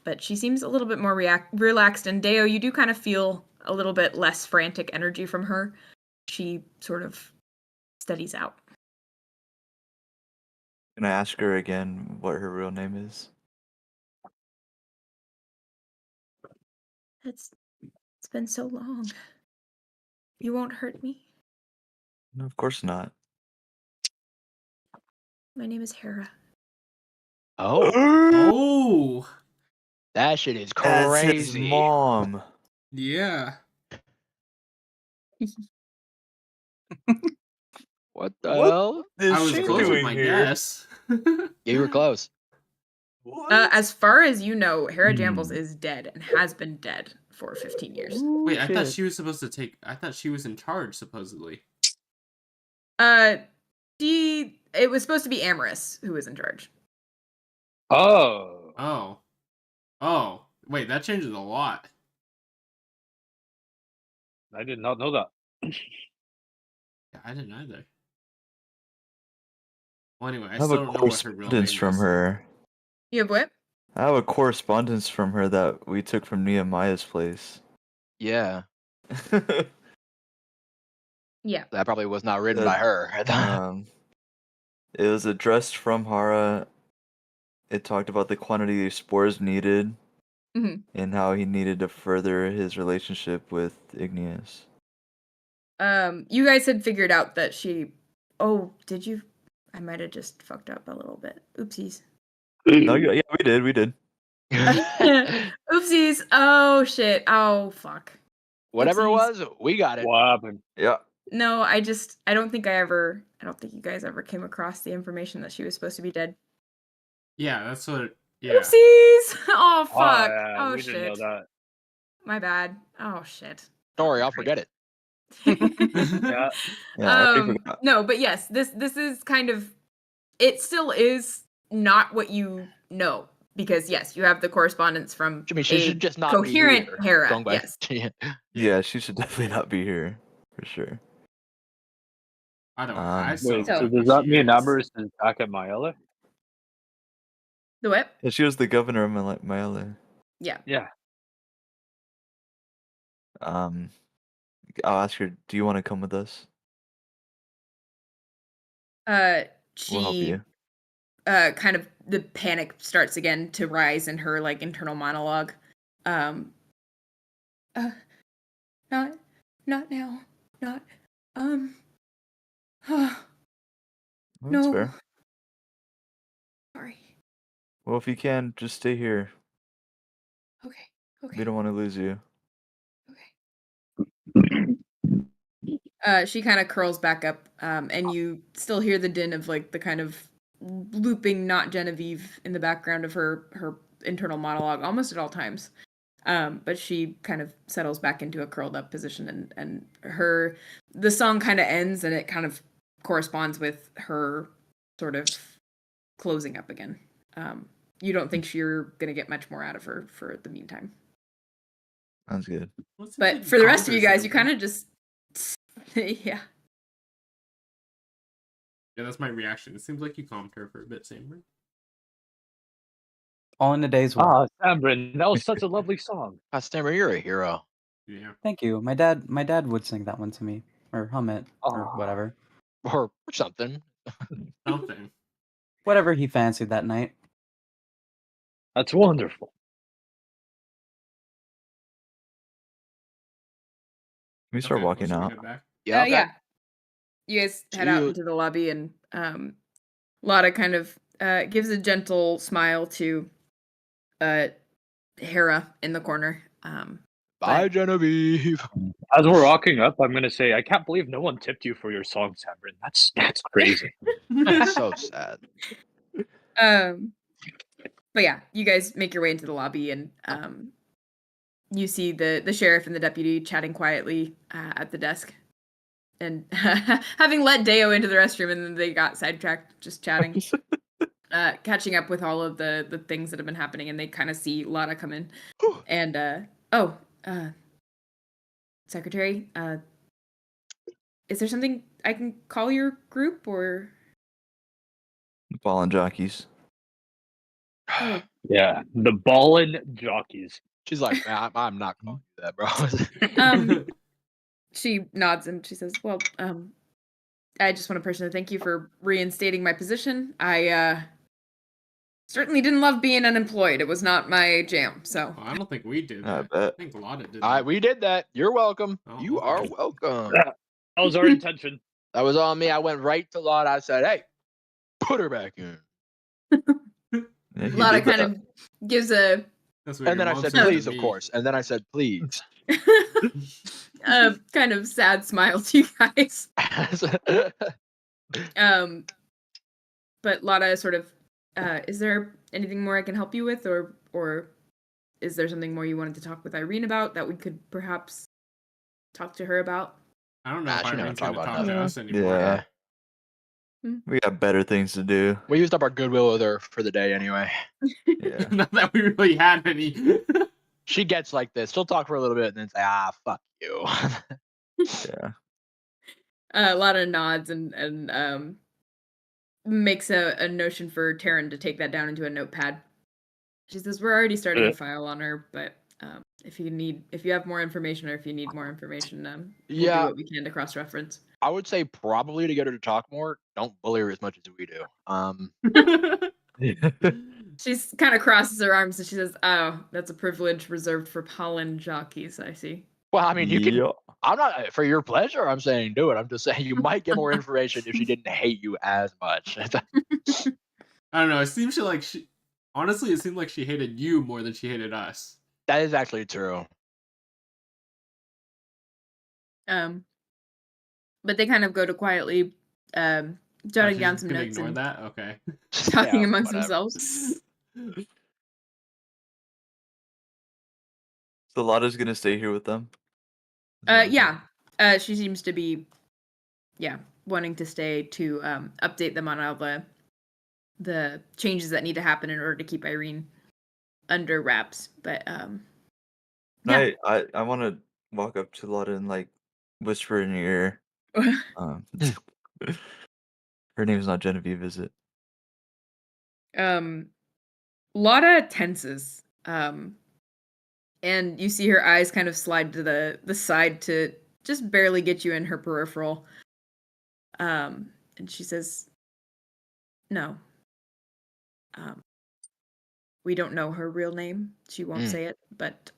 But she seems a little bit more relaxed. And Deo, you do kind of feel a little bit less frantic energy from her. She sort of steadies out. Can I ask her again what her real name is? It's been so long. You won't hurt me? No, of course not. My name is Hera. Oh, Oh! that shit is That's his crazy. mom. Yeah. What the What? hell? Is I was she close with doing my here? guess. You were close. What? As far as you know, Hera Jambles Hmm. is dead and has been dead for 15 years. Wait, I thought Shit. she was supposed to take. I thought she was in charge, supposedly. It was supposed to be Amaris who was in charge. Oh. Oh. Oh. Wait, that changes a lot. I did not know that. Yeah, I didn't either. Well, anyway, I I have still a don't know what her real name correspondence from is. her. You have what? I have a correspondence from her that we took from Nehemiah's place. Yeah, Yeah. that probably was not written by her. It was addressed from Hara. It talked about the quantity of spores needed Mhm. and how he needed to further his relationship with Igneous. You guys had figured out that she. Oh, did you? I might have just fucked up a little bit. Oopsies. No, yeah, we did. Oopsies. Oh shit. Oh fuck. Whatever it Oopsies. was, we got it. What happened? Yeah. No, I don't think you guys ever came across the information that she was supposed to be dead. Yeah, that's what. Yeah. Oopsies. Oh fuck. Oh, yeah, Oh we didn't know shit. that. My bad. Oh shit. Don't worry, I'll forget it. Yeah. Yeah, I already forgot. No, but yes, this is kind of, it still is not what you know, because yes, you have the correspondence from I mean, she a should just not coherent be here. Hera. Going by- Yes. Yeah, she should definitely not be here for sure. I don't know. I Wait, still Wait, don't so know who does that she mean is. Amber's is back at Maella? The what? Yeah, she was the governor of Maele. Yeah. Yeah. I'll ask her. Do you want to come with us? We'll help She you. kind of, the panic starts again to rise in her like internal monologue. Not now. Not Well, that's no. fair. Sorry. Well, if you can, just stay here. Okay. We don't want to lose you. She kind of curls back up, and you still hear the din of like the kind of looping not Genevieve in the background of her internal monologue almost at all times. But she kind of settles back into a curled up position, and the song kind of ends, and it kind of corresponds with her sort of closing up again. You don't think you're gonna get much more out of her for the meantime. Sounds good. But for the rest of you guys, you kind of just yeah. Yeah, that's my reaction. It seems like you calmed her for a bit, Sanbrynn. All in a day's work. Ah, Sanbrynn, that was such a lovely song. Stammer, you're a hero. Yeah. Thank you. My dad would sing that one to me, or hum it, or Aw. whatever. Or something. Something. Whatever he fancied that night. That's wonderful. Can we start Okay, well, walking should we out? head back? Yeah. okay. Yeah. You guys head out See you. into the lobby, and Lotta kind of gives a gentle smile to Hera in the corner. Bye, Genevieve. As we're walking up, I'm gonna say, I can't believe no one tipped you for your song, Sanbrynn. That's crazy. That's so sad. But yeah, you guys make your way into the lobby, and you see the sheriff and the deputy chatting quietly at the desk, and having let Deo into the restroom, and then they got sidetracked just chatting, catching up with all of the things that have been happening, and they kind of see Lotta come in, and secretary, is there something I can call your group, or? Pollen Jockeys. Oh. Yeah, the Pollen Jockeys. She's like, man, I'm not calling you that, bro. She nods and she says, well, I just want to personally thank you for reinstating my position. I certainly didn't love being unemployed. It was not my jam, so. Well, I don't think we did I that. bet. I think Lotta did All right, that. we did that. You're welcome. Oh, You okay. are welcome. That was our intention. That was on me. I went right to Lotta. I said, hey, put her back in. Yeah, he Lotta did kind that. of gives a That's what And your then I mom said, to please, of me. course. And then I said, please. kind of sad smile to you guys. But Lotta sort of, is there anything more I can help you with, or is there something more you wanted to talk with Irene about that we could perhaps talk to her about? I don't know Nah, if she never Irene's talk gonna about talk to nothing. us anymore. Yeah. We got better things to do. We used up our goodwill with her for the day anyway. Yeah. Not that we really had any. She gets like this. She'll talk for a little bit and then say, fuck you. Yeah. Lotta nods and makes a notion for Taryn to take that down into a notepad. She says, "We're already starting a file on her, but if you have more information or if you need more information, we'll do Yeah. what we can to cross-reference." I would say probably to get her to talk more, don't bully her as much as we do. She's kind of crosses her arms and she says, "Oh, that's a privilege reserved for Pollen jockeys, I see." Well, I mean, you can. Yeah. I'm not for your pleasure. I'm saying do it. I'm just saying you might get more information if she didn't hate you as much. I don't know. It seems honestly, it seemed like she hated you more than she hated us. That is actually true. But they kind of go to quietly jotting down some Gonna notes ignore and that. Okay. talking Yeah, amongst whatever. themselves. So Lotta's gonna stay here with them? Is that what Yeah. She seems to be, wanting to stay to update them on all the changes that need to happen in order to keep Irene under wraps. But yeah. I want to walk up to Lotta and like whisper in your ear. Her name's not Genevieve, is it? Lotta tenses. And you see her eyes kind of slide to the side to just barely get you in her peripheral. And she says, "No. We don't know her real name. She won't say it, but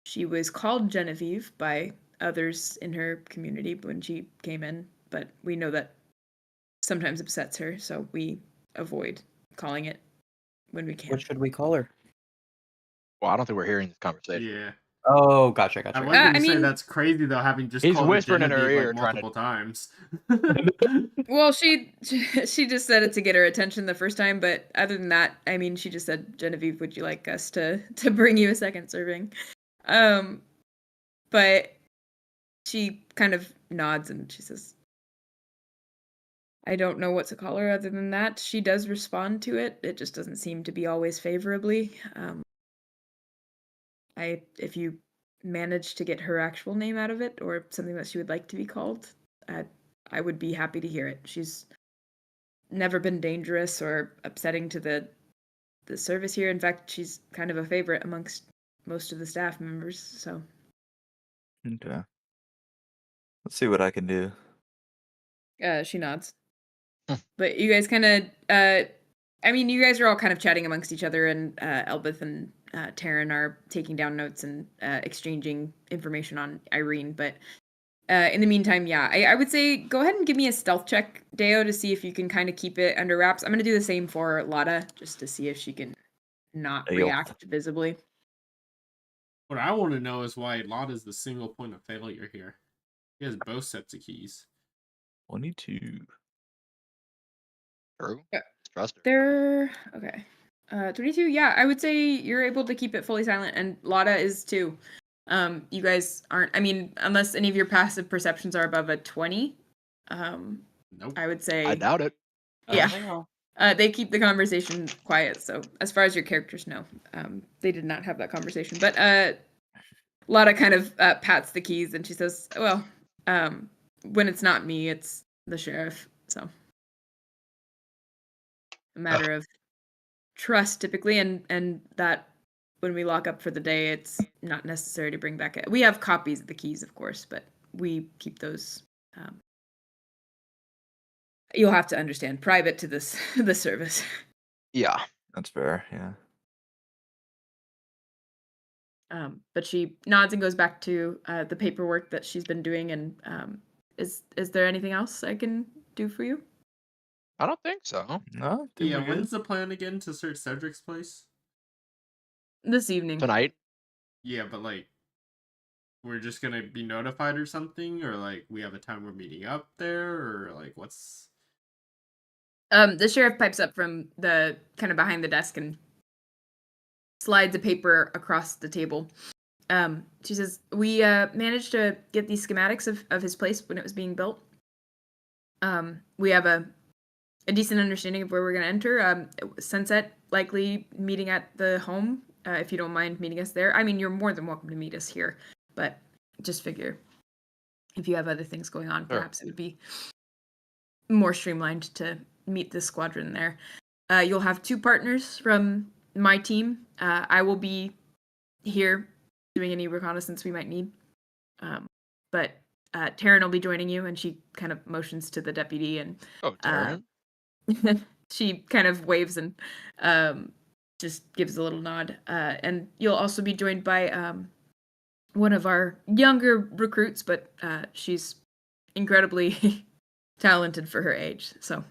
she was called Genevieve by others in her community when she came in, but we know that sometimes upsets her, so we avoid calling it when we can." What should we call her? Well, I don't think we're hearing this conversation. Yeah. Oh, gotcha. I like when you say that's crazy though, having just He's called whispering her in her Genevieve, ear, like, trying to- multiple times. Well, she just said it to get her attention the first time, but other than that, I mean, she just said, "Genevieve, would you like us to bring you a second serving?" But she kind of nods and she says, "I don't know what to call her other than that." She does respond to it. It just doesn't seem to be always favorably. If you manage to get her actual name out of it or something that she would like to be called, I would be happy to hear it. She's never been dangerous or upsetting to the service here. In fact, she's kind of a favorite amongst most of the staff members, so. Okay. Let's see what I can do. She nods. But you guys kind of, I mean, you guys are all kind of chatting amongst each other, and Elbeth and Taryn are taking down notes and exchanging information on Irene. But in the meantime, I would say go ahead and give me a stealth check, Deo, to see if you can kind of keep it under wraps. I'm going to do the same for Lotta, just to see if she can not react visibly. What I want to know is why Lotta's the single point of failure here. He has both sets of keys. 22. True. Trust her. They're okay. 22. Yeah, I would say you're able to keep it fully silent, and Lotta is too. You guys aren't. I mean, unless any of your passive perceptions are above a 20. Nope. I would say. I doubt it. Yeah. They keep the conversation quiet. So as far as your characters know, they did not have that conversation. But Lotta kind of pats the keys, and she says, "Well, when it's not me, it's the sheriff. So." A matter of trust typically, and that when we lock up for the day, it's not necessary to bring back it. We have copies of the keys, of course, but we keep those. You'll have to understand, private to the service. Yeah, that's fair. Yeah. But she nods and goes back to the paperwork that she's been doing. And is there anything else I can do for you? I don't think so. No. Yeah, when's the plan again to search Cedric's place? This evening. Tonight? Yeah, but like, we're just gonna be notified or something, or like we have a time we're meeting up there, or like what's? The sheriff pipes up from the kind of behind the desk and slides a paper across the table. She says, "We managed to get these schematics of his place when it was being built. We have a decent understanding of where we're going to enter. Sunset, likely meeting at the home, if you don't mind meeting us there. I mean, you're more than welcome to meet us here, but just figure if you have other things going on, perhaps it would be more streamlined to meet this squadron there. You'll have 2 partners from my team. I will be here doing any reconnaissance we might need. But Taryn will be joining you," and she kind of motions to the deputy, and Taryn. she kind of waves and just gives a little nod. And you'll also be joined by one of our younger recruits, but she's incredibly talented for her age, so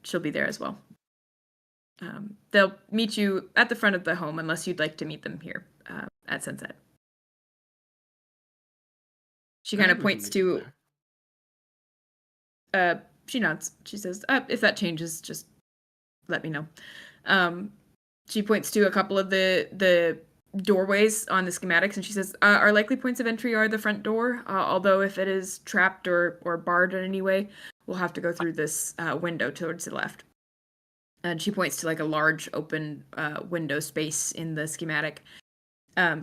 she'll be there as well. They'll meet you at the front of the home unless you'd like to meet them here at Sunset. She kind of points to... she nods. She says, if that changes, just let me know. She points to a couple of the doorways on the schematics, and she says, our likely points of entry are the front door, although if it is trapped or barred in any way, we'll have to go through this window towards the left. And she points to like a large open window space in the schematic.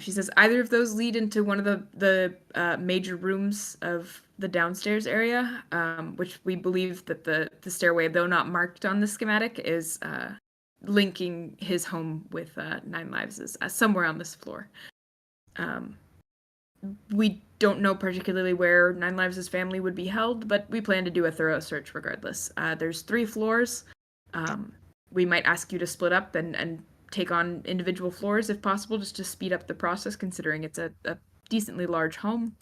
She says either of those lead into one of the major rooms of the downstairs area, which we believe that the stairway, though not marked on the schematic, is linking his home with Nine Lives, is somewhere on this floor. We don't know particularly where Nine Lives' family would be held, but we plan to do a thorough search regardless. There's 3 floors. We might ask you to split up and take on individual floors if possible, just to speed up the process, considering it's a decently large home.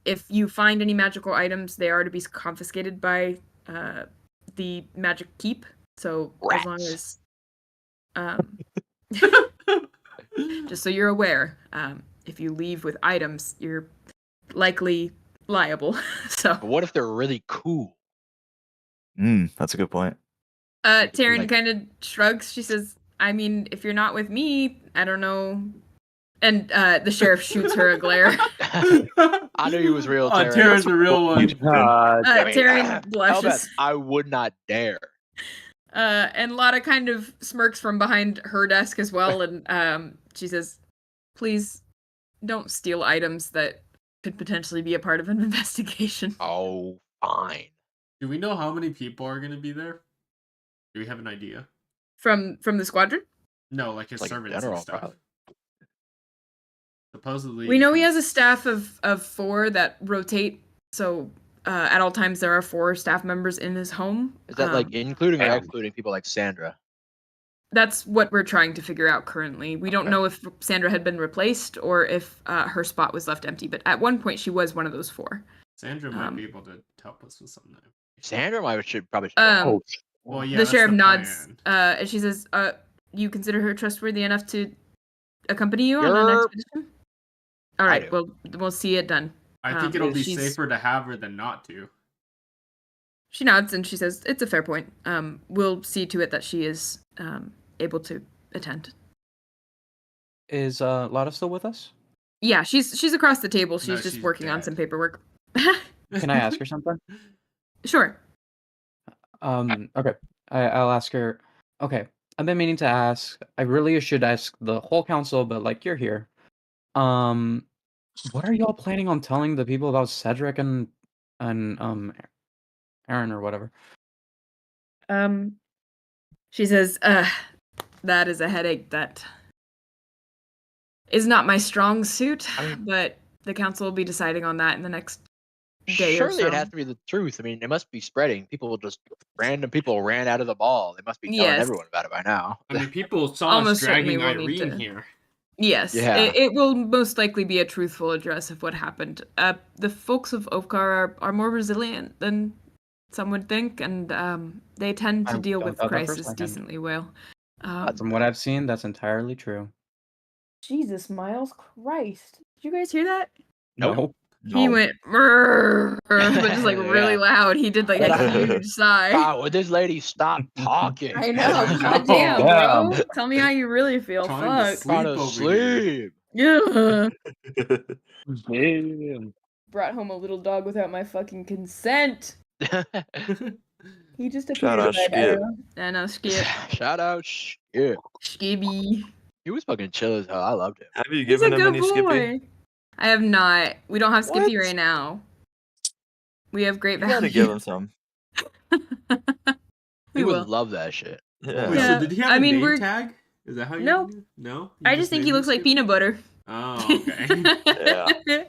If you find any magical items, they are to be confiscated by the magic keep. So Rats. As long as, just so you're aware, if you leave with items, you're likely liable. So. But what if they're really cool? That's a good point. Taryn kind of shrugs. She says, I mean, if you're not with me, I don't know. And the sheriff shoots her a glare. I knew he was real, Taryn. Taryn's the real one. Taryn blushes. I would not dare. And Lotta kind of smirks from behind her desk as well, and she says, please don't steal items that could potentially be a part of an investigation. Oh, fine. Do we know how many people are going to be there? Do we have an idea? From the squadron? No, like his servants general, and stuff. probably. Supposedly, we know he has a staff of 4 that rotate, so at all times there are 4 staff members in his home. Is that like including or excluding people like Sandra? That's what we're trying to figure out currently. We don't know if Sandra had been replaced or if her spot was left empty, but at one point she was one of those 4. Sandra might be able to help us with something. Sandra should probably. Well, yeah. The sheriff nods, and she says, "You consider her trustworthy enough to accompany you on an expedition?" All right, well, we'll see it done. I think it'll be safer to have her than not to. She nods and she says, "It's a fair point. We'll see to it that she is able to attend." Is Lotta still with us? Yeah, she's across the table. She's she's working on dead. some paperwork. Can I ask her something? Sure. Okay. I'll ask her. Okay. I've been meaning to ask. I really should ask the whole council, but like you're here. What are y'all planning on telling the people about Cedric and Aaron or whatever? She says, that is a headache that is not my strong suit, but the council will be deciding on that in the next day or so. Surely it has to be the truth. I mean, it must be spreading. Random people ran out of the ball. They must be telling everyone about it by now. I mean, people saw Almost us dragging certainly will need Irene to- here. Yes, Yeah. it will most likely be a truthful address of what happened. The folks of Oakar are more resilient than some would think, and they tend to deal with don't doubt that for a crisis second. decently well. From what I've seen, that's entirely true. Jesus, Miles, Christ! Did you guys hear that? No. He went, "Brrr," but just like really Yeah. loud. He did like a huge sigh. God, would this lady stop talking? I know. Oh, Goddamn, damn. bro. Tell me how you really feel. Trying to Fuck. sleep Trying to over here. sleep. Yeah. Damn. Brought home a little dog without my fucking consent. He just appeared. Shout out I Skip. know. I know, Skip. Shout out, Skip. Skibby. He was fucking chill as hell. I loved him. Have you He's a given him good any Skippy? boy. I have not. We don't have Skippy What? right now. We have great You gotta value. give him some. He We would will. love that shit. Yeah. Wait, Yeah, so did he have I a mean, name we're- tag? Is that how you No. do? No? I just think he named looks like Skip? peanut butter. Oh, okay. Yeah.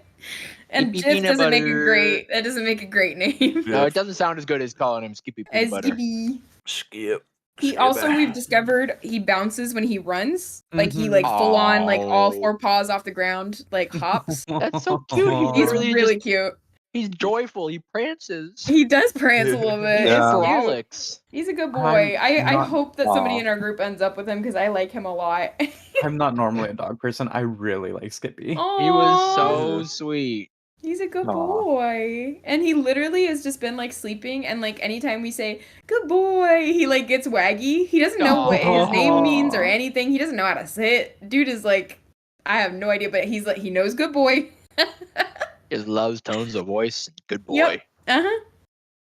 And Skippy Jif peanut doesn't make a butter. great. That doesn't make a great name. No, it doesn't sound as good as calling him Skippy peanut As butter. Skippy. Skip. He Skip also it. we've discovered he bounces when he runs. Like he like full on like all Oh. 4 paws off the ground like hops. That's so cute. He He's literally really cute. He's joyful. He prances. He does prance a little bit. He It's cute. frolics. He's a good boy. I not- hope that somebody Aw. in our group ends up with him because I like him a lot. I'm not normally a dog person. I really like Skippy. He was Aw, so sweet. he's a good Aw. boy. And he literally has just been like sleeping and like anytime we say good boy, he like gets waggy. He doesn't know what his name means or Aw. anything. He doesn't know how to sit. Dude is like I have no idea, but he's like he knows good boy. He just loves tones of voice. Good boy. Yep. Uh-huh.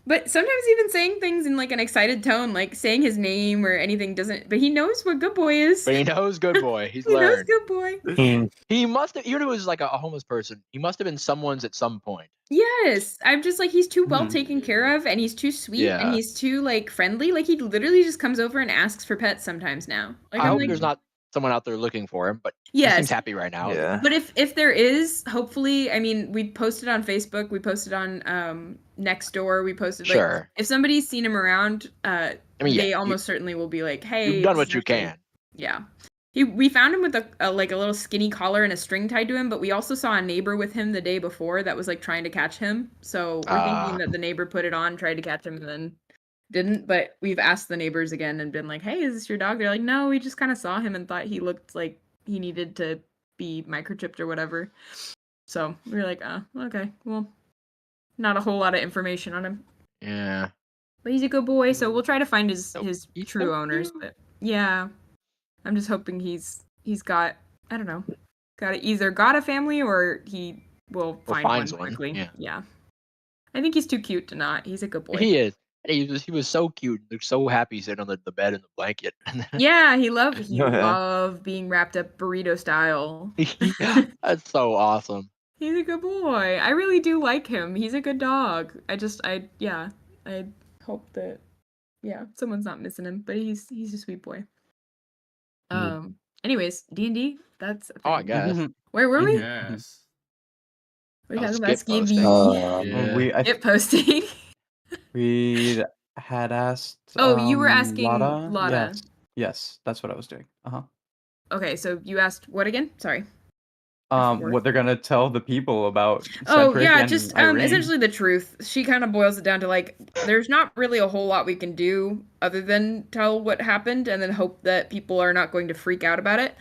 But sometimes even saying things in like an excited tone, like saying his name or anything doesn't but he knows what good boy is. But he knows good boy. He's He knows learned. good boy. He must have, even if it was like a homeless person, he must have been someone's at some point. Yes, I'm just like he's too well Mhm. taken care of, and he's too sweet, and Yeah. he's too like friendly. Like he literally just comes over and asks for pets sometimes now. Like I I'm hope like, there's not someone out there looking for him, but he yes, seems happy right now. Yeah. but if there is, hopefully, I mean, we posted on Facebook, we posted on Nextdoor, we posted like Sure. if somebody's seen him around, I mean, yeah, they almost certainly will be like, hey, You've done this what is you actually- can. Yeah. We found him with a like a little skinny collar and a string tied to him, but we also saw a neighbor with him the day before that was like trying to catch him. So we're Ah. thinking that the neighbor put it on, tried to catch him, and then didn't. But we've asked the neighbors again and been like, "Hey, is this your dog?" They're like, "No, we just kind of saw him and thought he looked like he needed to be microchipped or whatever." So we were like, "Oh, okay, well, not a whole lot of information on him, Yeah. but he's a good boy, so we'll try to find his So his he's true so owners." cute. But yeah, I'm just hoping he's got I don't know, either got a family or he will Or find finds one one, quickly. yeah. I think he's too cute to not. He's a good boy. He is. And he was so cute. He looked so happy sitting on the bed in the blanket. Yeah, he Yeah. loved being wrapped up burrito style. That's so awesome. He's a good boy. I really do like him. He's a good dog. I hope that someone's not missing him, but he's a sweet boy. Anyways, D&D, that's a Oh, I thing. guess. Where were we? Yes. We're Oh, talking about skip posting. Skibby. Yeah. Skip posting. We had asked. Oh, you were asking Lotta? Lotta. Yes, that's what I was doing. Okay, so you asked what again? Sorry. forgot. What they're gonna tell the people about? Oh Cedric yeah, and just Irene. essentially the truth. She kind of boils it down to like there's not really a whole lot we can do other than tell what happened and then hope that people are not going to freak out about it.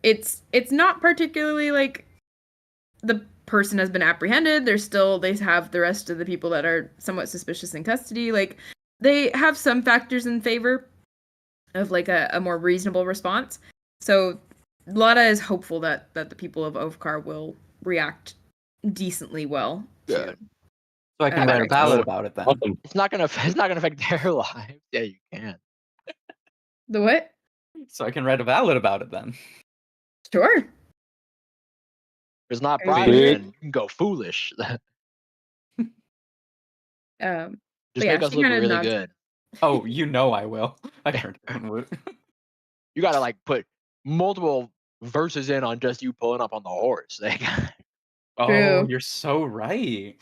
It's not particularly like the person has been apprehended. They have the rest of the people that are somewhat suspicious in custody. Like they have some factors in favor of like a more reasonable response. So Lotta is hopeful that the people of Ovkar will react decently well. Good. So I can write a Cedric. ballad about it then. Awesome. It's not gonna affect their lives. Yeah, you can. The what? So I can write a ballad about it then. Sure. If it's not Are private, you- then you can go foolish. Just Yeah, make us she look kinda really nods. good. Oh, you know I will. I turned Hunwut. You gotta like put multiple verses in on just you pulling up on the horse. Like, Oh, True. you're so right.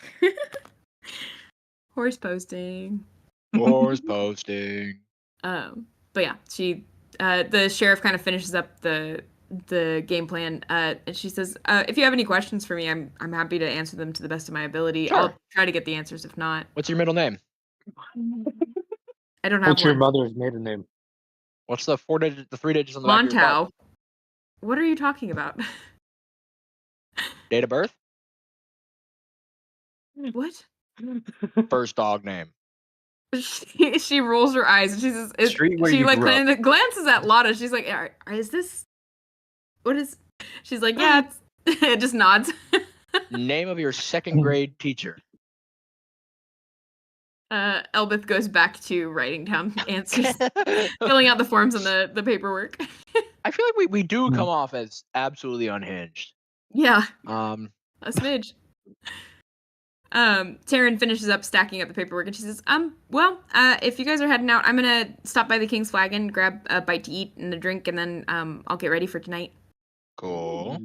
Horse posting. horse posting. But yeah, the sheriff kind of finishes up the game plan. And she says, "If you have any questions for me, I'm happy to answer them to the best of my ability. Sure. I'll try to get the answers. If not, What's your middle name? I don't have What's your one. mother's maiden name? What's the 3 digits on the back of your butt? Montau. What are you talking about? Date of birth? What? First dog name. She rolls her eyes and she says, Street where she you like grew up. glances at Lotta. She's like, is this, what is, she's like, yeah, it's, it just nods. Name of your second grade teacher. Elbeth goes back to writing down answers, filling out the forms and the paperwork. I feel like we do come off as absolutely unhinged. Yeah, Um, a smidge. Taryn finishes up stacking up the paperwork and she says, well, if you guys are heading out, I'm gonna stop by the King's Flagon, grab a bite to eat and a drink, and then I'll get ready for tonight. cool.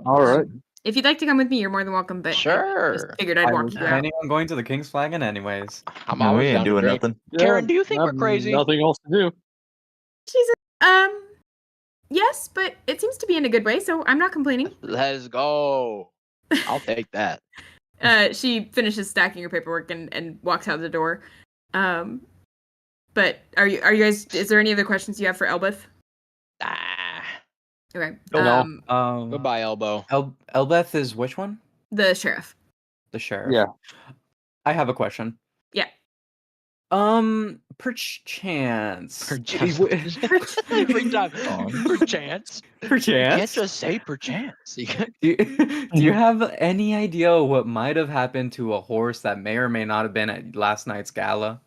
All right. If you'd like to come with me, you're more than welcome, but I just Sure. figured I'd I walk was you out. planning on going to the King's Flagon anyways. I'm No, we always ain't down to doing drink. nothing. Karen, do you think I we're have crazy? Nothing else to do. She says, yes, but it seems to be in a good way, so I'm not complaining. Let's go. I'll take that. She finishes stacking her paperwork and walks out the door. But are you guys, is there any other questions you have for Elbeth? Ah, Okay. No. goodbye, elbow. Elbeth is which one? The sheriff. The sheriff. Yeah. I have a question. Yeah. Perchance. Every time. Perchance. You can't Perchance. just say perchance. You can't- Do you have any idea what might have happened to a horse that may or may not have been at last night's gala?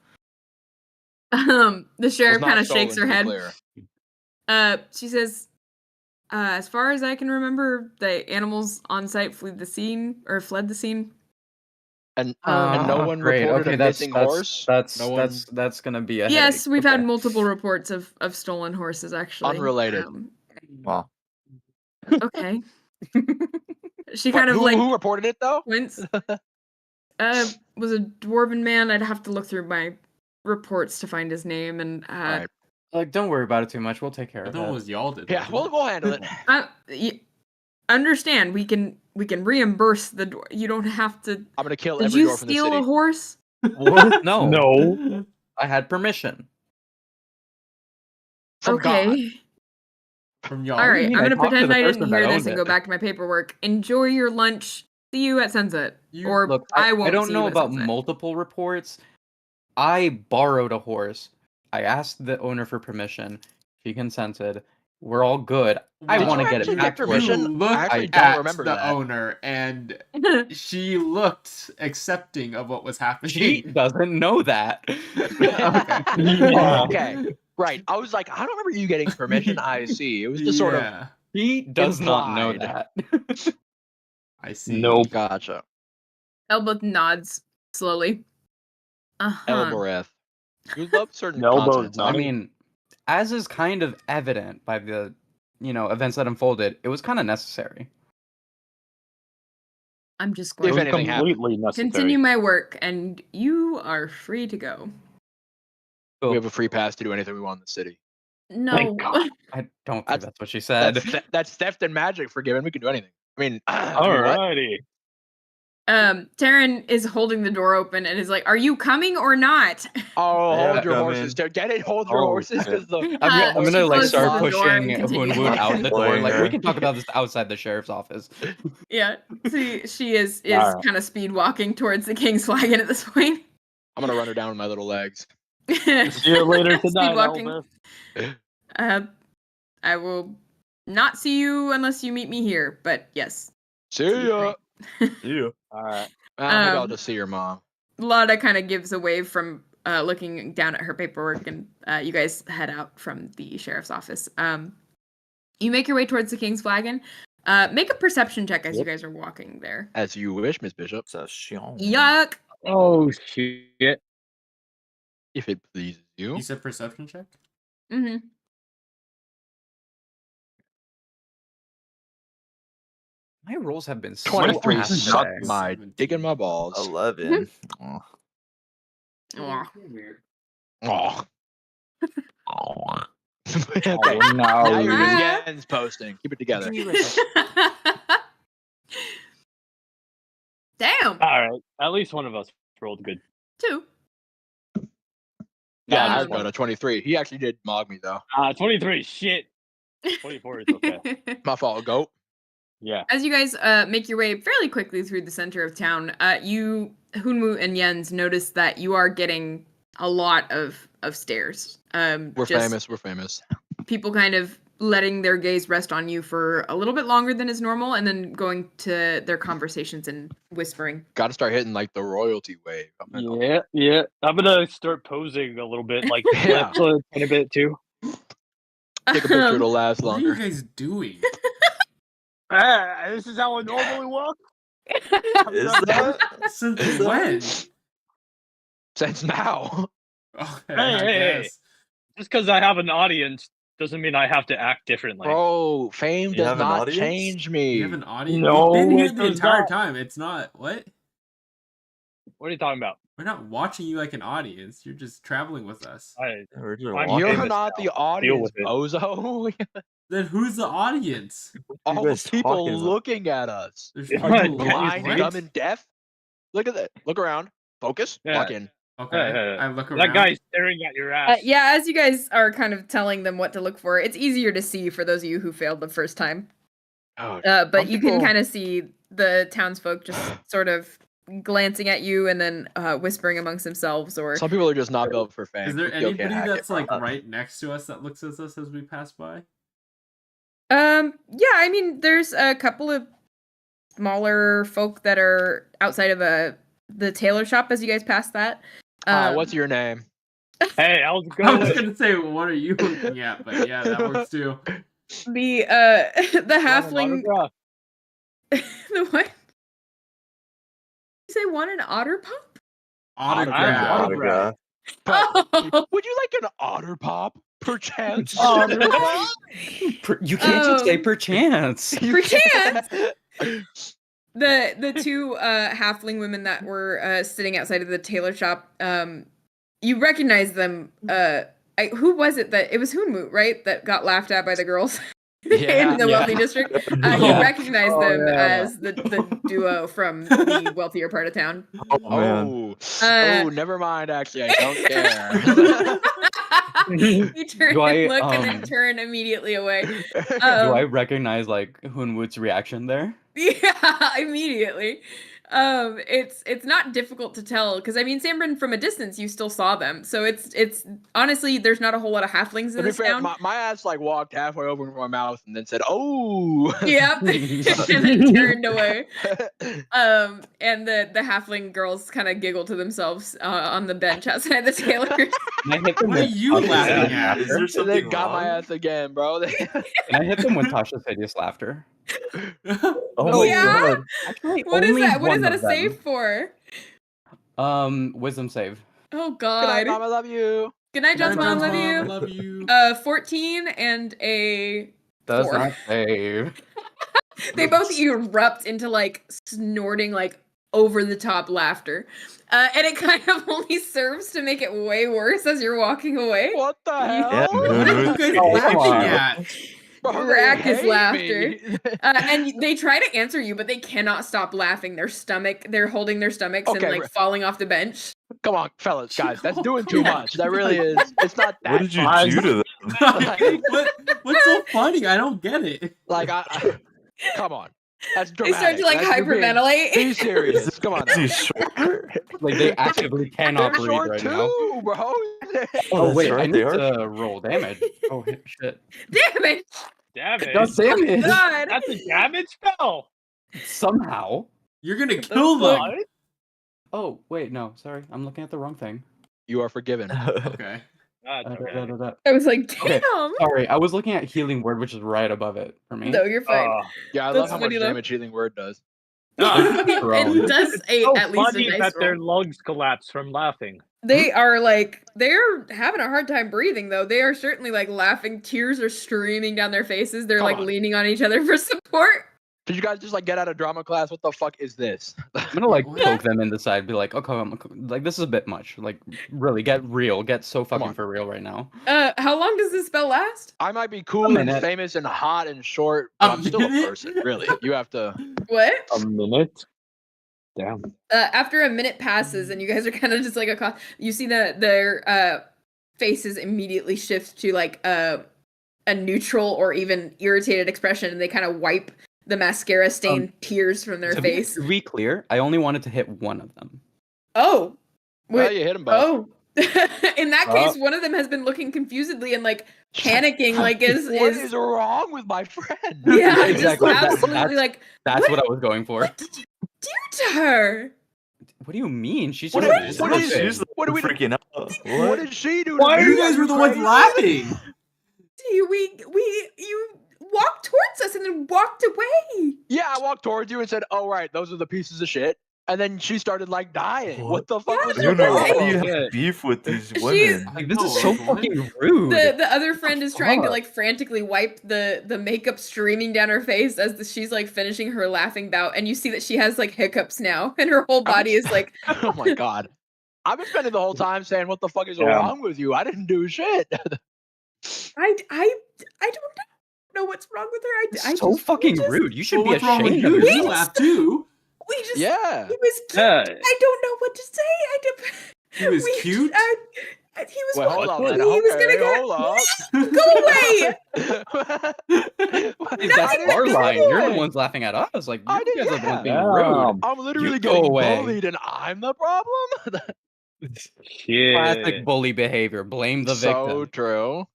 The sheriff Was not kind of stolen, shakes her to be head. clear. She says, as far as I can remember, the animals on site fled the scene. And no one Great. reported Okay, a that's missing horse. No one- that's gonna be a Yes, headache. we've had Okay. multiple reports of stolen horses, actually. Unrelated. Wow. Okay. She But kind of who reported it though? squints. Was a dwarven man. I'd have to look through my reports to find his name, and Right. Like, don't worry about it too much. We'll take care I of thought it it. was y'all did. Yeah, we'll handle it. understand we can reimburse the you don't have to. I'm gonna kill Did every you dwarf in the steal city. a horse? What? No. No. I had permission. From God. Okay. From y'all. All right. mean? I'm I gonna talked to pretend the I didn't person that hear this owned and it. go back to my paperwork. Enjoy your lunch. See you at sunset. Or Look, I won't. I don't see know you at about sunset. multiple reports. I borrowed a horse. I asked the owner for permission. She consented. We're all good. I Did want to you get actually it get back to her. permission? You looked I actually at don't remember the that. owner, and she looked accepting of what was happening. She doesn't know that. Okay. Yeah. Okay. Right. I was like, I don't remember you getting permission. I see. It was just sort of Yeah, He does not know Implied. that. I see. Nope. gotcha. Elbeth nods slowly. Elboreth. You love certain Elbow's consonants. not- I mean, as is kind of evident by the, events that unfolded, it was kind of necessary. I'm just If going It to was anything happened. completely necessary. continue my work, and you are free to go. We have a free pass to do anything we want in the city. No. Thank God. I don't think That's- that's what she said. That's theft and magic forgiven. We can do anything. I mean, what? Alrighty. Taryn is holding the door open and is like, "Are you coming or not?" Oh, Yeah, hold your come horses. in. Get it? Hold your Oh, horses shit. because I'm She gonna closes start the door and pushing continues Hunwut out the door. walking. Like, we Her. can talk about this outside the sheriff's office. Yeah, she is Alright. kind of speed walking towards the King's Flagon at this point. I'm gonna run her down with my little legs. See you later Speed tonight, walking. Elvis. I will not see you unless you meet me here. But yes, See ya. Yeah. Alright. Maybe I'll Um, just see your mom. Lotta kind of gives a wave from looking down at her paperwork, and you guys head out from the sheriff's office. You make your way towards the King's Flagon. Make a perception check as you guys are walking there. As you wish, Miss Bishop. Yuck. Oh shit. If it pleases you. You said perception check? Mm-hmm. My rolls have been so 23 ass suck today. my dick in my balls. 11. Aw. Aw. Oh. Aw. Okay. Oh, Now no. you're just Jens posting. Keep it together. Damn. Alright. At least one of us rolled good. 2. Yeah, Yeah, I got a 23. He actually did mog me though. 23. Shit. 24 is okay. My fault, goat. Yeah. As you guys make your way fairly quickly through the center of town, you, Hunwut and Jens, notice that you are getting a lot of stairs. We're famous. We're famous. People kind of letting their gaze rest on you for a little bit longer than is normal, and then going to their conversations and whispering. Got to start hitting like the royalty wave. Yeah. I'm gonna start posing a little bit, like Yeah. flip a tiny bit too. Take a picture, it'll last What are you longer. guys doing? This is how I normally walk. Is that? Since Is that- when? Since now. Okay, Hey, I hey. guess. Just because I have an audience doesn't mean I have to act differently. Bro, fame You does have an not audience? change me. You have an audience? No, We've been here it the does entire not. time. It's not what? What are you talking about? We're not watching you like an audience. You're just traveling with us. We're just I'm walking. You're famous not now. the audience, with it. bozo. Then who's the audience? All guys the people talking about? looking at us. There's Yeah, people yeah, looking Blind, right? dumb, and deaf. Look at that. Look around. Focus. Yeah. Lock in. Okay, I look around. That guy's staring at your ass. Yeah, as you guys are kind of telling them what to look for, it's easier to see for those of you who failed the first time. Oh, But some you people- can kind of see the townsfolk just sort of glancing at you and then whispering amongst themselves, or Some people are just not built for fame. Is there Ookiyo can't anybody hack that's it, bro. like right next to us that looks at us as we pass by? yeah, I mean, there's a couple of smaller folk that are outside of the tailor shop as you guys pass that. Hi, what's your name? Hey, how's it I was going? gonna say, what are you looking at? But yeah, that works too. the halfling? Autograph. The what? You say want an otter pup? Autograph. Autograph. Oh, Would you like an otter pop, perchance? You can't just say Um, perchance. perchance. The two halfling women that were sitting outside of the tailor shop, you recognize them. Who was it that it was Hunwut, right? That got laughed at by the girls Yeah, in the yeah. wealthy district. You Yeah. recognize Oh, them yeah. as the duo from the wealthier part of town. Oh man. Oh, never mind. Actually, I don't care. You turn Do I, and look and then um, turn immediately away. Do I recognize like Hunwut's reaction there? Yeah, immediately. It's not difficult to tell because I mean, Sanbrynn, from a distance, you still saw them. So it's honestly, there's not a whole lot of halflings in To be this fair, town. my ass like walked halfway over my mouth and then said, "Oh." Yep, and then turned away. And the halfling girls kind of giggle to themselves on the bench outside the tailor. Can I hit them What are with you Tasha's laughing hideous at? Is laughter? there They something got my wrong? ass again, bro. Can I hit them with Tasha's hideous laughter? Oh Oh, my yeah? god. Actually, What is only that? What is one that a of them. save for? Wisdom save. Oh Good night, God. Mom. I love you. Good night, Good night, John's mom. Love Mom. you. Love you. 14 and a Does 4. not save. They both erupt into like snorting, like over the top laughter. And it kind of only serves to make it way worse as you're walking away. What the hell? Yeah, What are you guys Oh, laughing come on. at? Bro, they Raucous hate laughter. me. And they try to answer you, but they cannot stop laughing. They're holding their stomachs and Okay, like right. falling off the bench. Come on, fellas, guys, that's doing too Oh, much. That really is. It's not that. What did you fun. do to them? What's so funny? I don't get it. Like, come on. That's They dramatic. start to like You're being- hyperventilate. Be serious. Come on. Is Now. he short? Like they actively cannot They're breathe short right too, now. bro. Oh that's wait, right, I they need are. to roll damage. Oh shit. Damage! Damage. God damn it! God. That's a damage spell. Somehow. You're gonna kill them. What? Oh wait, no, sorry, I'm looking at the wrong thing. You are forgiven. Okay. That's okay. I was like, Okay. damn. Sorry, I was looking at healing word, which is right above it for me. No, you're fine. Yeah, I That's love how much funny, though. damage Healing Word does. It does So at least a funny nice that their roll. lungs collapse from laughing. They are like, they're having a hard time breathing though. They are certainly like laughing. Tears are streaming down their faces. They're Come like on. leaning on each other for support. Did you guys just like get out of drama class? What the fuck is this? I'm gonna like What? poke them in the side, be like, okay, like this is a bit much. Like, really, get real, get so fucking on. for real right now. How long does this spell last? I might be cool and minute. famous and hot and short, but A I'm still a minute? person, really. You have to. What? A minute. Damn. After a minute passes and you guys are kind of just like you see that their faces immediately shift to like a a neutral or even irritated expression, and they kind of wipe the mascara stained tears from their face. To be clear, I only wanted to hit one of them. Oh. Well, you hit them both. Oh. In that case, one of them has been looking confusedly and like panicking, like what is wrong with my friend? Yeah, exactly. Just absolutely like that's what I was going for. What did you do to her? What do you mean? She's What just is What are we freaking out? What did she do? Why to you me? guys were the ones Crazy? laughing? You walked towards us and then walked away. Yeah, I walked towards you and said, "Oh right, those are the pieces of shit." And then she started like dying. What the fuck was I your don't know problem? why you have beef with these women. Like, this is so fucking rude. The other friend is trying to fuck? like frantically wipe the makeup streaming down her face as she's like finishing her laughing bout, and you see that she has like hiccups now, and her whole body is like, Oh my god. I've been spending the whole time saying, "What the fuck is wrong with you? I didn't do shit." I don't know what's wrong with her. so fucking rude. You should be what's wrong with ashamed you? of You yourself. laughed too. We just Yeah. He was cute. I don't know what to say. He was cute? He was. Wait, hold on. He Man. was gonna go away. That's our line. You're the ones laughing at us. Like I you did, guys are the ones being yeah. rude. I'm literally You go getting away. bullied and I'm the problem? Classic bully behavior. Blame the So victim. true.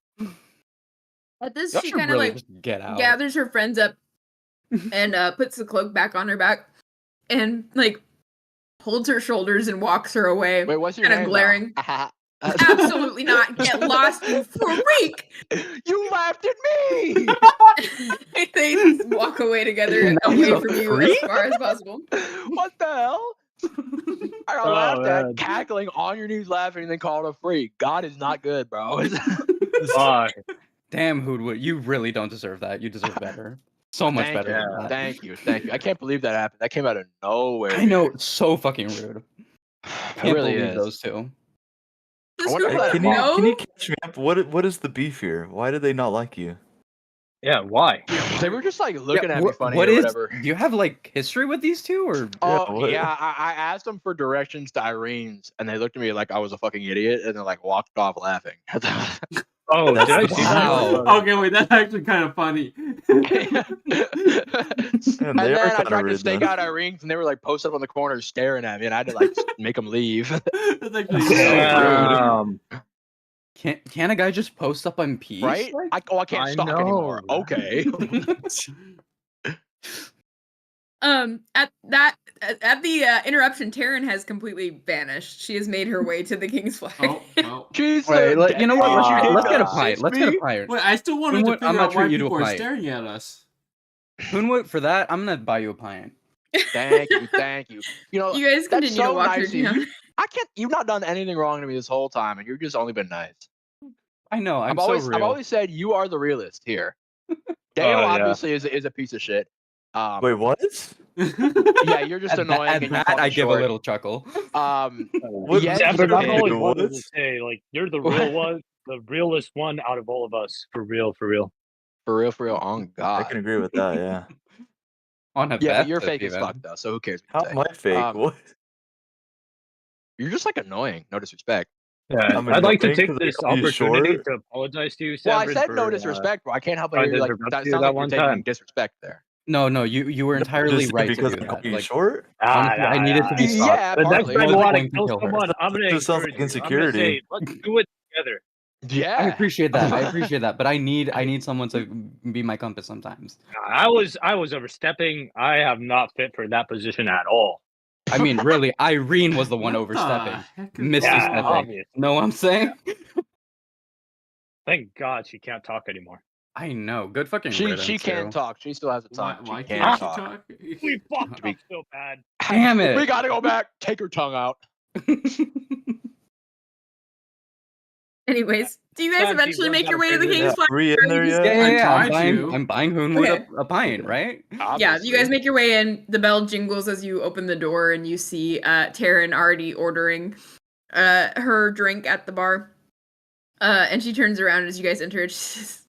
At this, Y'all she should kind of really like just get out. gathers her friends up and puts the cloak back on her back and like holds her shoulders and walks her away. Wait, what's your kind name of glaring. now? Absolutely not. Get lost, you freak. You laughed at me. They just walk away together and Now he's away a from you freak? as far as possible. What the hell? I got laughed man. at, cackling on your knees, laughing, and then called a freak. God is not good, bro. Fuck. Damn, Hunwut, you really don't deserve that. You deserve better. So much Thank better you. than that. Thank you. I can't believe that happened. That came out of nowhere. I know, it's so fucking rude. It Can't really believe is. those two. This wonder group if of that- Can you catch me up? What is the beef here? Why do they not like you? Yeah, why? They were just like looking Yeah, at me funny what or is? whatever. Do you have like history with these two, or Oh what? yeah, I asked them for directions to Irene's, and they looked at me like I was a fucking idiot, and then like walked off laughing. Oh, did I see Wow. that? Okay, wait, that's actually kind of funny. And they then are I kinda tried to rude, stake then. out Irene's, and they were like posted up on the corner staring at me, and I had to like make them leave. That's actually so rude. Damn. can a guy just post up on peace? Right? Like, I can't I stalk know, anymore. right? Okay. At the interruption, Taryn has completely vanished. She has made her way to the King's Flag. Oh, well. Jeez, wait, you know what? Let's get a pie. pint. Let's get a pint. Wait, I still wanted to Hunwut, I'm figure not out why treating you to a people are pint. staring at us. Hunwut, for that, I'm gonna buy you a pint. Thank you. You know, You guys that's continue to so walk nice her of down. you. I can't. You've not done anything wrong to me this whole time, and you've just only been nice. I know. I'm I've always said you are the realist here. Dale yeah. obviously is a piece of shit. Wait, what? Yeah, you're just annoying. At and you're that, I fucking give a short. little chuckle. What- Yes, Yeah, but I've okay, always what? wanted to say, like, you're the real one, the realest one out of all of us. For real, for real. For real. On I God. can agree with that. Yeah. On a Yeah, but you're bathtub fake as even. fuck though. So who cares? How What am you I say. fake? Um, You're just like annoying. No disrespect. Yeah, I'm I'd like to annoying take 'cause I this call you opportunity short. to apologize to you, Well, I Sanbrynn, said no for, disrespect, bro. I can't help but trying hear you to like interrupt that you sounds that like you're one taking time. disrespect there. No, you were entirely Just right to because do I call that. you Like, short? honestly, I needed to be stopped. Yeah, The next partly. time I you was want to going to kill kill her. someone, I'm gonna Just sounds encourage like you. I'm gonna say, insecurity. let's do it together. Yeah. I appreciate that. I appreciate that. But I need someone to be my compass sometimes. I was overstepping. I am not fit for that position at all. I mean, really, Irene was the one What overstepping. the heck is Misty going stepping. on? obvious. Know what I'm saying? Thank God she can't talk anymore. I know. Good fucking She riddance, can't too. talk. She still has a Why, tongue. why She can't can't she talk. talk? We fucked up so bad. Damn it. We gotta go back. Take her tongue out. Anyways, do you guys Santi, eventually one make your way to the gotta King's Yeah, Flag? are we in there Yeah, yet? Yeah, I I'm tried buying, to. I'm buying Hunwut Okay. a pint, right? Yeah, you guys make your way in. The bell jingles as you open the door, and you see Taryn already ordering her drink at the bar. And she turns around as you guys enter. She says,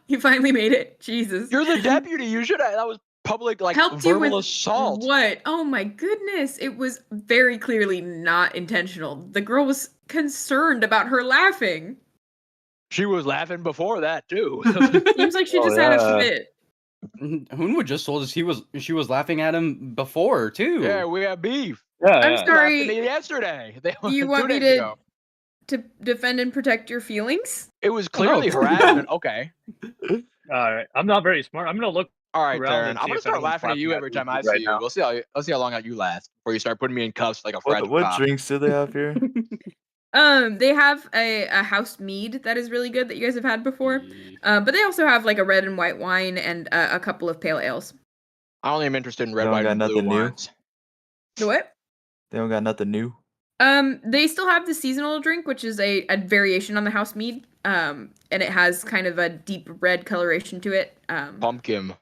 you finally made it. Jesus. You're the deputy. You should have. That was public, like, Helped you verbal with assault. What? Oh my goodness. It was very clearly not intentional. The girl was concerned about her laughing. She was laughing before that too. Seems like she Oh, just had a yeah. fit. Hunwut just told us she was laughing at him before too. Yeah, we have beef. Yeah, I'm yeah. She laughed at me sorry. yesterday. Do you want 2 me days ago. to defend and protect your feelings? It was Oh, no. clearly harassment. Okay. All right. I'm not very smart. I'm gonna look All right, around Taryn. and I'm see gonna if start anyone's laughing at you laughing every at time me I right see you. now. We'll see how long you last before you start putting me in cuffs like a fragile What cop. drinks do they have here? They have a house mead that is really good that you guys have had before. Yeah. But they also have like a red and white wine and a couple of pale ales. I only am interested in red, They don't white, got and blue nothing new? wines. The what? They don't got nothing new. They still have the seasonal drink, which is a variation on the house mead. And it has kind of a deep red coloration to it. Pumpkin.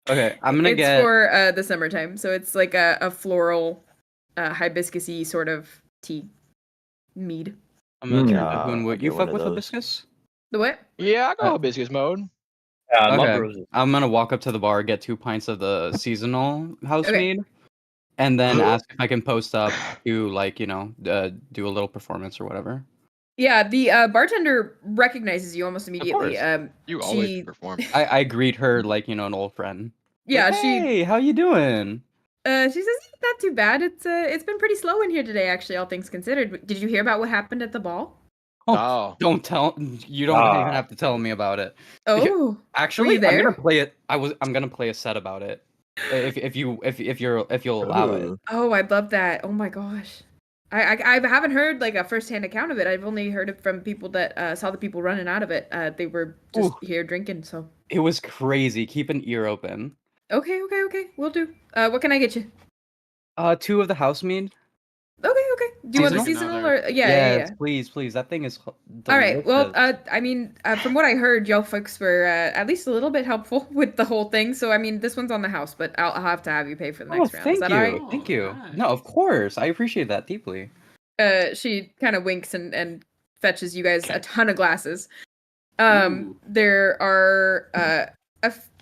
Okay, I'm gonna it's get. for the summertime, so it's like a floral, hibiscusy sort of tea mead. I'm gonna turn to I'll Hunwut. get You one fuck of with those. hibiscus? The what? Yeah, I go hibiscus mode. Yeah, I love Okay, roses. I'm gonna walk up to the bar, get 2 pints of the seasonal house Okay. mead, and then ask if I can post up to like do a little performance or whatever. Yeah, the bartender recognizes you almost immediately. course. You always She, perform. I greet her like an old friend. yeah, Like, hey, how you doing? she says not too bad. It's been pretty slow in here today, actually, all things considered. Did you hear about what happened at the ball? Oh. Don't tell. You don't even have to tell me about it. Oh, Actually, you there? I'm gonna play it. I'm gonna play a set about it. If you'll allow it. Ooh. oh, I'd love that. Oh my gosh. I haven't heard like a firsthand account of it. I've only heard it from people that saw the people running out of it. They were just Ooh. here drinking. So It was crazy. Keep an ear open. okay, we'll do. What can I get you? 2 of the house mead. Okay. Do you want the Seasonal? seasonal or yeah? Please. That thing is All right. Well, delicious. I mean, from what I heard, y'all folks were at least a little bit helpful with the whole thing. So I mean, this one's on the house, but I'll have to have you pay for the next round. Thank Is that you. all right? Thank Oh, you. No, of course. I appreciate that deeply. She kind of winks and fetches you guys a ton of glasses. Ooh. There are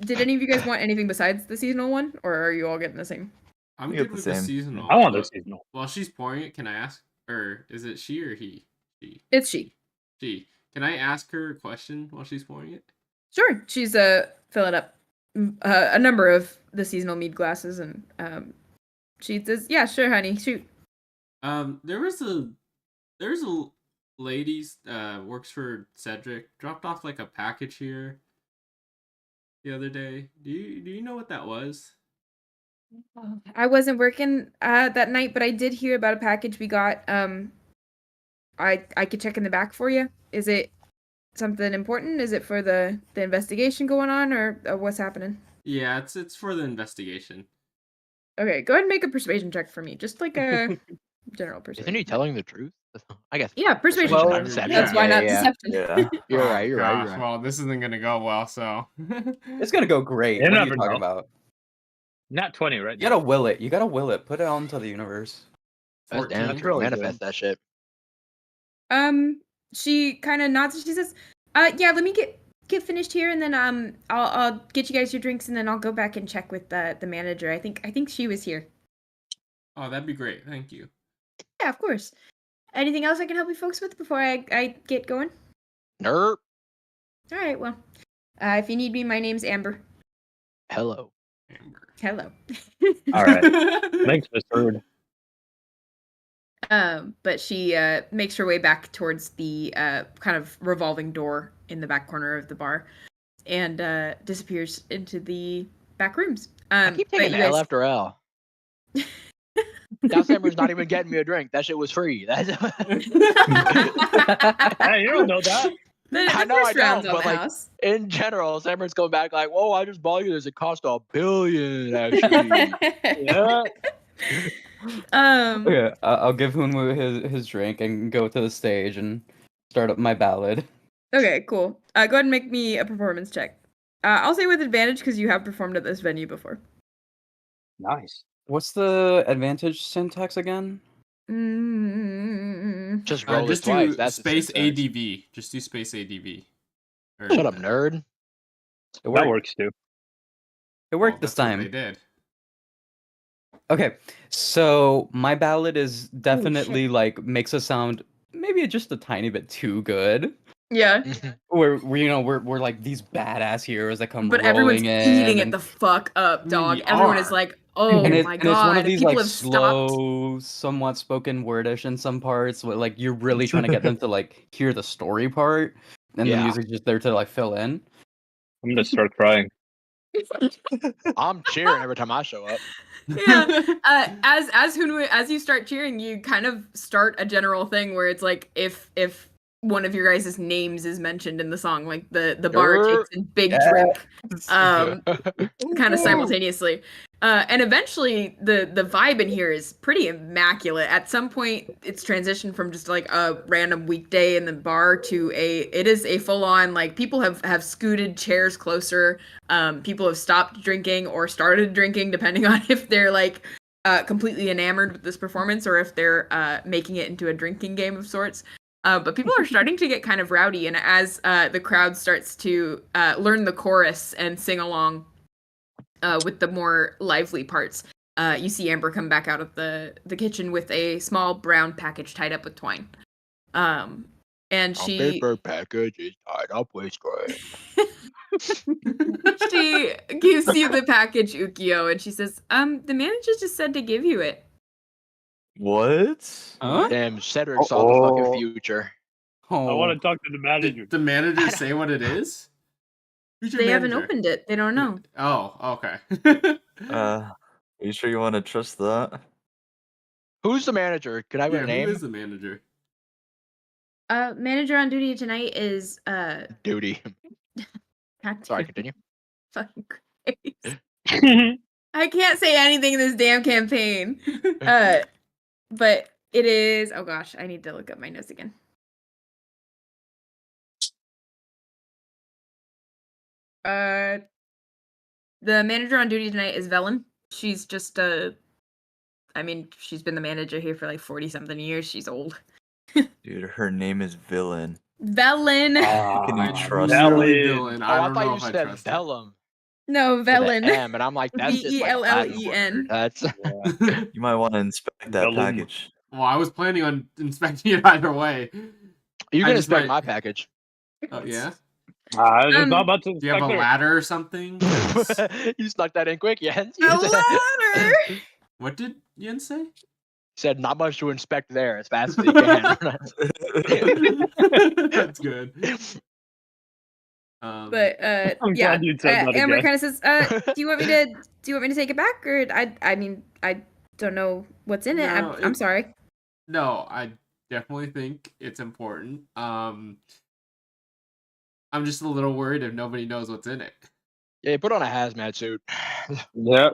did any of you guys want anything besides the seasonal one, or are you all getting the same? I'm You get good the with the same. seasonal. I want the but seasonal. While she's pouring it, can I ask, or is it she or he? It's she. She. Can I ask her a question while she's pouring it? Sure. She's filling up a number of the seasonal mead glasses, and she says, "Yeah, sure, honey, shoot." There's a lady works for Cedric. Dropped off like a package here the other day. Do you know what that was? I wasn't working that night, but I did hear about a package we got. I could check in the back for you. Is it something important? Is it for the investigation going on, or what's happening? Yeah, it's for the investigation. Okay, go ahead and make a persuasion check for me, just like a general persuasion. Isn't he telling the truth? I guess. Yeah, persuasion. Well, not deception. That's why not Yeah. deception. Yeah. You're Oh, right. You're right. You're gosh, right. Well, this isn't gonna go well, so. It's gonna go great. You What are you never talking know. about? Not 20, right? You gotta will it. You gotta will it. Put it out into the universe. That's 14. damn That's true. really Manifest that shit. She kind of nods and she says, yeah, let me get finished here, and then I'll get you guys your drinks, and then I'll go back and check with the manager. I think she was here. Oh, that'd be great. Thank you. Yeah, of course. Anything else I can help you folks with before I get going? Nerp. All right, well, if you need me, my name's Amber. Hello. Amber. Hello. All right. Thanks, Mr. Rude. But she makes her way back towards the kind of revolving door in the back corner of the bar, and disappears into the back rooms. I keep but taking you L guys- after L. Now Sanbryn's not even getting me a drink. That shit was free. That's Hey, you don't know that. The I know I first round's don't, on but the like house. in general, Sanbryn's going back like, "Whoa, I just bought you this. It cost $1 billion, actually." Yeah. Okay, I'll give Hunwoo his drink and go to the stage and start up my ballad. Okay, cool. Go ahead and make me a performance check. I'll say with advantage because you have performed at this venue before. Nice. What's the advantage syntax again? Just roll Just it twice. do That's the space syntax. ADV. Just do space ADV. Or, Shut up, nerd. It That worked. works too. It well, worked this that's what They time. did. Okay, so my ballad is definitely like makes a sound maybe maybe just a tiny bit too good. Yeah. We're like these badass heroes that come But rolling everyone's in. eating it and- the fuck up, mean, dog. we Everyone is are. like, oh and, my and it's one god. of these People like have stopped. slow, somewhat spoken wordish in some parts, where like you're really trying to get them to like hear the story part, and the Yeah. music's just there to like fill in. I'm gonna start crying. I'm cheering every time I show up. Yeah. As Hunwut, as you start cheering, you kind of start a general thing where it's like if one of your guys' names is mentioned in the song, like the bar takes a big drink, kind of simultaneously. And eventually the vibe in here is pretty immaculate. At some point it's transitioned from just like a random weekday in the bar to it is a full on, like, people have scooted chairs closer. People have stopped drinking or started drinking, depending on if they're like completely enamored with this performance or if they're making it into a drinking game of sorts. But people are starting to get kind of rowdy, and as the crowd starts to learn the chorus and sing along with the more lively parts, you see Amber come back out of the kitchen with a small brown package tied up with twine. And A she paper package is tied up with string. she gives you the package, Ookiyo, and she says, the manager just said to give you it. What? Huh? Damn, Cedric saw the fucking Oh. future. Oh, I want to talk to the manager. Did the manager say what it is? Who's your They haven't manager? opened it. They don't know. Oh, okay. Are you sure you want to trust that? Who's the manager? Could I have Yeah, a who name? is the manager? Manager on duty tonight is Duty. God Sorry, damn, continue. fucking Christ. I can't say anything in this damn campaign. But it is. Oh gosh, I need to look up my notes again. The manager on duty tonight is Velen. She's just I mean, she's been the manager here for like 40-something years. She's old. Dude, her name is Villain. Velen. Can you I trust really Velen. villain. Oh, I I don't thought know you if I said trust it. vellum. No, With an Velen. M, and I'm like, that's just like a Latin V-E-L-L-E-N. word. That's You might want to inspect that Villain. package. Well, I was planning on inspecting it either way. you I can just inspect might- my package. Oh yeah. I was not about to Do you have a inspect her. ladder or something? 'Cause- You snuck that in quick, Jens. A ladder. What did Jens say? Said not much to inspect there as fast as you can. That's good. But I'm yeah, glad you said that Amber again. kind of says, do you want me to take it back, or I mean, I don't know what's in it. No, I'm sorry. No, I definitely think it's important. I'm just a little worried if nobody knows what's in it. Yeah, put on a hazmat suit. Yeah.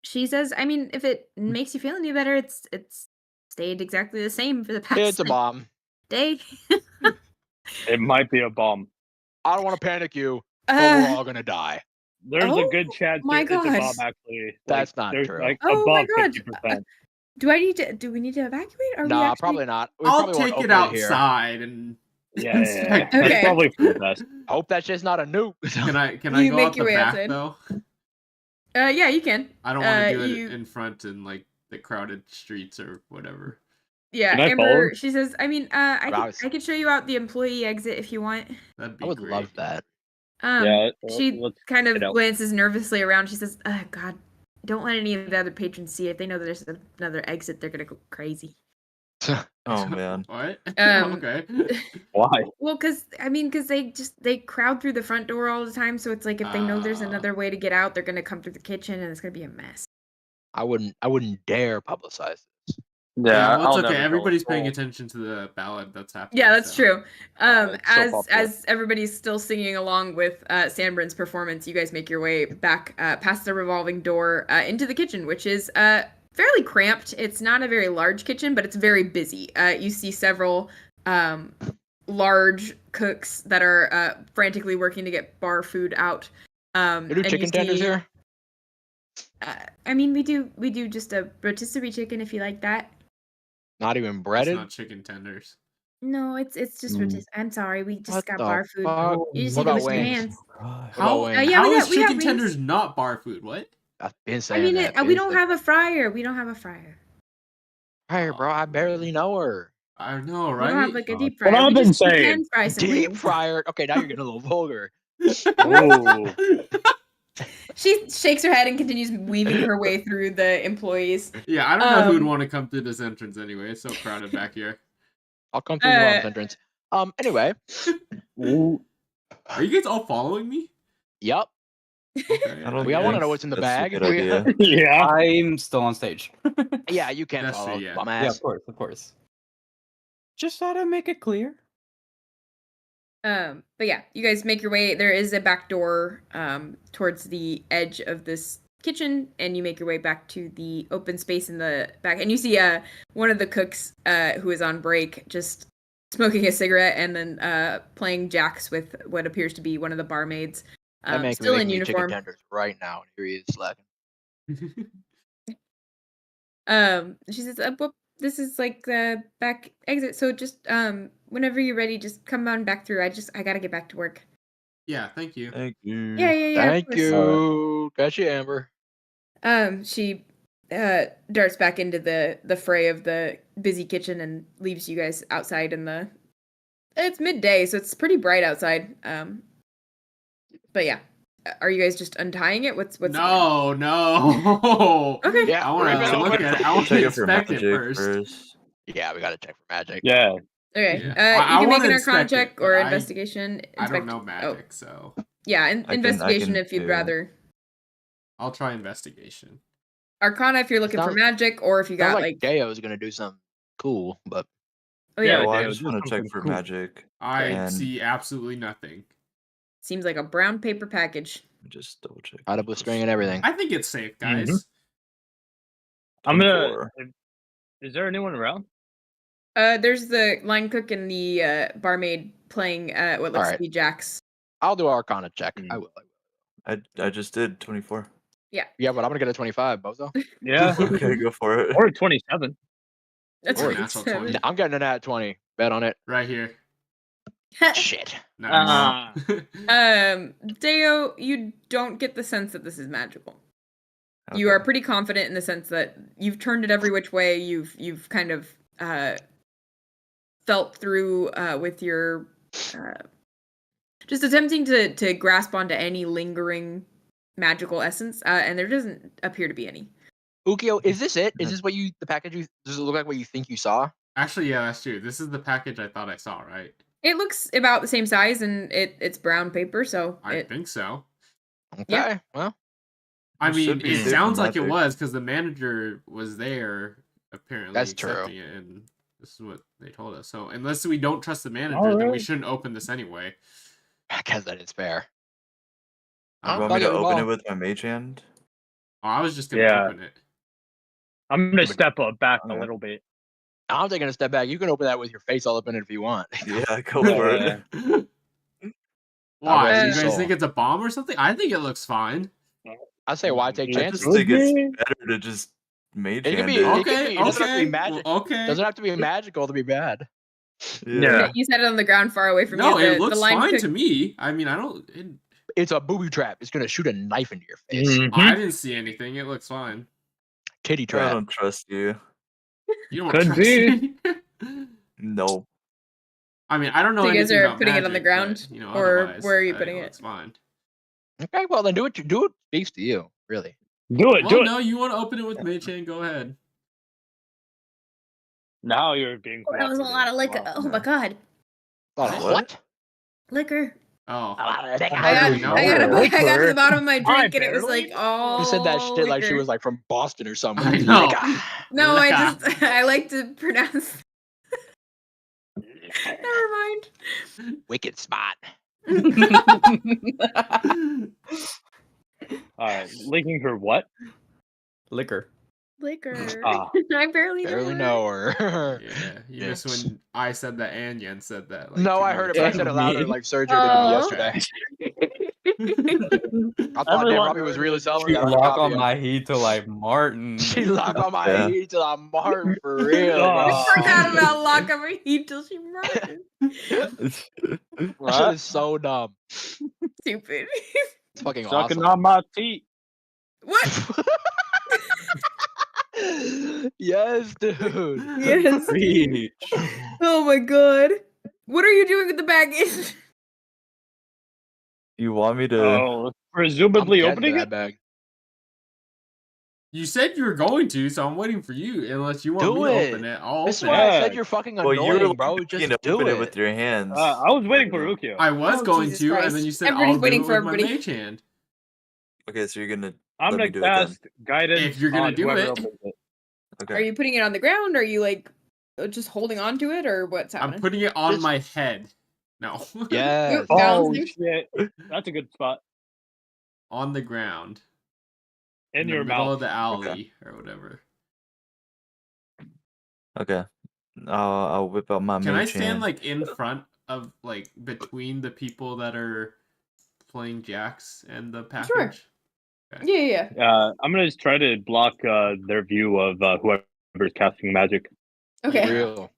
She says, I mean, if it makes you feel any better, it's stayed exactly the same for the past It's a bomb. day. It might be a bomb. I don't want to panic you, but we're all gonna die. There's Oh a good chance my it's a bomb, gosh. actually. That's not there's true. Like Oh my above god. 50%. Do we need to evacuate? Are we Nah, actually... probably not. We I'll probably won't take it open here. outside and Yeah. inspect Okay. That's probably for the best. Hope that shit's not a nuke. Can I You go make out the your way back outside. though? Yeah, you can. I don't want to do you- it in front in like the crowded streets or whatever. Yeah, Can I follow Amber, him? she says, I mean, I could show you out the employee exit if you want. That'd be I would great. love that. Yeah. She let's kind check it of out. glances nervously around. She says, God, don't let any of the other patrons see it. If they know there's another exit, they're gonna go crazy. Oh man. What? Okay. Why? Well, because they crowd through the front door all the time, so it's like if they know there's Ah. another way to get out, they're gonna come through the kitchen, and it's gonna be a mess. I wouldn't dare publicize this. Yeah, well, I'll it's okay. never go Everybody's paying involved. attention to the ballad that's happening. Yeah, that's so. true. it's so popular. As everybody's still singing along with Sanbrynn's performance, you guys make your way back past the revolving door into the kitchen, which is fairly cramped. It's not a very large kitchen, but it's very busy. You see several large cooks that are frantically working to get bar food out. You do chicken tenders here? I mean, we do just a rotisserie chicken if you like that. Not even It's breaded? not chicken tenders. No, it's just rotisserie. I'm sorry, we just What got the bar food. fuck? You just What need to about wash your wings? hands. God. How, wings? Yeah, how we is got wings. chicken tenders not bar food? What? I've been I saying mean, that. we don't have a fryer. We don't have a fryer. Hey, bro, I barely know her. I know, We don't have right? like a deep What fryer. I've We been just saying. pan fry some Deep wings. fryer. Okay, now you're getting a little vulgar. Oh. She shakes her head and continues weaving her way through the employees. Yeah, I don't know who'd Um, want to come through this entrance anyway. It's so crowded back here. I'll come through the mom's entrance. Anyway. Ooh. Are you guys all following me? Yup. Okay, I don't We all want to think know what's in the that's a bag. good idea. Yeah. I'm still on stage. Yeah, you can't That's true, follow. yeah. Bum Yeah, ass. of course. Just thought I'd make it clear. but yeah, you guys make your way. There is a back door towards the edge of this kitchen, and you make your way back to the open space in the back. And you see one of the cooks who is on break just smoking a cigarette and then playing jacks with what appears to be one of the barmaids. Still in me chicken uniform. tenders right now. Here he is slacking. She says, well, this is like the back exit, so just whenever you're ready, just come on back through. I gotta get back to work. Yeah, thank you. Thank you. Yeah, of Thank course. you. Got you, Amber. She darts back into the fray of the busy kitchen and leaves you guys outside in the. It's midday, so it's pretty bright outside. But yeah, are you guys just untying it? What's No, no. Okay. Yeah, I want rip it to look open. at it. I want Check to it for inspect it magic first. Yeah, we gotta check for magic. Yeah. Okay. Yeah. You I can make wanna an Arcana inspect it, check but or I- investigation. I don't know Oh, magic, so yeah, I can investigation if you'd do- rather. I'll try investigation. Arcana if you're looking for Sounds- magic, or if you Sounds got like Deo's gonna do something cool, but oh Yeah, yeah, Well, I Dale, just do want to check something for cool. magic. I And- see absolutely nothing. seems like a brown paper package. Just double check. tied up with string and everything. I think it's safe, guys. I'm gonna. 24. Is there anyone around? There's the line cook and the barmaid playing what looks to Alright. be Jack's. I'll do an Arcana check. Mm. I will. I just did 24. Yeah, but I'm gonna get a 25, bozo. Yeah. Okay, go for it. Or 27. That's Or what natural it said. 20. I'm getting an at 20. Bet on it. Right here. Shit. Nice. Deo, you don't get the sense that this is magical. You are pretty confident in the sense that you've turned it every which way. You've kind of felt through with your just attempting to grasp onto any lingering magical essence, and there doesn't appear to be any. Ookiyo, is this it? Is this what you the package you does it look like what you think you saw? Actually, yeah, that's true. This is the package I thought I saw, right? It looks about the same size, and it's brown paper, so I think so. Okay. Yeah. Well, I It mean, should be it safe sounds for like it magic. was because the manager was there apparently That's true. accepting it, and this is what they told us. So unless we don't trust the manager, then we Alright. shouldn't open this anyway. I guess that is fair. You Oh, want me fuck to it, we open ball. it with my mage hand? Oh, I was just gonna Yeah. open it. I'm gonna step up back a Alright. little bit. I'm taking a step back. You can open that with your face all up in it if you want. Yeah, go for it. Why? bet You you guys saw. think it's a bomb or something? I think it looks fine. I say why take I I chances? just think it's Okay. better to just mage It can hand be- it. it can Okay, be- it doesn't have to be okay, magic. okay. Doesn't have to be magical to be bad. Yeah. you set it on the ground far away from No, you. it looks the line fine cook, to me. I mean, I don't. It's a booby trap. It's gonna shoot a knife into your face. Mhm. I didn't see anything. It looks fine. Titty I trap. don't trust you. You don't Could trust be. me. No. I mean, I don't know So you guys anything are about putting it on the magic, ground? but, you know, Or otherwise, where are you I putting know it? It's fine. Okay, well then do it. Do it. Speaks to you, really. Do it. Well, Do it. no, you want to open it with Mage Hand? Go ahead. Now you're being. that was a lot of liquor. Wow. Oh my god, Oh, What? what? liquor! Oh, I How got, do we know? I got to Liquor? the bottom of my drink, and it was barely. like all. You said that shit like she liquor. was like from Boston or something. I know. No, I Liquor. just I like to pronounce. Never mind. Wicked spot. Linking her what? Liquor. Liquor. Ah. I barely Barely know. know her. Yeah, you Yeah. missed when I said that and Yen said that. Like, No, 2 I heard it, minutes but I ago. said it louder like Sergio did to Oh. me yesterday. I thought Everyone Robbie was really selling She that. lock on my heat till like Martin. She locked on my Yeah. heat till I'm Martin for real. Oh. bro. I forgot about lock of her heat till she murdered. That shit What? is so dumb. Stupid. It's fucking Sucking awesome. on my teeth. What? Yes, dude. Yes. Preach. Oh my god. What are you doing with the baggage? You want me to? Oh, I'm presumably getting to opening that it. bag. You said you were going to, so I'm waiting for you. Unless you want Do me to it. open it, I'll This is open why it. I Yeah. said you're fucking Well, you were annoying, like, bro. you Just can do open it. it with your hands. I was waiting for don't know. Ookiyo. I was Oh, going Jesus to, and Christ. then you said Everybody's I'll waiting do it for with my everybody. mage hand. Okay, so you're gonna I'm let gonna me do it then. cast guidance If you're gonna on do whoever it. opens it. Okay. Are you putting it on the ground? Or are you like just holding on to it, or what's I'm happening? putting it on Just- my head. No. Yes. Oh, Oh Balancing? shit, that's a good spot. On the ground. In the your middle mouth. of the alley or whatever. Okay. I'll whip out my Can I mage stand hand. like in front of like between the people that are playing jacks and the package? Yeah. I'm gonna just try to block their view of whoever's casting magic. Okay. Real.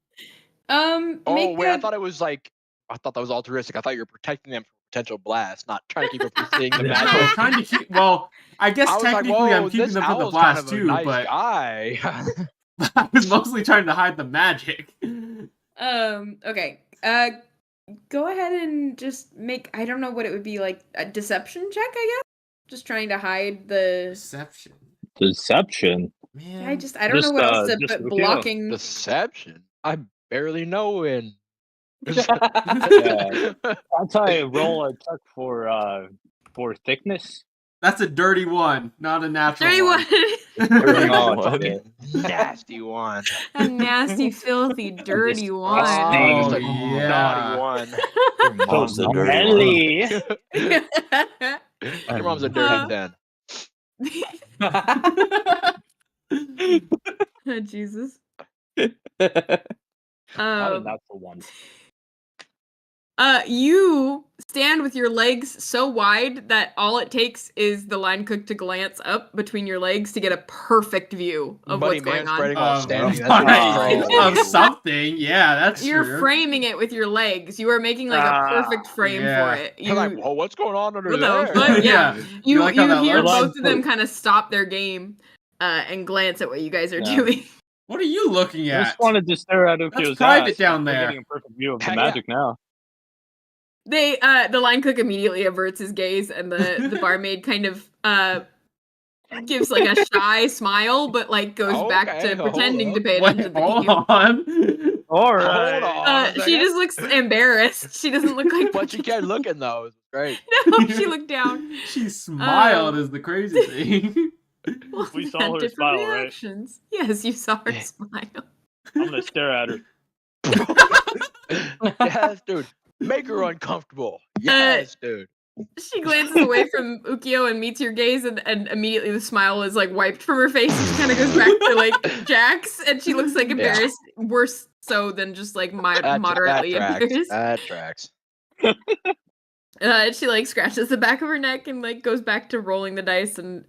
Make Oh wait, I a- thought it was like I thought that was altruistic. I thought you were protecting them from potential blast, not trying to keep them from seeing the No, magic. trying to keep. Well, I guess I was like, technically I'm whoa, keeping this them from the owl's blast kind of a too, nice but guy. I was mostly trying to hide the magic. Okay. Go ahead and just make. I don't know what it would be like, a deception check. I guess. Just trying to hide the. Deception. Deception. Man. I don't know what else to just put Ookiyo. blocking. Deception. I barely know in. Yeah. That's how I roll a check for thickness. That's a dirty one, not a natural 31. one. Dirty Oh, one. shit. Nasty one. A nasty, filthy, dirty Disgusting. one. Oh, just a yeah. naughty one. Your mom's a dirty one. Smelly. Your mom's a dirty then. Oh, Jesus. Not a natural one. You stand with your legs so wide that all it takes is the line cook to glance up between your legs to get a perfect view of Buddy what's going on. manspreading while standing. Right. That's crazy. Of something, yeah, that's You're true. framing it with your legs. You are making like a perfect frame Yeah. for it. You're like, whoa, what's going on under What the there? fuck? Yeah. You like how that hear looks? both of them kind of stop their game and glance at what you guys are Yeah. doing. What are you looking I at? just wanted to stare at Ookiyo's private ass. down We're there. getting a perfect view of the Heck yeah. magic now. They the line cook immediately averts his gaze, and the barmaid kind of gives like a shy smile, but like goes Oh, back okay. to Hold pretending to up. pay Wait, attention to hold you. on. All right. Hold on. a She second. just looks embarrassed. She doesn't look like. But she kept looking though. It was great. No, she looked down. She smiled Um, is the crazy thing. Well, We they saw had her different smile, right? reactions. Yes, you saw her Yeah. smile. I'm gonna stare at her. Yes, dude. Make her uncomfortable. Yes, dude. She glances away from Ookiyo and meets your gaze, and immediately the smile is like wiped from her face. And she kind of goes back to like Jax, and she looks like embarrassed, worse so than just like moderately embarrassed. That tracks. She like scratches the back of her neck and like goes back to rolling the dice and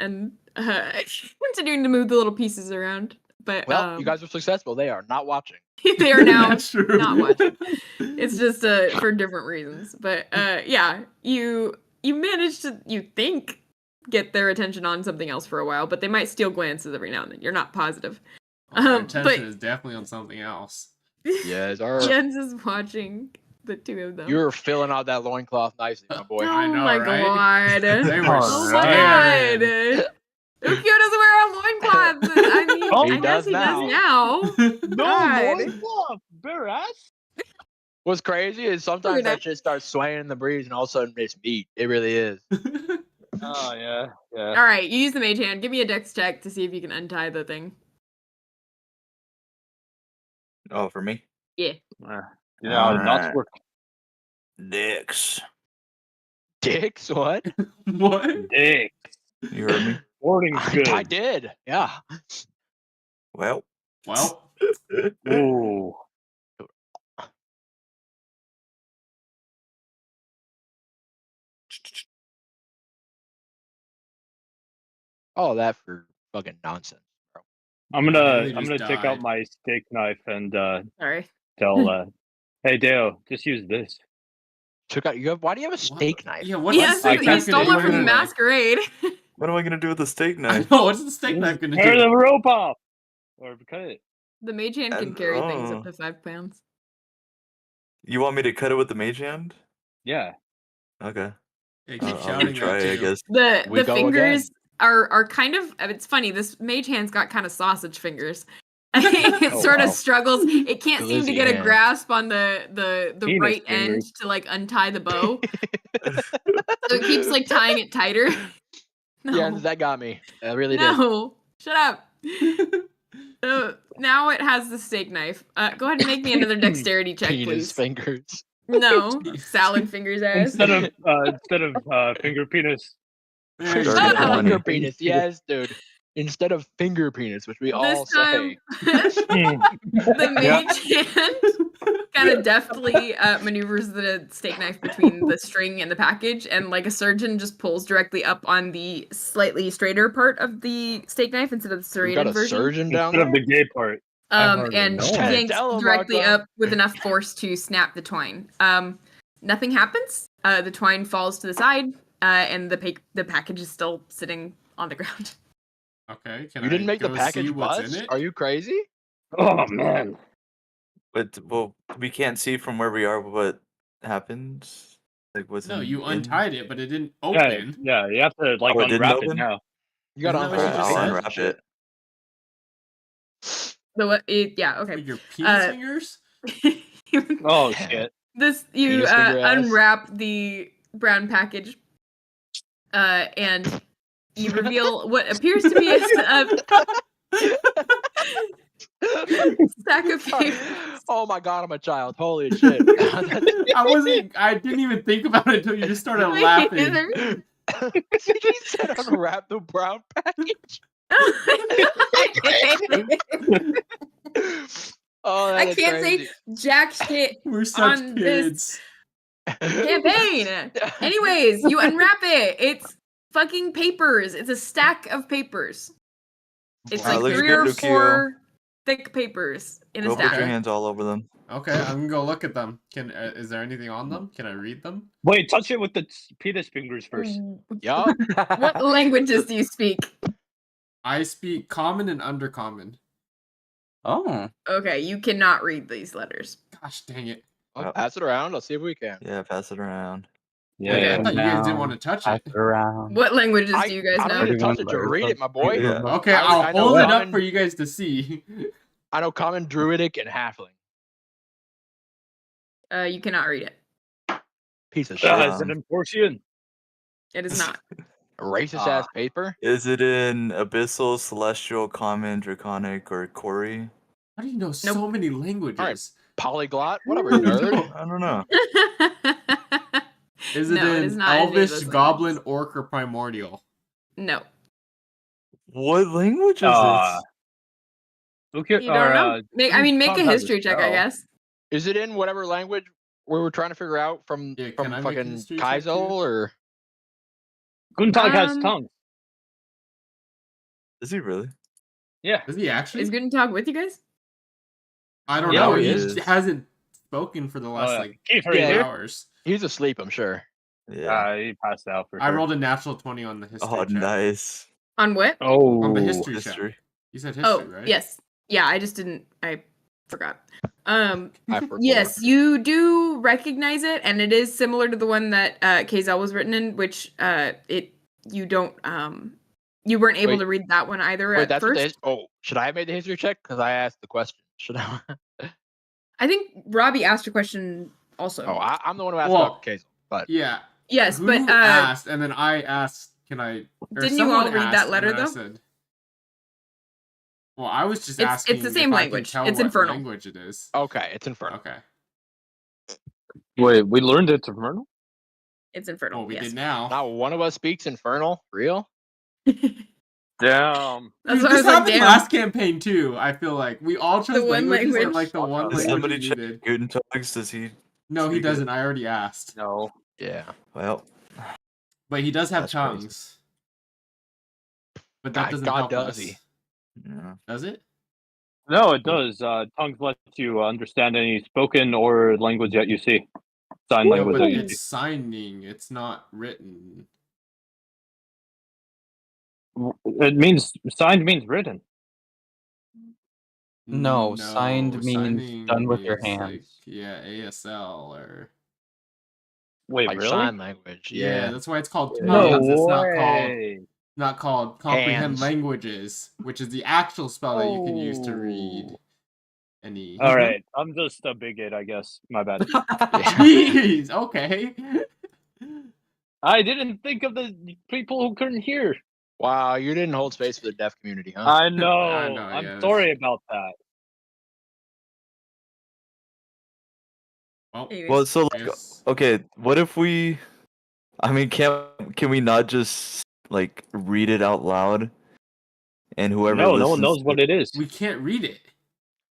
continuing to move the little pieces around. But Well, you guys are successful. They are not watching. they are now That's true. not watching. It's just for different reasons. But yeah, you managed to, you think, get their attention on something else for a while, but they might steal glances every now and then. You're not positive. Our But- attention is definitely on something else. Yes, our Jens is watching the two of them. you're filling out that loincloth nicely, my boy. Oh I know, my right? god. They were Oh my staring. god. Ookiyo doesn't wear a loincloth. I mean, Oh, I he guess does he now. does now. No, God. loincloth, bare ass. What's crazy is sometimes Weird. that shit starts swaying in the breeze, and all of a sudden it's meat. It really is. Oh yeah, yeah. All right, you use the mage hand. Give me a dex check to see if you can untie the thing. Oh, for me? Yeah, Alright. not work. Dicks. Dicks? What? What? Dick. You heard me? Wording's good. I did. Yeah. Well. Well, Ooh. All that for fucking nonsense, bro. I'm gonna Really just take out died. my steak knife and Sorry. tell hey Dale, just use this. Took out. Why do you have a steak knife? Yeah, what's Yes, the I steak you knife stole gonna it do from the anyway? masquerade. What am I gonna do with the steak I knife? know, what's the steak knife gonna Tear do? the rope off. or cut it. The mage hand can And- carry things oh. up to 5 pounds. You want me to cut it with the mage hand? Yeah. Okay. Yeah, keep I'll shouting try, that I too. guess. We The go fingers are kind of, it's funny, this mage hand's got kind of sausage fingers. It Oh, sort wow. of struggles. It can't seem to Glizzy get a hand. grasp on the Penis right fingers. end to like untie the bow. So it keeps like tying it tighter. No. Yeah, that got me. It really did. No. Shut up. So now it has the steak knife. Go ahead and make me another dexterity check, Penis please. fingers. No. Salad fingers ass. Instead of finger penis. There you Dirty go. one. Finger penis, yes, dude. Instead of finger penis, which we all This time, say. the mage hand kind of deftly maneuvers the steak knife between the string and the package, and like a surgeon just pulls directly up on the slightly straighter part of the steak knife instead of the We serrated got a version. surgeon down Instead of there. the gay part. I've already And known. yanks Tell 'em, directly Marco. up with enough force to snap the twine. Nothing happens. The twine falls to the side, and the package is still sitting on the ground. Okay, can You didn't make the go see package what's buzz? in it? Are you crazy? Oh man. But well, we can't see from where we are what happened. Like what's No, in- you in- untied it, but it didn't Yeah, open. yeah, you have to like Oh, it didn't unwrap it open? now. You gotta Isn't that what unfold you the just I'll said? pages and unwrap shit. it. Yeah, okay. With your penis Uh, fingers? Oh shit. You Penis finger ass. unwrap the brown package, and you reveal what appears to be a stack of papers. Oh my god, I'm a child. Holy shit. I didn't even think about it until you just started Me laughing. neither. He said unwrap the brown package. Oh, that I is can't crazy. say jack shit We're such on this kids. campaign. Anyways, you unwrap it. It's fucking papers. It's a stack of papers. It's Wow, like looks 3 good, or Ookiyo. 4 thick papers in a Go put your stack. hands all over them. Okay, I'm gonna go look at them. Is there anything on them? Can I read them? Wait, touch it with the penis fingers first. Yup. What languages do you speak? I speak common and undercommon. Oh. Okay, you cannot read these letters. Gosh dang it. I'll pass it around. Let's see if we can. Yeah, pass it around. Yeah, Wait, yeah. I thought you guys didn't want to touch Pass it. it around. What languages I do you guys don't know? need to touch it to 31 read it, my boy. Yeah. Okay, I I'll know hold it up common. for you guys to see. I know common, druidic, and halfling. You cannot read it. Piece of shit. Is it in Portian? It is not. Racist ass paper. Is it in Abyssal, Celestial, Common, Draconic, or Kori? How do you know so many languages? Polyglot. Whatever, nerd. I don't know. Is it No, it in is not any of Elvish, those Goblin, languages. Orc, or Primordial? No. What language is Uh, this? Ookiyo, You don't know. Make a Tom has history check, I spell. guess. Is it in whatever language we were trying to figure out from Yeah, can I make a fucking history check Kaizo too? or? Guntentog has Um, tongue. Is he really? Yeah. Does he actually? Is Guntentog with you guys? I don't Yeah, know. he He is. hasn't spoken for the last like Kiefer, 2 Yeah. here? hours. He's asleep, I'm sure. Yeah. He passed out for I sure. rolled a natural 20 on the history Oh, check. nice. On what? Oh, On the history check. History. You said history, Oh, right? yes. Yeah, I just didn't. I forgot. I forgot. Yes, you do recognize it, and it is similar to the one that KZL was written in, which you don't you weren't able Wait. to read that one either Wait, at that's what first. should I have made the history check? Because I asked the question. Should I? I think Robbie asked a question also. Oh, I'm the one who asked Well, about Kaizo. But Yeah. yes, Who but asked, and then I asked, can I... or Didn't you all someone read asked, that and letter, then I though? said... Well, I was just It's asking the same if language. I can tell It's what Infernal. language it is. okay, it's Infernal. Okay. wait, we learned it's Infernal? it's Infernal. Well, we yes. did now. Not one of us speaks Infernal. Real? Damn. That's Dude, why I this was like, happened damn. last campaign too. I feel like we all chose The one languages and language. like the one Does Does language somebody we check needed. Guntentog's? Does he? No, he speak it? doesn't. I already asked. No. Yeah. Well, But he does have That's crazy. tongues. But that doesn't God help does us. he? yeah. Does it? No, it does. Tongues let you understand any spoken or language that you see. Sign No, language but that you it's signing. It's not written. see. It means signed means written. No, signed means signing done with your means, hands. Like, yeah, ASL or Wait, Like really? sign language. yeah, that's why it's called tongues. No It's way. not called comprehend Hands. languages, which is the actual spell that you can use to read Oh. any. All right, I'm just a bigot, I guess. My bad. Jeez, okay. I didn't think of the people who couldn't hear. Wow, you didn't hold space for the deaf community, huh? I know. I know, I'm yes. sorry about that. Well, Anyways. Well, so like, yes. okay, what if we? I mean, can we not just like read it out loud, and whoever No, no listens, one knows what it is. We can't read it.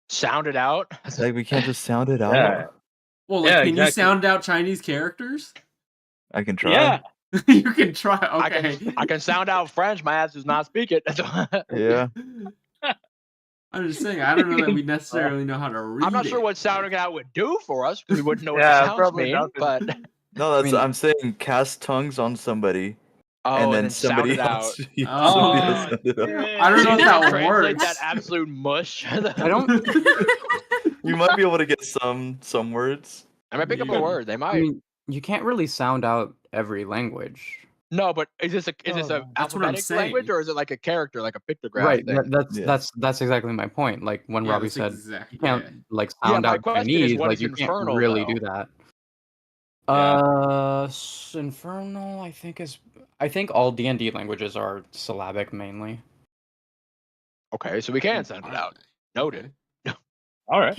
Sound it out. like we can't just sound it out. Yeah. Well, like, Yeah, can you exactly. sound out Chinese characters? I can try. Yeah. You can try. Okay. I can sound out French. My ass does not speak it. Yeah. I'm just saying, I don't know that we necessarily know how to read I'm not sure it. what sounding it out would do for us because we wouldn't know what Yeah, the sounds probably mean. nothing. But No, that's mean- I'm saying cast tongues on somebody, and then sound somebody it out. else. Oh, somebody else sound it out. I don't know if that Translate works. that absolute mush. I don't. You might be able to get some words. I might pick up a Yeah. word. They might. I mean, you can't really sound out every language. No, but is this a That's what I'm alphabetic language saying. or is it like a character, like a pictograph Right. thing? Yeah. That's exactly my point. Like when Yeah, Robbie that's said exact- you can't yeah. like Yeah, sound my out question is, Chinese, what like is you can't infernal, really though? do that. Yeah. Infernal, I think all D&D languages are syllabic mainly. Okay, so we can sound it out. Noted. All right.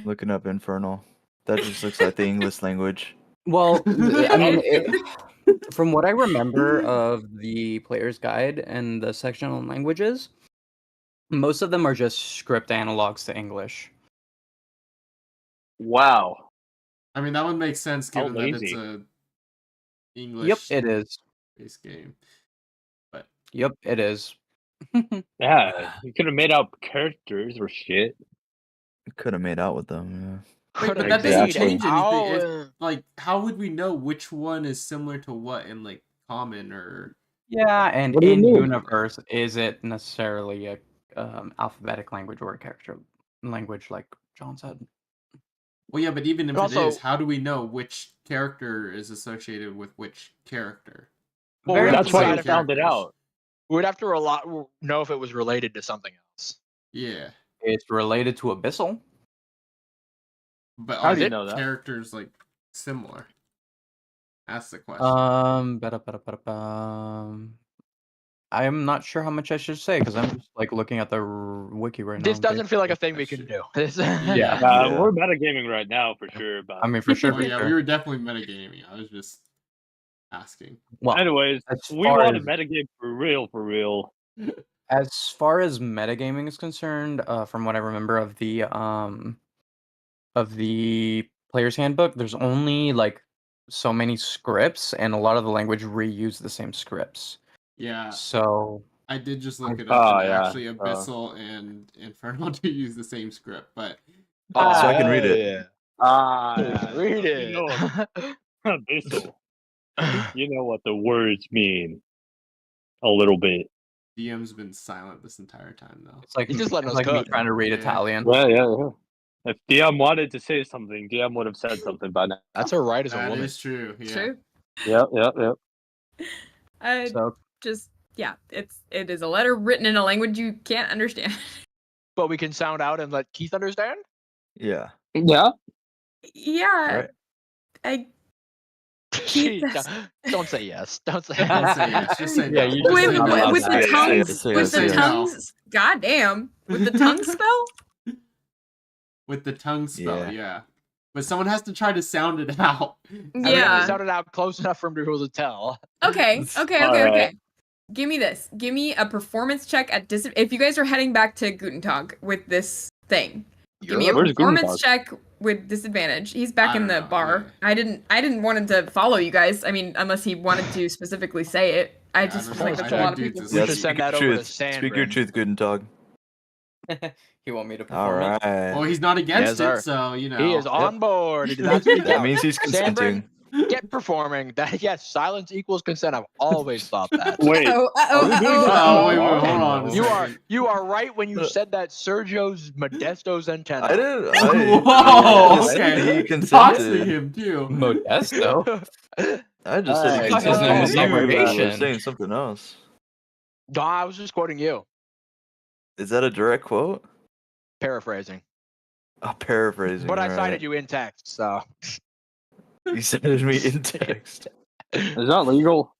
Looking up infernal. That just looks like the English language. Well, I mean, from what I remember of the player's guide and the section on languages, most of them are just script analogs to English. Wow. I mean, that would make sense How given that it's lazy. a English Yep, it is. based game. But Yep, it is. Yeah, you could have made up characters or shit. Could have made out with them. Wait, but Could've that doesn't Exactly. change anything. How, If, like, how would we know which one is similar to what in like common or? Yeah, and What do you in mean? universe, is it necessarily a alphabetic language or a character language, like John said? Well, yeah, but even if And it also- is, how do we know which character is associated with which character? Well, Very we have That's to why decide you if found it out. we'd have to know if it was related to something else. Yeah, It's related to Abyssal. but How are do you the know that? characters like similar? That's the question. I'm not sure how much I should say because I'm just like looking at the wiki right now. This doesn't feel like a thing we That's can true. do. This- Yeah. Yeah. We're metagaming right now for sure. But I mean, for sure. Oh For yeah, sure. we were definitely metagaming. I was just asking. Well, anyways, as we far want to as- metagame for real. as far as metagaming is concerned, from what I remember of the player's handbook, there's only like so many scripts, and a lot of the language reuse the same scripts. Yeah, So I did just look it Oh, up. And yeah. actually, Abyssal and Infernal do use the same script, but So I can read it. Yeah. You Read it. know, Abyssal. You know what the words mean. A little bit. DM's been silent this entire time though. it's like He's just letting it's us like me cook. trying to read Yeah. Italian. Yeah. If DM wanted to say something, DM would have said something by now. That's her right as a That woman. is true. Yeah. True. Yep. So Just yeah, it is a letter written in a language you can't understand. But we can sound out and let Keith understand? Yeah. Yeah. Yeah. Right. I Gee, Jesus. don't say yes. Don't say Don't yes. say yes. Just say Yeah, no. you Just just Wait, say not no. allowed with to the say tongues, yes, say with yes, the yes. tongues, goddamn, with the tongue spell. With the tongue spell, Yeah. yeah. But someone has to try to sound it out. I mean, Yeah. it sounded out close enough for him to be able to tell. Okay. Alright. Give me this. Give me a performance check at if you guys are heading back to Guntentog with this thing. Give me a Where's performance Guntentog? check with disadvantage. He's back I in don't the know, bar. yeah. I didn't want him to follow you guys. I mean, unless he wanted to specifically say it. I I just don't feel like know. that's I a lot don't of do people. this. We Yeah, should speak send your that over to truth. Speak your Sanbrynn. truth, Guntentog. you want me to All perform it? right. Well, he's not against Yes, sir. it, so you know. He is on board. He does not speak That out. means he's consenting. Get performing. That yes, silence equals consent. I've always thought that. Wait, Uh-oh, are we doing that? Oh, in wait, the bar? hold on a You are second. you are right when you said that Sergio's Modesto's antenna. I didn't. Whoa, just said okay. he Doxing consented. him too. Modesto. I just said he Alright, thought his name was consented. You were Celebration. saying something else. No, I was just quoting you. Is that a direct quote? Paraphrasing. Paraphrasing. But I alright. cited you in text, so. You cited me in text. Is that legal?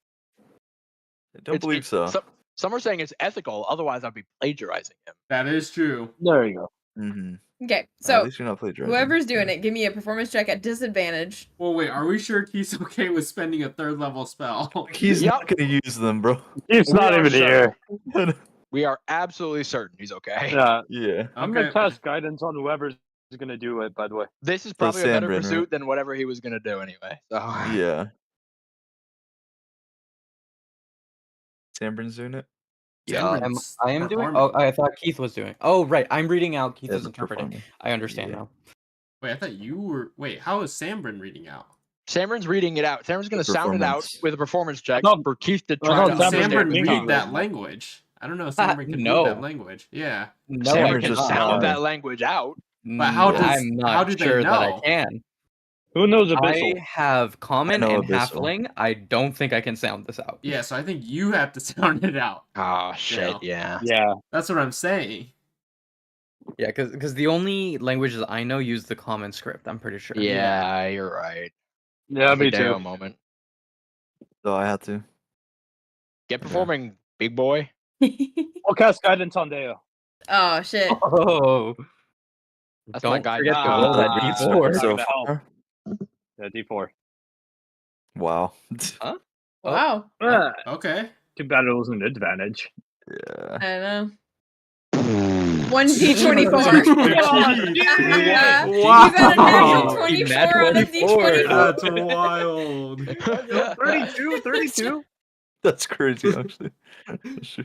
I don't believe so. Some are saying it's ethical, otherwise I'd be plagiarizing him. That is true. There you go. Mm-hmm. Okay, At so least you're not plagiarizing. whoever's doing it, give me a performance check at disadvantage. Well, wait, are we sure Keith's okay with spending a 3rd level spell? He's Yep. not gonna use them, bro. He's We not are even sure. here. We are absolutely certain he's okay. Yeah, Yeah. I'm Okay. gonna cast guidance on whoever's gonna do it. By the way. This is probably a better Sanbrynn, pursuit right? than whatever he was gonna do anyway. So Yeah. Sanbrynn's doing it? Sanbryn's I am doing. performing. Oh, I thought Keith was doing. Oh, right. I'm reading out. Keith Yeah, is the interpreting. performing. I understand Yeah. now. Wait, I thought you were. Wait, how is Sanbrynn reading out? Sanbrynn's reading it out. Sanbrynn's gonna sound it out Performance. with a performance check No, for Keith to I try thought to Can Sanbrynn understand Sanbrynn what was Keith read talking that is. language? I don't know if Sanbrynn can read No. that language. Yeah. No, Sanbrynn I can just sound cannot. that language out. But how does- I'm not how do they sure that I know? can. Who knows Abyssal? I have common know and Abyssal. halfling. I don't think I can sound this out. Yeah, so I think you have to sound it out. Oh shit, Yeah. yeah. Yeah. That's what I'm saying. Yeah, because the only languages I know use the common script. I'm pretty sure. Yeah, you're right. Yeah, me Deo too. moment. So I had to. Get performing, big boy. I'll cast guidance on Deo. Oh shit. Oh. That's Don't my guy. forget to Ah, roll that that's d4. So gonna far. Yeah, D4. Wow. Wow. Ah, Okay. too bad it wasn't an advantage. Yeah. I don't know. 1d24. Yeah. You got a natural Wow. 24 on a d24. That's wild. 32, 32. That's crazy, actually. Sure.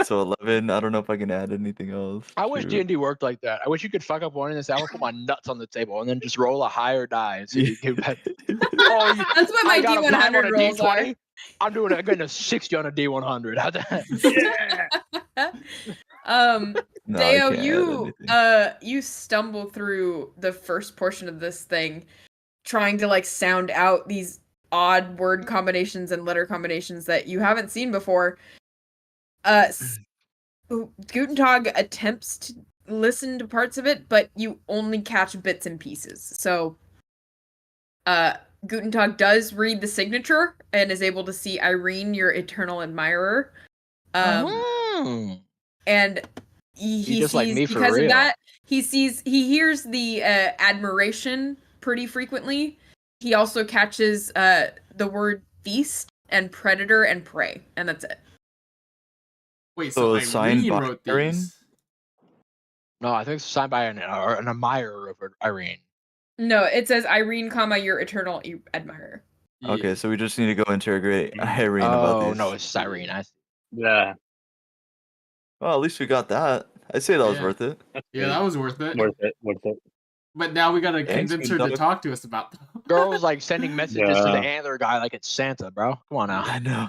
So 11. I don't know if I can add anything else. I wish Shoot. D&D worked like that. I wish you could fuck up one in this hour, put my nuts on the table, and then just roll a higher die. And see if you get Oh, That's what my I got a 5 on D100 a rolls are. D20. I'm doing it. I'm getting a 60 on a D100. How's that? Yeah. No, I Deo, can't add anything. you stumble through the first portion of this thing, trying to like sound out these odd word combinations and letter combinations that you haven't seen before. Guntentog attempts to listen to parts of it, but you only catch bits and pieces. So, Guntentog does read the signature and is able to see Irene, your eternal admirer. And he just sees, like me for because real. of that, he hears the admiration pretty frequently. He also catches the word feast and predator and prey, and that's it. Wait, So so it's signed Irene by wrote Irene? these. No, I think it's signed by an admirer of Irene. No, it says Irene, your eternal admirer. Okay, Yeah. so we just need to go interrogate Irene about Oh these. no, it's Irene. Yeah. Well, at least we got that. I'd say that was Yeah. worth it. Yeah, that was worth it. Worth it. Worth it. But now we gotta Thanks, convince her to Guntentog. talk to us about them. Girl was like sending messages to the Yeah. antler guy like it's Santa, bro. Come on now. I know.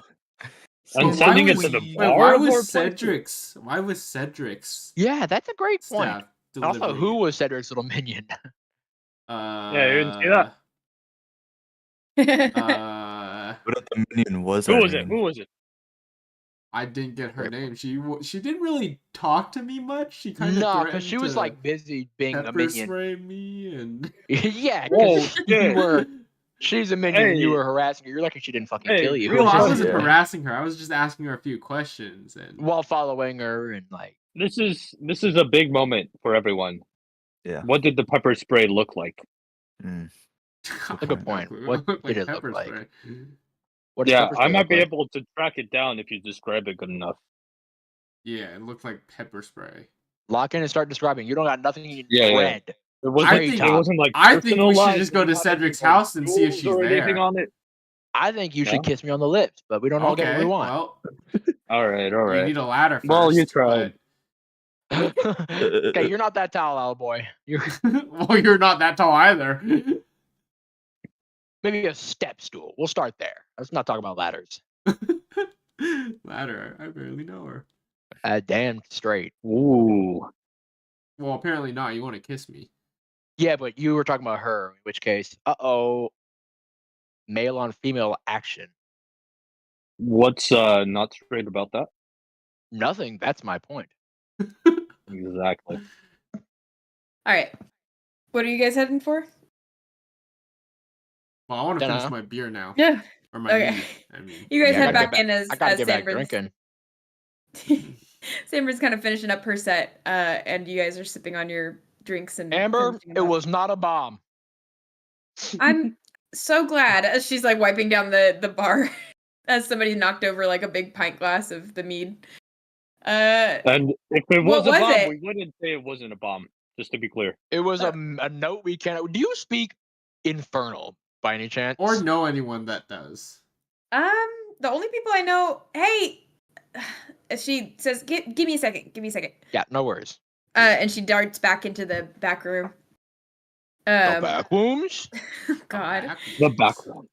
And why sending it was- to the Wait, bar. why of all was places? Cedric's? Why was Cedric's Yeah, that's a great point. staff And also, delivering who it? was Cedric's little minion? Yeah, you didn't see that? What if the minion was Who was it? Irene? Who was it? I didn't get her name. She didn't really talk to me much. She kind of No, because she was like busy being a pepper minion. spray me and Yeah, Whoa, because shit. she's a minion and you Hey. were harassing her. You're lucky she didn't fucking Hey, kill you. well, I just- wasn't Yeah. harassing her. I was just asking her a few questions and While following her and like This is a big moment for everyone. Yeah. What did the pepper spray look like? Mm. That's a good point. What did it look pepper like? spray. what does Yeah, pepper spray I might look be like? able to track it down if you describe it good enough. Yeah, it looked like pepper spray. Lock in and start describing. You don't got nothing in Yeah, yeah. red. It wasn't. I think- it wasn't like. I think we should personalized, just go to it had Cedric's any, like, house and see if jewels she's or anything there. on it. I think you should No? kiss me on the lips, but we don't all get what Okay, we want. well, All right, all you right. need a ladder first. Well, you tried. Okay, you're not that tall, old boy. You're but- well, you're not that tall either. Maybe a step stool. We'll start there. Let's not talk about ladders. Ladder, I barely know her. Damn straight. Ooh. Well, apparently not. You want to kiss me? Yeah, but you were talking about her, in which case, male on female action. What's not straight about that? Nothing. That's my point. Exactly. All right. What are you guys heading for? Well, I want to finish Dunno. my beer now. Yeah. Or my Okay. mead, I mean. You guys Yeah, I head gotta back in as I gotta get back Sanbryn's drinking. Sanbryn's kind of finishing up her set, and you guys are sipping on your drinks and Amber, finishing it up. was not a bomb. I'm so glad as she's like wiping down the bar as somebody knocked over like a big pint glass of the mead. And if it What was a was bomb, it? we wouldn't say it wasn't a bomb. Just to be clear. It was a note we can't. Do you speak Infernal by any chance? Or know anyone that does. The only people I know. Hey, she says, "Give me a second. Give me a second." Yeah, no worries. And she darts back into the back room. No back wounds. God. The background.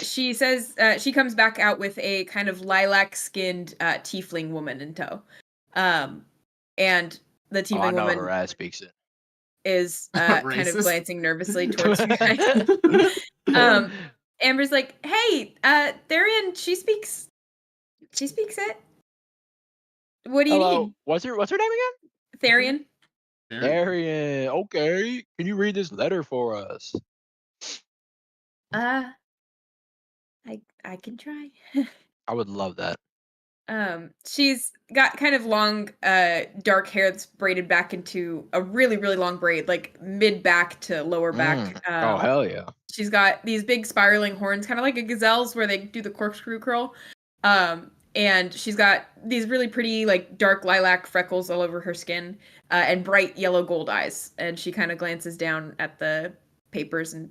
She says she comes back out with a kind of lilac-skinned tiefling woman in tow. And the I tiefling know woman her ass speaks it. is kind of Racist. glancing nervously towards you guys. Amber's like, "Hey, Therian, she speaks it. What do you Hello. need, What's her name again? Therian?" Arian. Okay. Can you read this letter for us? I can try. I would love that. She's got kind of long, dark hair that's braided back into a really, really long braid, like mid back to lower back. Oh hell yeah. She's got these big spiraling horns, kind of like a gazelle's, where they do the corkscrew curl. And she's got these really pretty, like dark lilac freckles all over her skin, and bright yellow gold eyes. And she kind of glances down at the papers, and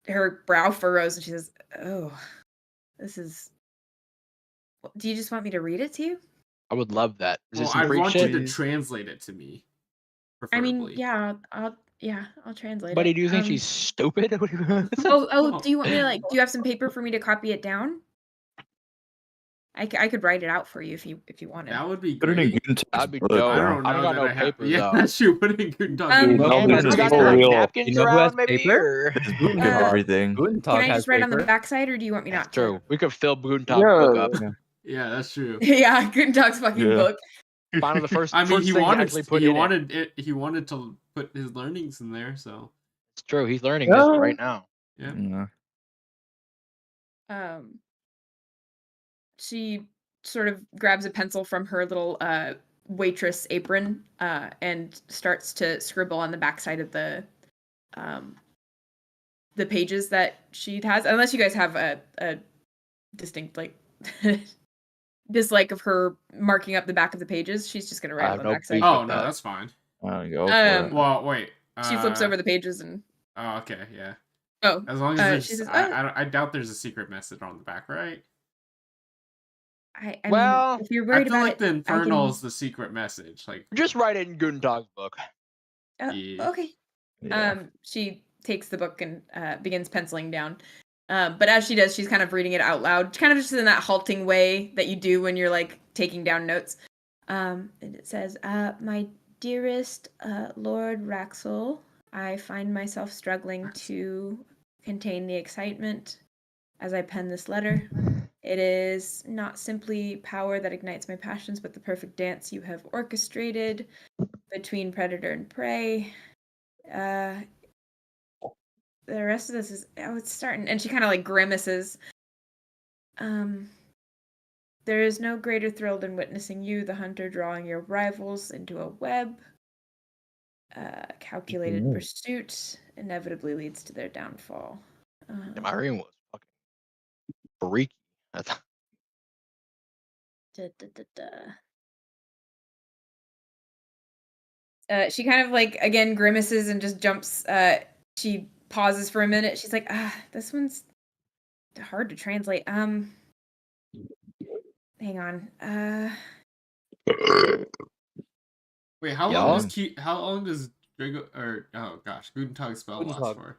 her brow furrows, and she says, "Oh, this is. Do you just want me to read it to you?" I would love that. Is Well, this some I freak want shit? you to translate it to me. I mean, Preferably. yeah, I'll translate Buddy, it. do you think she's stupid? What do you- Oh, do you want me to do you have some paper for me to copy it down? I could write it out for you if you wanted. That would be Put it in great. Guntentog's That'd be book, dope. I don't know I don't got that no I have. papers, Yeah, though. that's true. Put it in Guntentog. Um, Amber, this you is got for any like, real. napkins You know who has around, maybe? paper? Or... His book and Uh, everything. Guntentog Can I has just write on the paper. backside, or do you want me That's not true. to? We could fill Guntentog's book up. Yeah, that's true. Yeah, Guntentog's fucking Yeah. book. Finally, the first. I mean, first he thing wanted actually put he in it. wanted it. He wanted to put his learnings in there. So It's true. He's learning this right now. yeah. Yeah. She sort of grabs a pencil from her little waitress apron and starts to scribble on the backside of the pages that she has. Unless you guys have a distinct like dislike of her marking up the back of the pages, she's just gonna write on the no backside. beef Oh with no, that. that's fine. Go for it. Well, wait. She flips over the pages and Oh, okay, yeah. oh, As long as there's, she says, I doubt there's a secret message on the back, right? I Well, mean, if you're I worried feel about like it, the I Infernal can- is the secret message. Like, Just write it in Guntentog's book. Yeah. Okay. Yeah. She takes the book and begins penciling down. But as she does, she's kind of reading it out loud, kind of just in that halting way that you do when you're like taking down notes. And it says, "My dearest Lord Raxel, I find myself struggling to contain the excitement as I pen this letter. It is not simply power that ignites my passions, but the perfect dance you have orchestrated between predator and prey. The rest of this is it's starting," and she kind of like grimaces. "There is no greater thrill than witnessing you, the hunter, drawing your rivals into a web. Calculated pursuit inevitably leads to their downfall." My reading was fucking freaky. She kind of like again grimaces and just jumps. She pauses for a minute. She's like, "This one's hard to translate. Hang on. wait, how Yeah. long does Drago or oh gosh, Guntentog spell last Guntentog. for?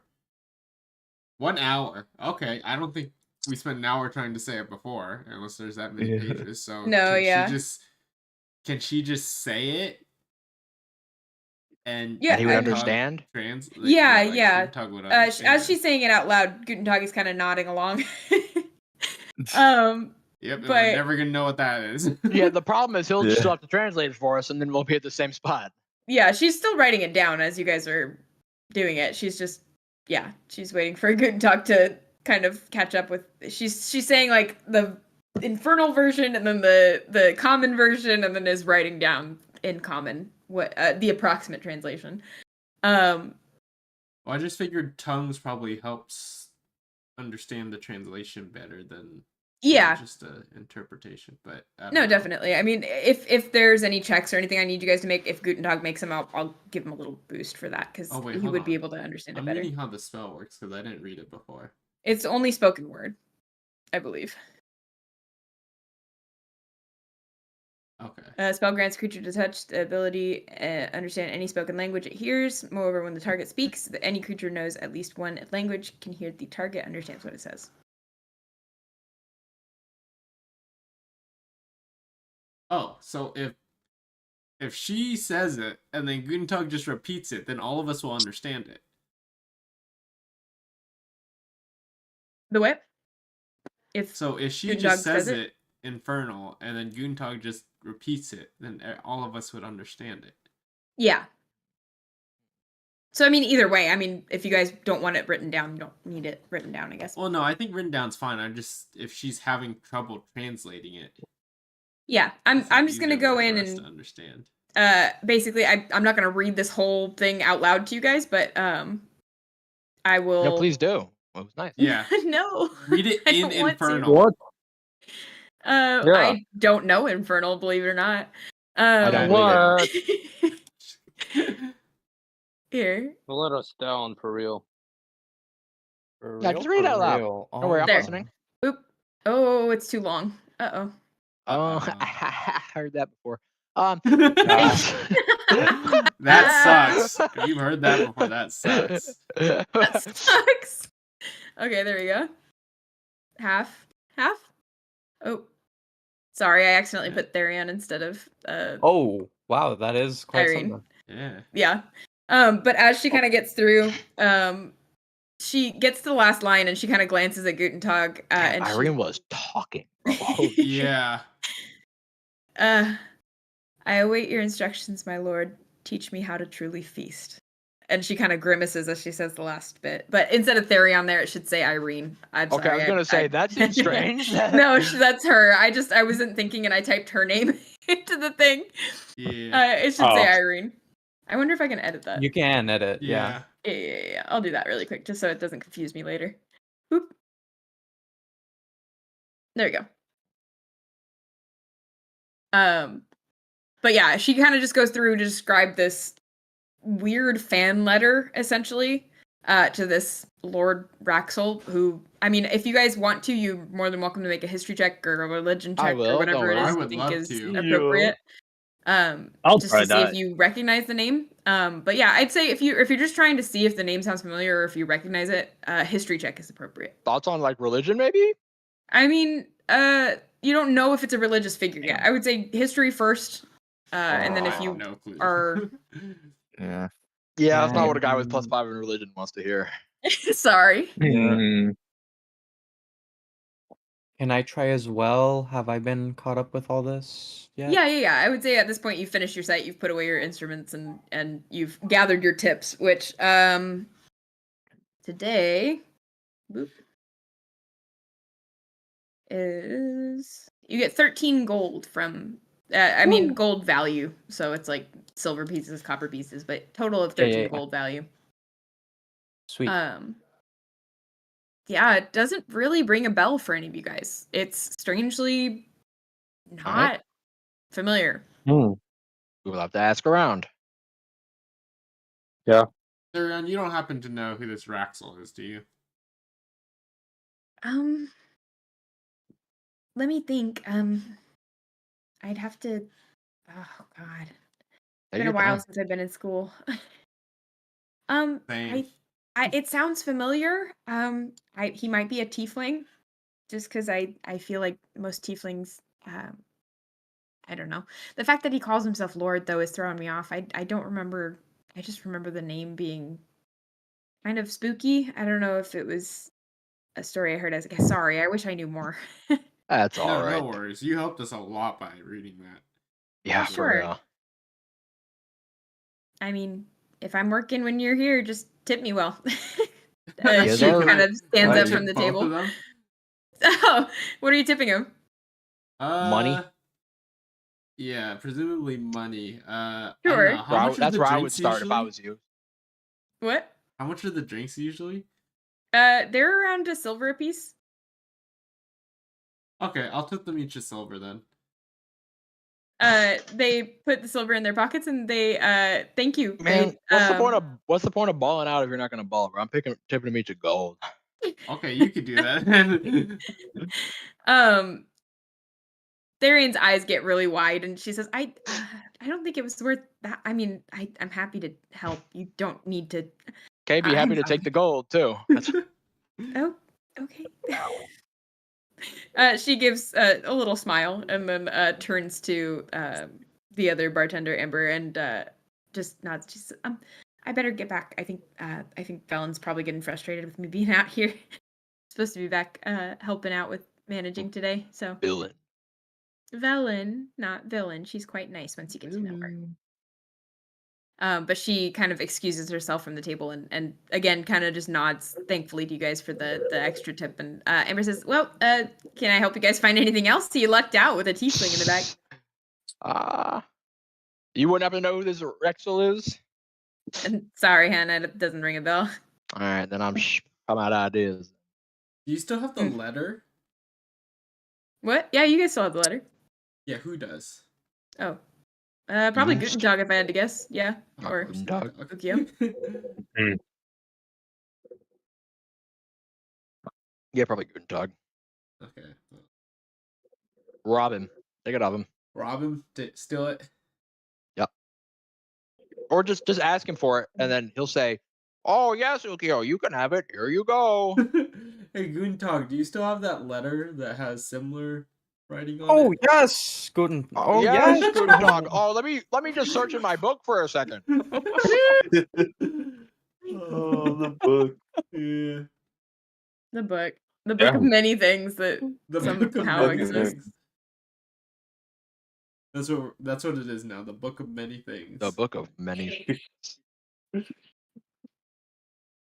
1 hour. Okay, I don't think we spent an hour trying to say it before, unless there's that many Yeah. pages. So No, yeah. can she just say it? And Yeah, And he would I- understand? Yeah, yeah. Guntentog would As understand. she's saying it out loud, Guntentog is kind of nodding along. Yep, and we're but never gonna know what that is. Yeah, the problem is he'll Yeah. still have to translate it for us, and then we'll be at the same spot. yeah, she's still writing it down as you guys are doing it. She's just, yeah, she's waiting for Guntentog to kind of catch up with. She's saying like the infernal version and then the common version, and then is writing down in common what the approximate translation. Well, I just figured tongues probably helps understand the translation better than Yeah. just a interpretation. But I don't No, know. definitely. I mean, if there's any checks or anything I need you guys to make, if Guntentog makes them, I'll give him a little boost for that because Oh, wait, he hold would be on. able to understand I'm it better. reading how the spell works because I didn't read it before. It's only spoken word, I believe. Okay. Spell grants creature to touch the ability understand any spoken language it hears. Moreover, when the target speaks, any creature knows at least one language, can hear the target, understands what it says. Oh, so if she says it and then Guntentog just repeats it, then all of us will understand it. The what? If she Guntentog just says says it? it infernal and then Guntentog just repeats it, then all of us would understand it. Yeah. So I mean, either way, I mean, if you guys don't want it written down, you don't need it written down, I guess. Well, no, I think written down's fine. I'm just if she's having trouble translating it. Yeah, I'm just gonna go in and to understand. Basically, I'm not gonna read this whole thing out loud to you guys, but I will. No, please do. It was nice. Yeah. No. Read it I in don't want to. infernal. What? Yeah. I don't know Infernal, believe it or not. I don't believe it. What? Here. Let us down for real. For Yeah, real, just read it for out loud. real. Don't worry, I'm There. listening. Oop. Oh, it's too long. Uh-oh. Oh, I heard that before. That sucks. If you've heard that before, that sucks. That sucks. Okay, there we go. Half. Oh. Sorry, I accidentally put Therion instead of Oh, wow, that is quite Irene. something. Yeah. Yeah. But as she kind of gets through, she gets to the last line and she kind of glances at Guntentog. And Irene was talking, bro. Holy shit. Yeah. I await your instructions, my lord. Teach me how to truly feast. And she kind of grimaces as she says the last bit. But instead of Therion there, it should say Irene. I'm Okay, sorry. I was gonna say that seems strange. No, that's her. I wasn't thinking and I typed her name into the thing. Yeah. It should say Irene. I wonder if I can edit that. You can edit, yeah. Yeah. I'll do that really quick just so it doesn't confuse me later. Boop. There we go. But yeah, she kind of just goes through to describe this weird fan letter, essentially, to this Lord Raxel, who, I mean, if you guys want to, you're more than welcome to make a history check or a religion I check will, or whatever it don't is I you would think love is to. appropriate. I'll just try to see that. if you recognize the name. But yeah, I'd say if you're just trying to see if the name sounds familiar or if you recognize it, history check is appropriate. Thoughts on like religion, maybe? I mean, you don't know if it's a religious figure yet. I would say history first, and then if you no clue. are Yeah. Yeah, that's not what a guy with +5 in religion wants to hear. sorry. Hmm. Can I try as well? Have I been caught up with all this yet? Yeah. I would say at this point you've finished your set, you've put away your instruments, and you've gathered your tips, which today boop, is you get 13 gold from I mean gold value, so it's like silver pieces, copper pieces, but total of 13 Yeah. gold value. Sweet. Yeah, it doesn't really ring a bell for any of you guys. It's strangely not familiar. We will have to ask around. Therion, you don't happen to know who this Raxel is, do you? Let me think. I'd have to. Oh God, it's been a while since I've been in school. Same. It sounds familiar. He might be a tiefling, just because I feel like most tieflings. I don't know. The fact that he calls himself Lord though is throwing me off. I don't remember. I just remember the name being kind of spooky. I don't know if it was a story I heard as a guess. Sorry, I wish I knew more. That's all No, right. no worries. You helped us a lot by reading that. Yeah, Sure. for real. I mean, if I'm working when you're here, just tip me well. Yes, she sir. kind of stands I up from tip the both table. of them? Oh, what are you tipping him? Money? Yeah, presumably money. I Sure. don't know. How much are That's the where I would drinks start if I usually? was you. What? How much are the drinks usually? They're around a silver apiece. Okay, I'll tip them each a silver then. They put the silver in their pockets and they thank you. Man, They, what's the point of balling out if you're not gonna ball, bro? I'm tipping them each a gold. Okay, you could do that. Therian's eyes get really wide and she says, I don't think it was worth that. I mean, I'm happy to help. You don't need to. Okay, be happy to take the gold too. Oh, okay. She gives a little smile and then turns to the other bartender, Amber, and just nods. She says, I better get back. I think Valen's probably getting frustrated with me being out here. Supposed to be back helping out with managing today. So Villain. Velen, not villain. She's quite nice once you get to know her. But she kind of excuses herself from the table and again kind of just nods thankfully to you guys for the extra tip. And Amber says, well, can I help you guys find anything else? You lucked out with a tiefling in the back. You wouldn't happen to know who this Rexel is? And sorry, Hannah, it doesn't ring a bell. All right, then I'm out of ideas. Do you still have the letter? What? Yeah, you guys still have the letter. Yeah, who does? Oh. Probably Used. Guntentog if I had to guess. Yeah. Or Guntentog. Ookiyo. Yeah, probably Guntentog. Okay. Rob him. Take it off him. Rob him? Steal it? Yep. Or just ask him for it, and then he'll say, "Oh yes, Ookiyo, you can have it. Here you go." Hey, Guntentog, do you still have that letter that has similar writing on Oh it? yes, good. Oh yes, Guntentog. Oh, let me just search in my book for a second. Oh, the book. Yeah. The book. The book of many things that The book of somehow many exists. things. That's what it is now. The book of many things. The book of many.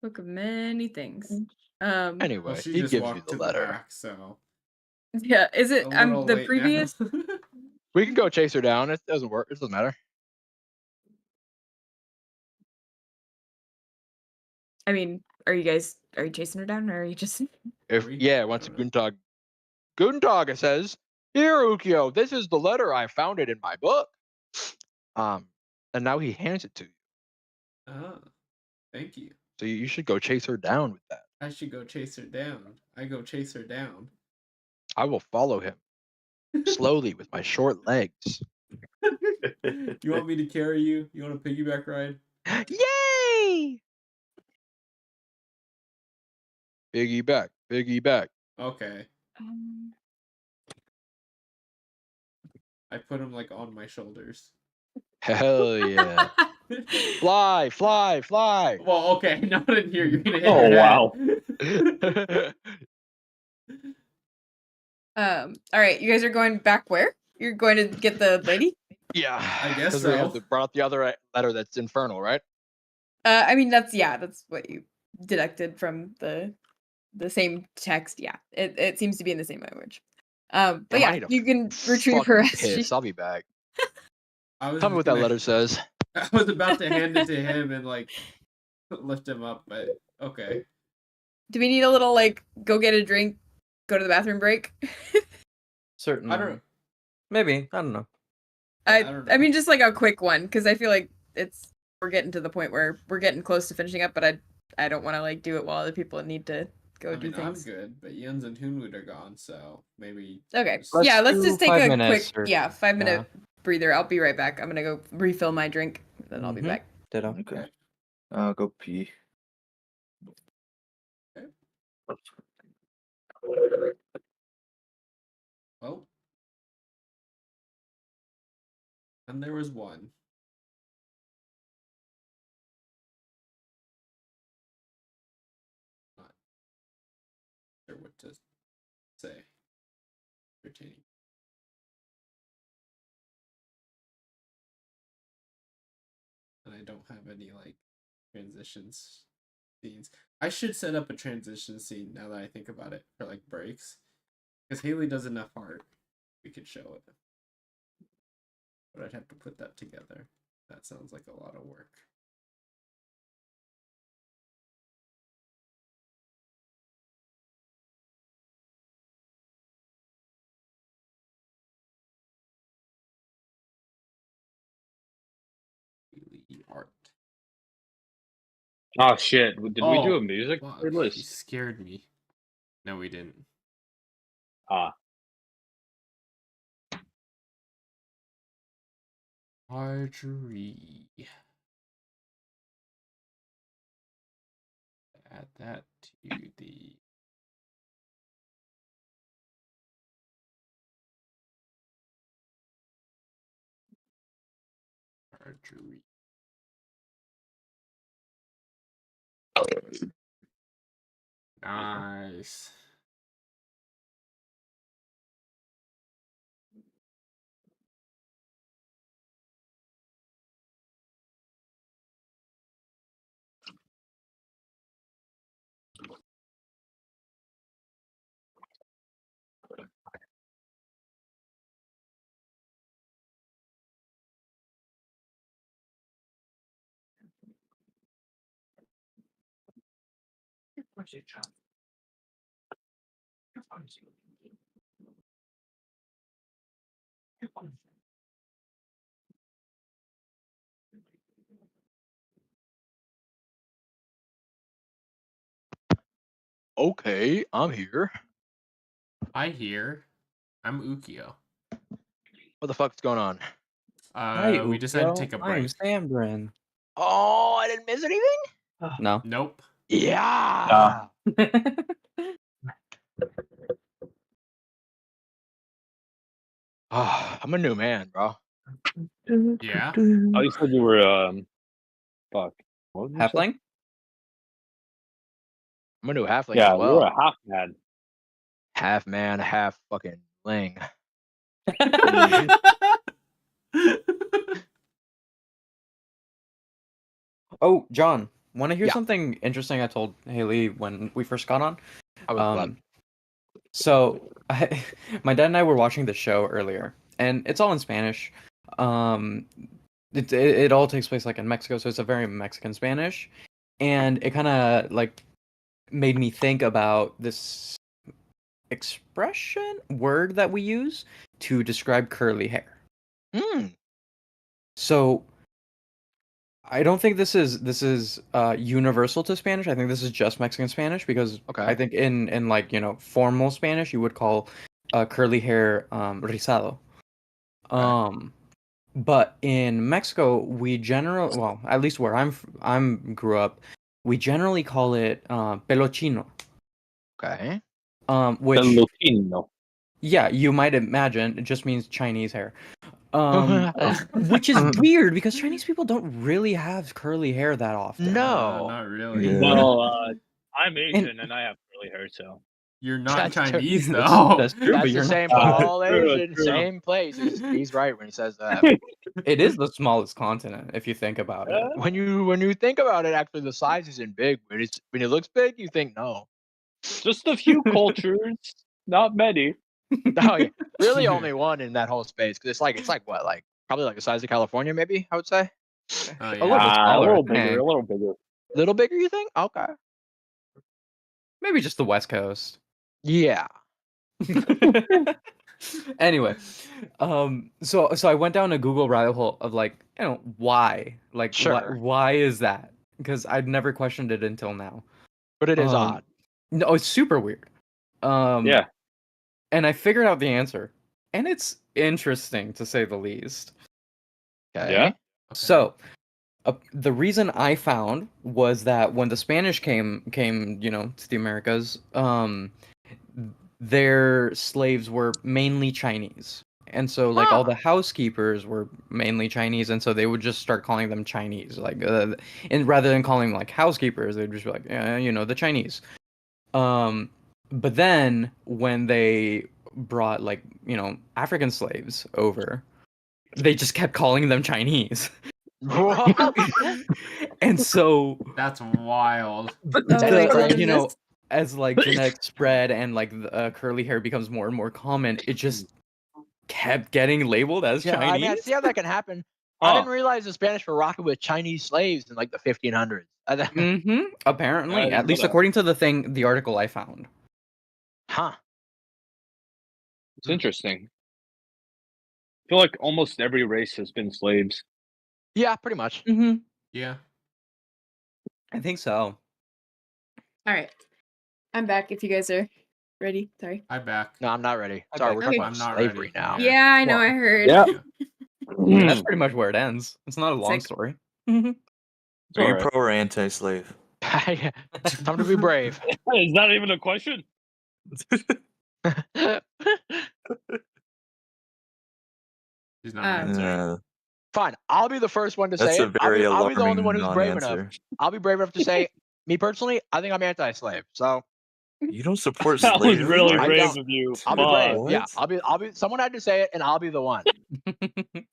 Book of many things. Anyway, Well, she he just gives you walked the to letter. the back, so Yeah, is it a little the late previous now. We can go chase her down. It doesn't work. It doesn't matter. I mean, are you chasing her down or are you just Once Guntentog says, "Here, Ookiyo, this is the letter. I found it in my book." And now he hands it to you. Oh, thank you. So you should go chase her down with that. I should go chase her down. I go chase her down. I will follow him slowly with my short legs. You want me to carry you? You want a piggyback ride? Yay! Piggyback. Okay. I put him like on my shoulders. Hell yeah! Fly! Well, okay, not in here. You're gonna hit Oh, your wow. head. all right, you guys are going back where? You're going to get the lady? Yeah, I guess because we have so. brought up the other letter that's infernal, right? I mean that's what you deducted from the same text. Yeah. It seems to be in the same language. But Damn, I yeah, need a you can retrieve her fucking as she piss. I'll be back. I was Tell me what that letter says. I was about to hand it to him and like lift him up, but okay. Do we need a little like go get a drink, go to the bathroom break? Certainly. I don't know. Maybe. I don't know. I don't know. I mean just like a quick one because I feel like we're getting to the point where we're getting close to finishing up, but I don't want to like do it while other people need to go do things. I'm good, but Jens and Hunwut are gone, so maybe. Okay. just- Let's do just take 5 a minutes quick or- 5-minute breather. I'll be right back. I'm gonna go refill my drink, then I'll be Mhm. back. Ditto. Okay. I'll go pee. Well, and there was one. Not sure what to say. Entertaining. And I don't have any like transitions scenes. I should set up a transition scene now that I think about it for like breaks. Because Hayley does enough art. We could show it. But I'd have to put that together. That sounds like a lot of work. Hayley art. Oh shit! Did we do Oh, a music fuck, you playlist? scared me. No, we didn't. Ah, Archery. Add that to the archery. Nice. Okay, I'm here. I hear. I'm Ookiyo. What the fuck's going on? Hi, We decided to Ookiyo. take a I'm break. Sanbrynn. Oh, I didn't miss anything? No. Nope. Yeah. I'm a new man, bro. Yeah. oh, you said you were fuck. What did you say? Halfling? I'm a new halfling Yeah, as well. you're a half man. Half man, half fucking ling. Oh, John, want to hear Yeah. something interesting I told Hayley when we first got on? I was glad. So my dad and I were watching the show earlier, and it's all in Spanish. It all takes place like in Mexico, so it's a very Mexican Spanish, and it kind of like made me think about this expression word that we use to describe curly hair. So I don't think this is universal to Spanish. I think this is just Mexican Spanish because Okay. I think in like formal Spanish you would call curly hair rizado. But in Mexico we well, at least where I'm grew up, we generally call it pelo chino. Okay. Which Filipino. yeah, you might imagine it just means Chinese hair. Which is weird because Chinese people don't really have curly hair that often. No. Not really. Yeah. Well, I'm Asian and I have curly hair, so You're not That's true. Chinese though. That's true, That's but the you're same not. for all True, Asian, true. same place. He's right when he says that. It is the smallest continent if you think about it. When you think about it, actually the size isn't big. When it looks big, you think no. just a few cultures, not many. Oh yeah, really only one in that whole space because it's like what, like probably like the size of California, maybe I would say. Oh, A yeah. little bit A smaller, little I bigger, think. a little bigger. Little bigger, you think? Okay. Maybe just the West Coast. Yeah. Anyway, so I went down a Google rabbit hole of like, why? Like, Sure. why is that? Because I'd never questioned it until now. But it is odd. No, it's super weird. Yeah. And I figured out the answer, and it's interesting to say the least. Okay. Yeah. So, The reason I found was that when the Spanish came, to the Americas, their slaves were mainly Chinese. And so, like, all the housekeepers were mainly Chinese, and so they would just start calling them Chinese, and rather than calling them, like, housekeepers, they'd just be like, the Chinese. But then when they brought, like, African slaves over, they just kept calling them Chinese. And so That's wild. as like genetics spread and like curly hair becomes more and more common, it just kept getting labeled as Yeah, Chinese. I mean, I see how that can happen. I didn't realize the Spanish were rocking with Chinese slaves in like the 1500s. Apparently, at least according to the article I found. Huh. It's interesting. I feel like almost every race has been slaves. Yeah, pretty much. Yeah. I think so. All right. I'm back if you guys are ready. Sorry. I'm back. No, I'm not ready. Sorry, we're talking about I'm not slavery ready. now. Yeah, I know. I heard. Yeah. That's pretty much where it ends. It's not a long like- story. Are you alright. pro or anti-slave? Time to be brave. Is that even a question? He's not answering. Fine, I'll be the first one to That's say a it. very I'll be the only alarming one who's brave enough. non-answer. I'll be brave enough to say, me personally, I think I'm anti-slave. So You don't support That slavery? was really I brave don't. of you. I'll be brave. What? Yeah, I'll be. Someone had to say it, and I'll be the one.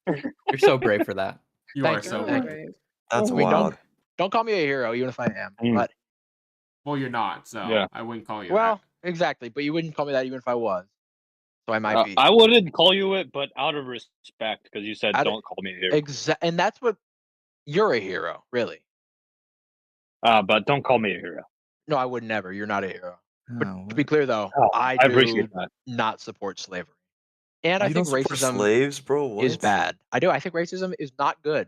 You're so brave for that. You Thank are you. so Thank brave. you. That's I mean, wild. Don't call me a hero, even if I am. But Well, you're not, so Yeah. I wouldn't call you well, exactly. But you wouldn't call me that even if I was. So I might be. I wouldn't call you it, but out of respect, because you said Out of- don't call me a hero. And that's what you're a hero, really. But don't call me a hero. No, I would never. You're not a hero. But Oh, to be clear, though, I I do appreciate that. not support slavery, and I you think don't support racism slaves, bro? What? is bad. I do. I think racism is not good.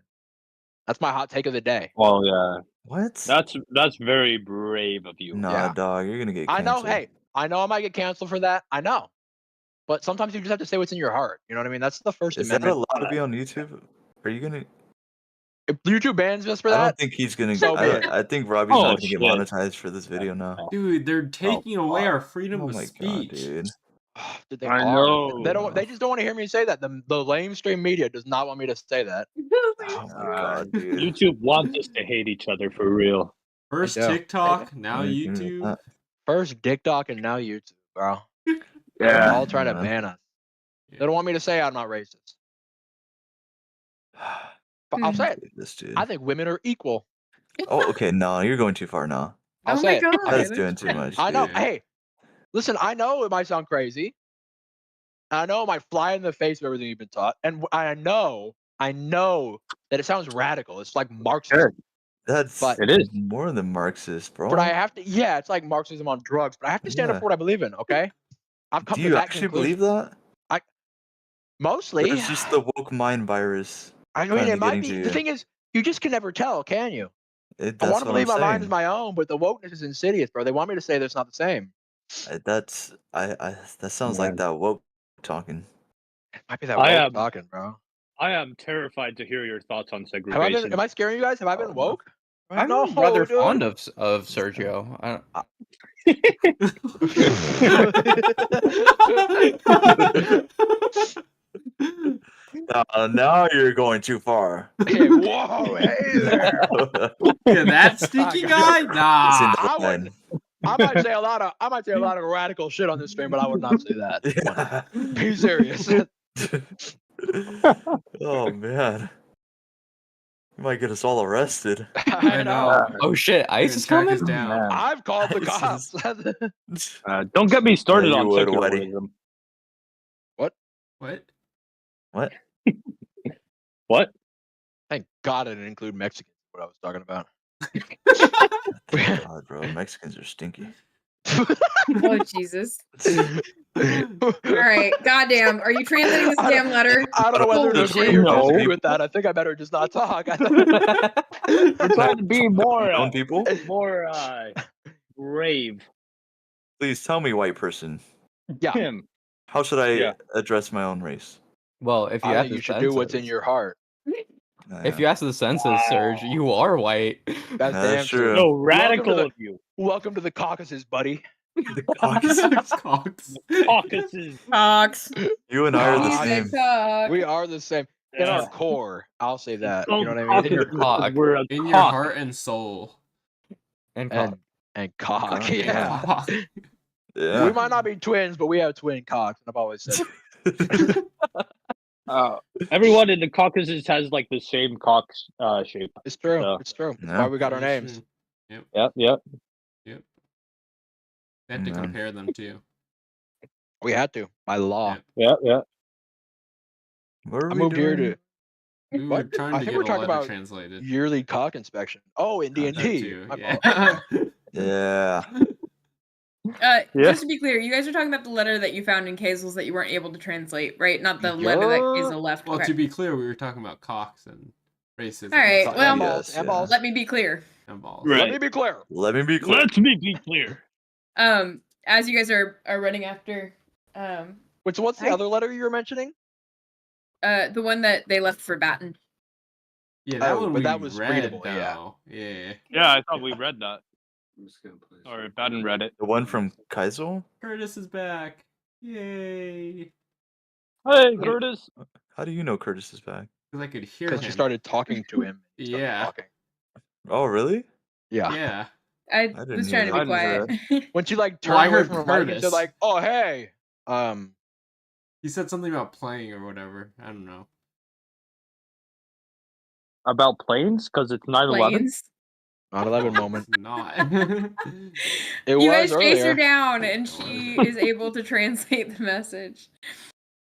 That's my hot take of the day. Well, yeah, What? that's very brave of you. Nah, Yeah. dog. You're gonna get I canceled. know. Hey, I know I might get canceled for that. I know. But sometimes you just have to say what's in your heart. You know what I mean? That's the First Is that Amendment. allowed to be on YouTube? Are you gonna? If YouTube bans us for I that, don't think he's gonna. So be it. I think Robbie's Oh, not gonna get shit. monetized for this video now. Dude, they're taking away our freedom Oh of my speech. god, dude. dude, they I are. know. They don't. They just don't want to hear me say that. The lamestream media does not want me to say that. Oh my god, dude. YouTube wants us to hate each other for real. First I do. TikTok, now I agree with YouTube. that. First TikTok and now YouTube, bro. They're Yeah. all trying to Yeah. ban us. Yeah. They don't want me to say I'm not racist. But I'll say it. This dude. I think women are equal. Oh, okay. No, you're going too far now. I'll Oh say my it. god. That's doing too much. I know. Dude. Hey, listen. I know it might sound crazy. I know it might fly in the face of everything you've been taught, and I know that it sounds radical. It's like Marxism. That's But- It is. more than Marxist, bro. But I have to. Yeah, it's like Marxism on drugs. But I have to stand up Yeah. for what I believe in. Okay. I've come Do to you that actually conclusion. believe that? Mostly. Or it's just the woke mind virus. I mean, kinda it might getting be. to The you? thing is, you just can never tell, can you? I That's want to what believe my I'm mind is saying. my own, but the wokeness is insidious, bro. They want me to say that's not the same. That's that sounds like that woke talking. It might be that I woke am- talking, bro. I am terrified to hear your thoughts on Have I segregation. been? Am I scaring you guys? Have I been Oh, no. woke? I'm No, rather dude. fond of Sergio. Now you're going too far. Hey, whoa, hey there. Yeah, that stinky guy? It's in Nah. the I line. would. I might say a lot of radical shit on this stream, but I would not say that. Come on. Yeah. Be serious. Oh man. You might get us all arrested. I know. Oh shit, Ice is Track coming. us down. I've called the Jesus. cops. Don't get me started Yeah, you on would, secularism. What? What? What? Thank God I didn't include Mexicans. What I was talking about. God, bro, Mexicans are stinky. Oh Jesus. All right. Goddamn. Are you translating this damn letter? I don't know whether to Holy agree shit. or No. disagree with that. I think I better just not talk. We're trying to be more, Brown people? brave. Please tell me, white person. Yeah. Him. How should I Yeah. address my own race? Well, if you I have think to you should do what's in your heart. If you ask the census, Serge, you are white. That's That's damn true. So Welcome to radical the- of you. Welcome to the Caucasus, buddy. The Caucasus. Cox. Caucasus. Cox. You and I are the Cock. He's a same. cock. We are the same in our Yeah. core. I'll say that. Called You know what I mean? In your Caucasus cock. because we're a In your cock. heart and soul. And cock. And cock. Cock, Yeah. yeah. Cock. Yeah. We might not be twins, but we have twin cocks, and I've always said that. Everyone in the Caucasus has like the same cock shape. It's true. Yeah. It's true. That's Yeah. why we got our names. Yep. Yep, yep. Yep. They had to Man. compare them too. We had to by law. Yeah. Yep, yep. What are I we moved here doing? We were What? trying I to think get we're a talking letter about translated. yearly cock inspection. Oh, in That D&D. too, My yeah. fault. Yeah. Yeah. Just to be clear, you guys are talking about the letter that you found in Kazel's that you weren't able to translate, right? Not the letter that Kazel left. Well, Okay. to be clear, we were talking about cocks and racism. All right, And well- balls. Yes, And yeah. balls. Let me be clear. And balls. Right. Let me be clear. Let me be clear. Let me be clear. As you guys are running after, Wait, so what's the Hi. other letter you were mentioning? the one that they left for Batten. Yeah, that Oh, one but we that was read, readable, yeah. though. Yeah. Yeah, I thought we read that. Or Baden read it. The one from Kaisel? Curtis is back. Yay. Hey, Curtis. How do you know Curtis is back? Because I could hear Because him. you started talking to him. He started Yeah. talking. Oh, really? Yeah. Yeah. I didn't was hear trying to be that. quiet. When she like Well, turned I away heard from her mic and Curtis. said like, "Oh hey," He said something about playing or whatever. I don't know. About planes? Because it's 9/11. Lanes. 9/11 moment. It's not. It You was guys chase her earlier. down, and she is able to translate the message.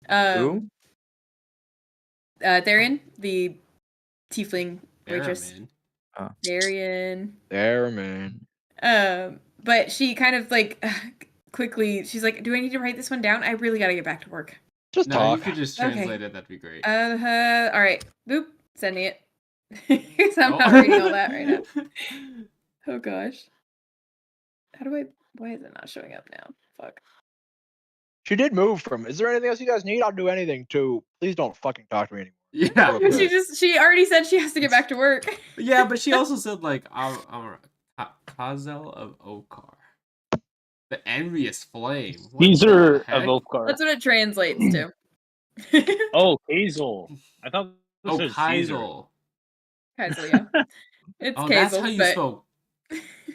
Who? Therian, the tiefling There, waitress. man. Therian. There, man. But she kind of like quickly, she's like, "Do I need to write this one down? I really gotta get back to work." Just No, talk. you could just Okay. translate it. That'd be great. All right, boop, sending it. 'Cause I'm Oh. not reading all that right now. Oh gosh. Why is it not showing up now? Fuck. She did move from. Is there anything else you guys need? I'll do anything to. Please don't fucking talk to me anymore. Yeah. Real quick. She already said she has to get back to work. Yeah, but she also said like I'm Kazel of Okar. The envious flame. What Caesar the heck? of Oakar. That's what it translates to. Oh, Hazel. I thought this Oh, was Caesar. Kazel. Kazel, yeah. It's Oh, Kazel, that's how you but spell.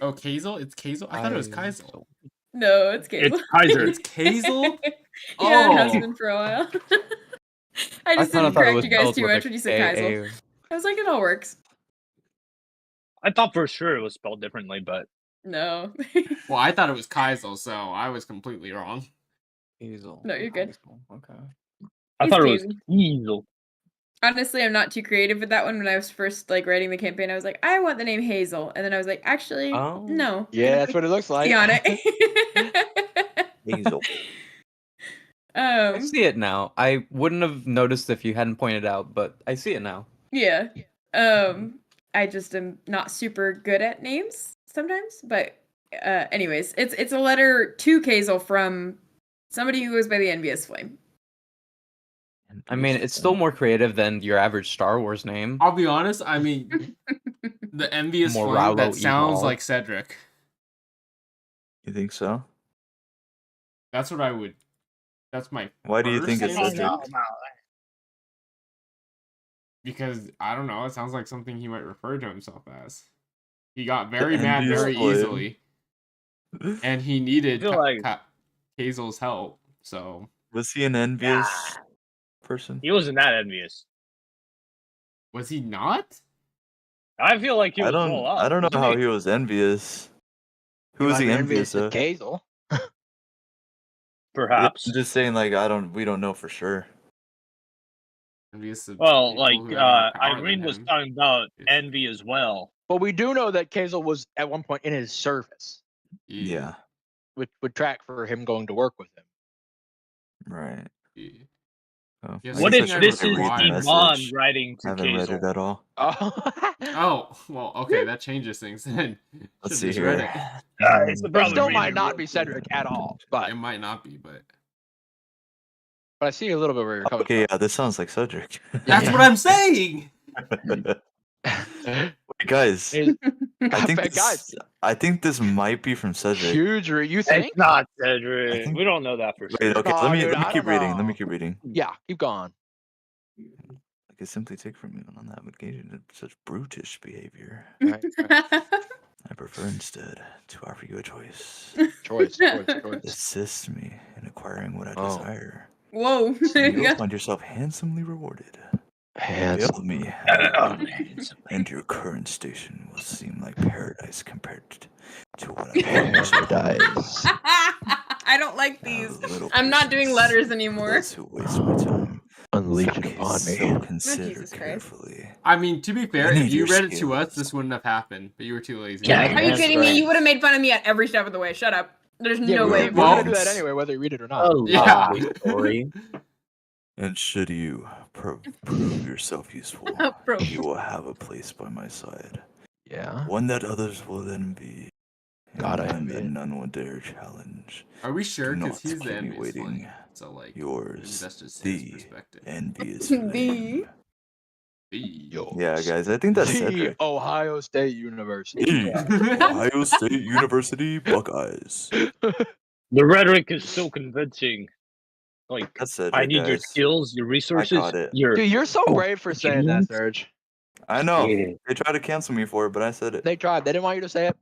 Oh, Kazel? It's Kazel? I thought it was Kazel. no, it's Kazel. It's Kaiser. It's Kazel? Yeah, it has Oh. been for a while. I just kinda didn't thought it correct was you guys spelled too with a much when you said Kazel. K-A. I was like, it all works. I thought for sure it was spelled differently, but No. Well, I thought it was Kazel, so I was completely wrong. Hazel. No, you're good. Hazel, okay. I He's thought it was Hazel. Hazel. Honestly, I'm not too creative with that one. When I was first like writing the campaign, I was like, I want the name Hazel, and then I was like, actually, Oh. no. Yeah, that's what it looks like. Be on it. Hazel. I see it now. I wouldn't have noticed if you hadn't pointed out, but I see it now. Yeah. I just am not super good at names sometimes, but anyways, it's a letter to Kazel from somebody who goes by the Envious Flame. I mean, it's still more creative than your average Star Wars name. I'll be honest, I mean, the envious flame, Moralo that sounds Evolve. like Cedric. You think so? That's what I would. That's my. Why do you think it's first Cedric? instinct. Because I don't know. It sounds like something he might refer to himself as. He got very mad envious very flame. easily, and he needed I feel like- Hazel's help. So Was he an envious person? He wasn't that envious. was he not? I feel like he was I full up. don't know wasn't how he? he was envious. Who was Might he be envious of of? Kazel. Perhaps. I'm just saying, like, we don't know for sure. Envious of Well, people like who have more power than Irene was him. talking about Yes. envy as well. But we do know that Kazel was at one point in his service, Yeah, which would track for him going to work with him. right. Yeah. Oh, Yeah, I so What guess you if I think should this I is would read the read Iman message. writing to Haven't read it Kazel? at all. Oh, Oh, well, okay, that changes things then. Let's Should've see just read here. it. It's but probably still read might it not real be quick. Cedric at all. But It might not be, but I see a little bit where you're coming Okay, from. yeah, this sounds like Cedric. that's what I'm saying. Wait, guys, Is- I guys, think this might be from Cedric. huge. You think? It's not I Cedric. think- We don't know that for Wait, sure. okay, No, let me dude, I keep don't reading. Let me know. keep reading. Yeah, keep going. I could simply take from you on that engaging in such brutish behavior. Right, I prefer instead to offer you a choice. choice. Assist me in acquiring what I Oh. desire. Whoa. And you'll find yourself handsomely rewarded. Hail me, and your current station will seem like paradise compared to what I'm Paradise. I don't like these. I'm not doing letters anymore. Those who waste my time. Unleash it upon So me. consider Jesus Christ. carefully. I mean, to be fair, I need if you your read it to us, skills. this wouldn't have happened. But you were too lazy. Yeah, Are you That's kidding me? right. You would have made fun of me at every step of the way. Shut up. There's Yeah, no we're, way. we're gonna do Yes. that anyway, whether you read it or not. Yeah. Story. And should you prove yourself useful, Bro. you will have a place by my side. Yeah. One that others will envy. And God, I one envy that it. none will dare challenge. Are we sure? Do Because not he's the keep me envious waiting. one. So like, Yours, that's just his the perspective. envious The. flame. Yo. Yeah, guys, I think that's The Cedric. Ohio State University. The Ohio State University Buckeyes. The rhetoric is so convincing. Like, That's Cedric, I need your guys. skills, your resources. got it. Your Dude, you're so brave for saying that, opinions. Serge. I know. Yeah. They tried to cancel me for it, but I said it. They tried. They didn't want you to say it.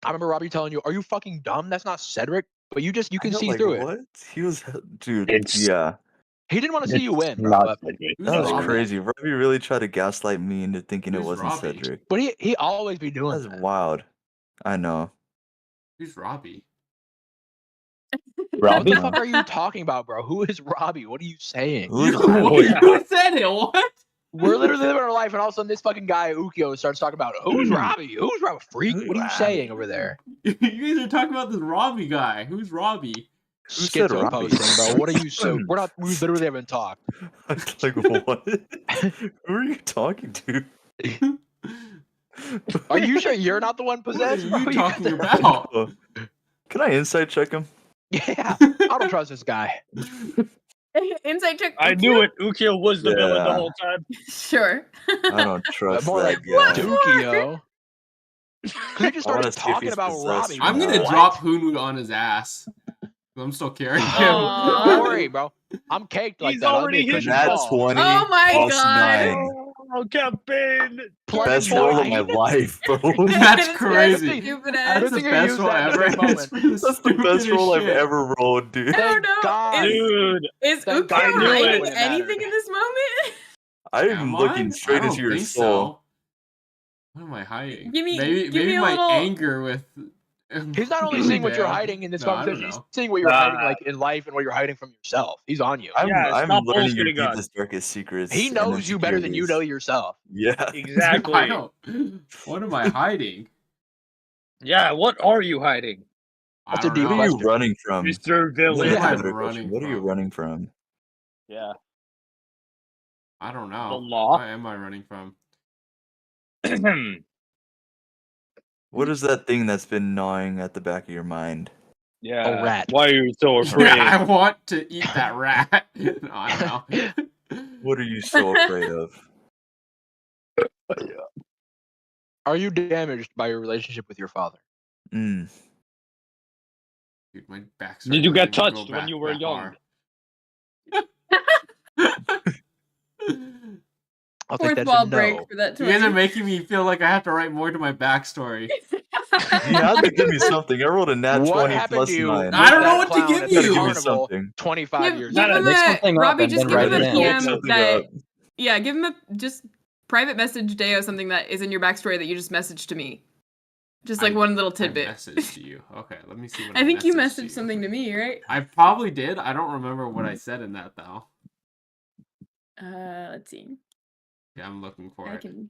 I remember Robbie telling you, "Are you fucking dumb? That's not Cedric." But you I can know, see like, through it. what? He was, dude. It's- Yeah, He didn't want to see you win, bro. Not But, Cedric. Who's that was Robbie? crazy. Robbie really tried to gaslight me into thinking it Who's wasn't Robbie? Cedric. but he always be doing That's that. wild. I know. Who's Robbie? What Robbie? the fuck are you talking about, bro? Who is Robbie? What are you saying? Who is Oh, yeah. Who said it? What? We're literally living our life, and all of a sudden, this fucking guy Ookiyo starts talking about who's Robbie? Who's Robbie? Freak? What are you saying over there? You guys are talking about this Robbie guy. Who's Robbie? Who said Schizo Robbie? posting, bro. What are you so? We're not. We literally haven't talked. Like, what? Who are you talking to? Are you sure you're not the one What are possessed? bro? you got talking the- about? Oh. Can I insight check him? Yeah, I don't trust this guy. Inside check. I knew it. Ukiyo was the villain the Yeah. whole time. Sure. I don't trust More that like guy. Dookie, Because he just I wanna started see if talking he's about possessed Robbie. or I'm not. gonna What? drop Hunwut on his ass. I'm still carrying him. Aw. Don't worry, bro. I'm caked like He's that. I'll already be a hit cushion Nat ball. 20 Oh my plus God. 9. Oh, campaign. Plus Best roll of my 9? life, bro. That's This crazy. guy's stupid I ass. don't That's the think I best used roll that in ever. the same It's for the That's the best stupidest roll I've shit. ever rolled, dude. I don't know. God. Dude. Is Thank Ookiyo God I knew hiding it. Wouldn't anything matter. in this moment? I'm Am looking I? straight I into don't your think soul. so. What am I hiding? Give me- maybe give me a my little- anger with. He's not only seeing what you're Bam. hiding in this No, I don't conversation, he's know. seeing what you're hiding Nah. like in life and what you're hiding from yourself. He's on you. I'm Yeah, stop learning your bullshitting us. deepest, darkest secrets. He and knows you better than you know insecurities. yourself. Yeah. Exactly. I don't. What am I hiding? Yeah, what are you hiding? I That's a don't deep know. What are you question. running from? Mr. That's Villain. What a am I better question. running What are you from? running from? Yeah. I don't know. The law? What am I running from? What is that thing that's been gnawing at the back of your mind? Yeah. A rat. Why are you so I afraid? want to eat that rat. No, I don't know. What are you so afraid of? Are you damaged by your relationship with your father? Mm. Dude, my back's Did you starting get to go touched when back you were that young? I'll Fourth take that wall as a break no. for that You guys are 20. making me feel like I have to write more to my backstory. You had to give me something. I rolled a nat What 20 happened plus to you? 9. I don't know that what to clown give at you. the You gotta give me carnival something. 25 years Give ago. him Make a something up Robbie. and Just then give write him it a in. Make PM something that. up. Yeah, give him a just private message Deo something that is in your backstory that you just messaged to me. Just like one little tidbit. Message to you. Okay, let me see what I think you messaged messaged something to me, right? I probably did. I don't remember what I said in that though. Let's see. Yeah, I'm looking for I it. can.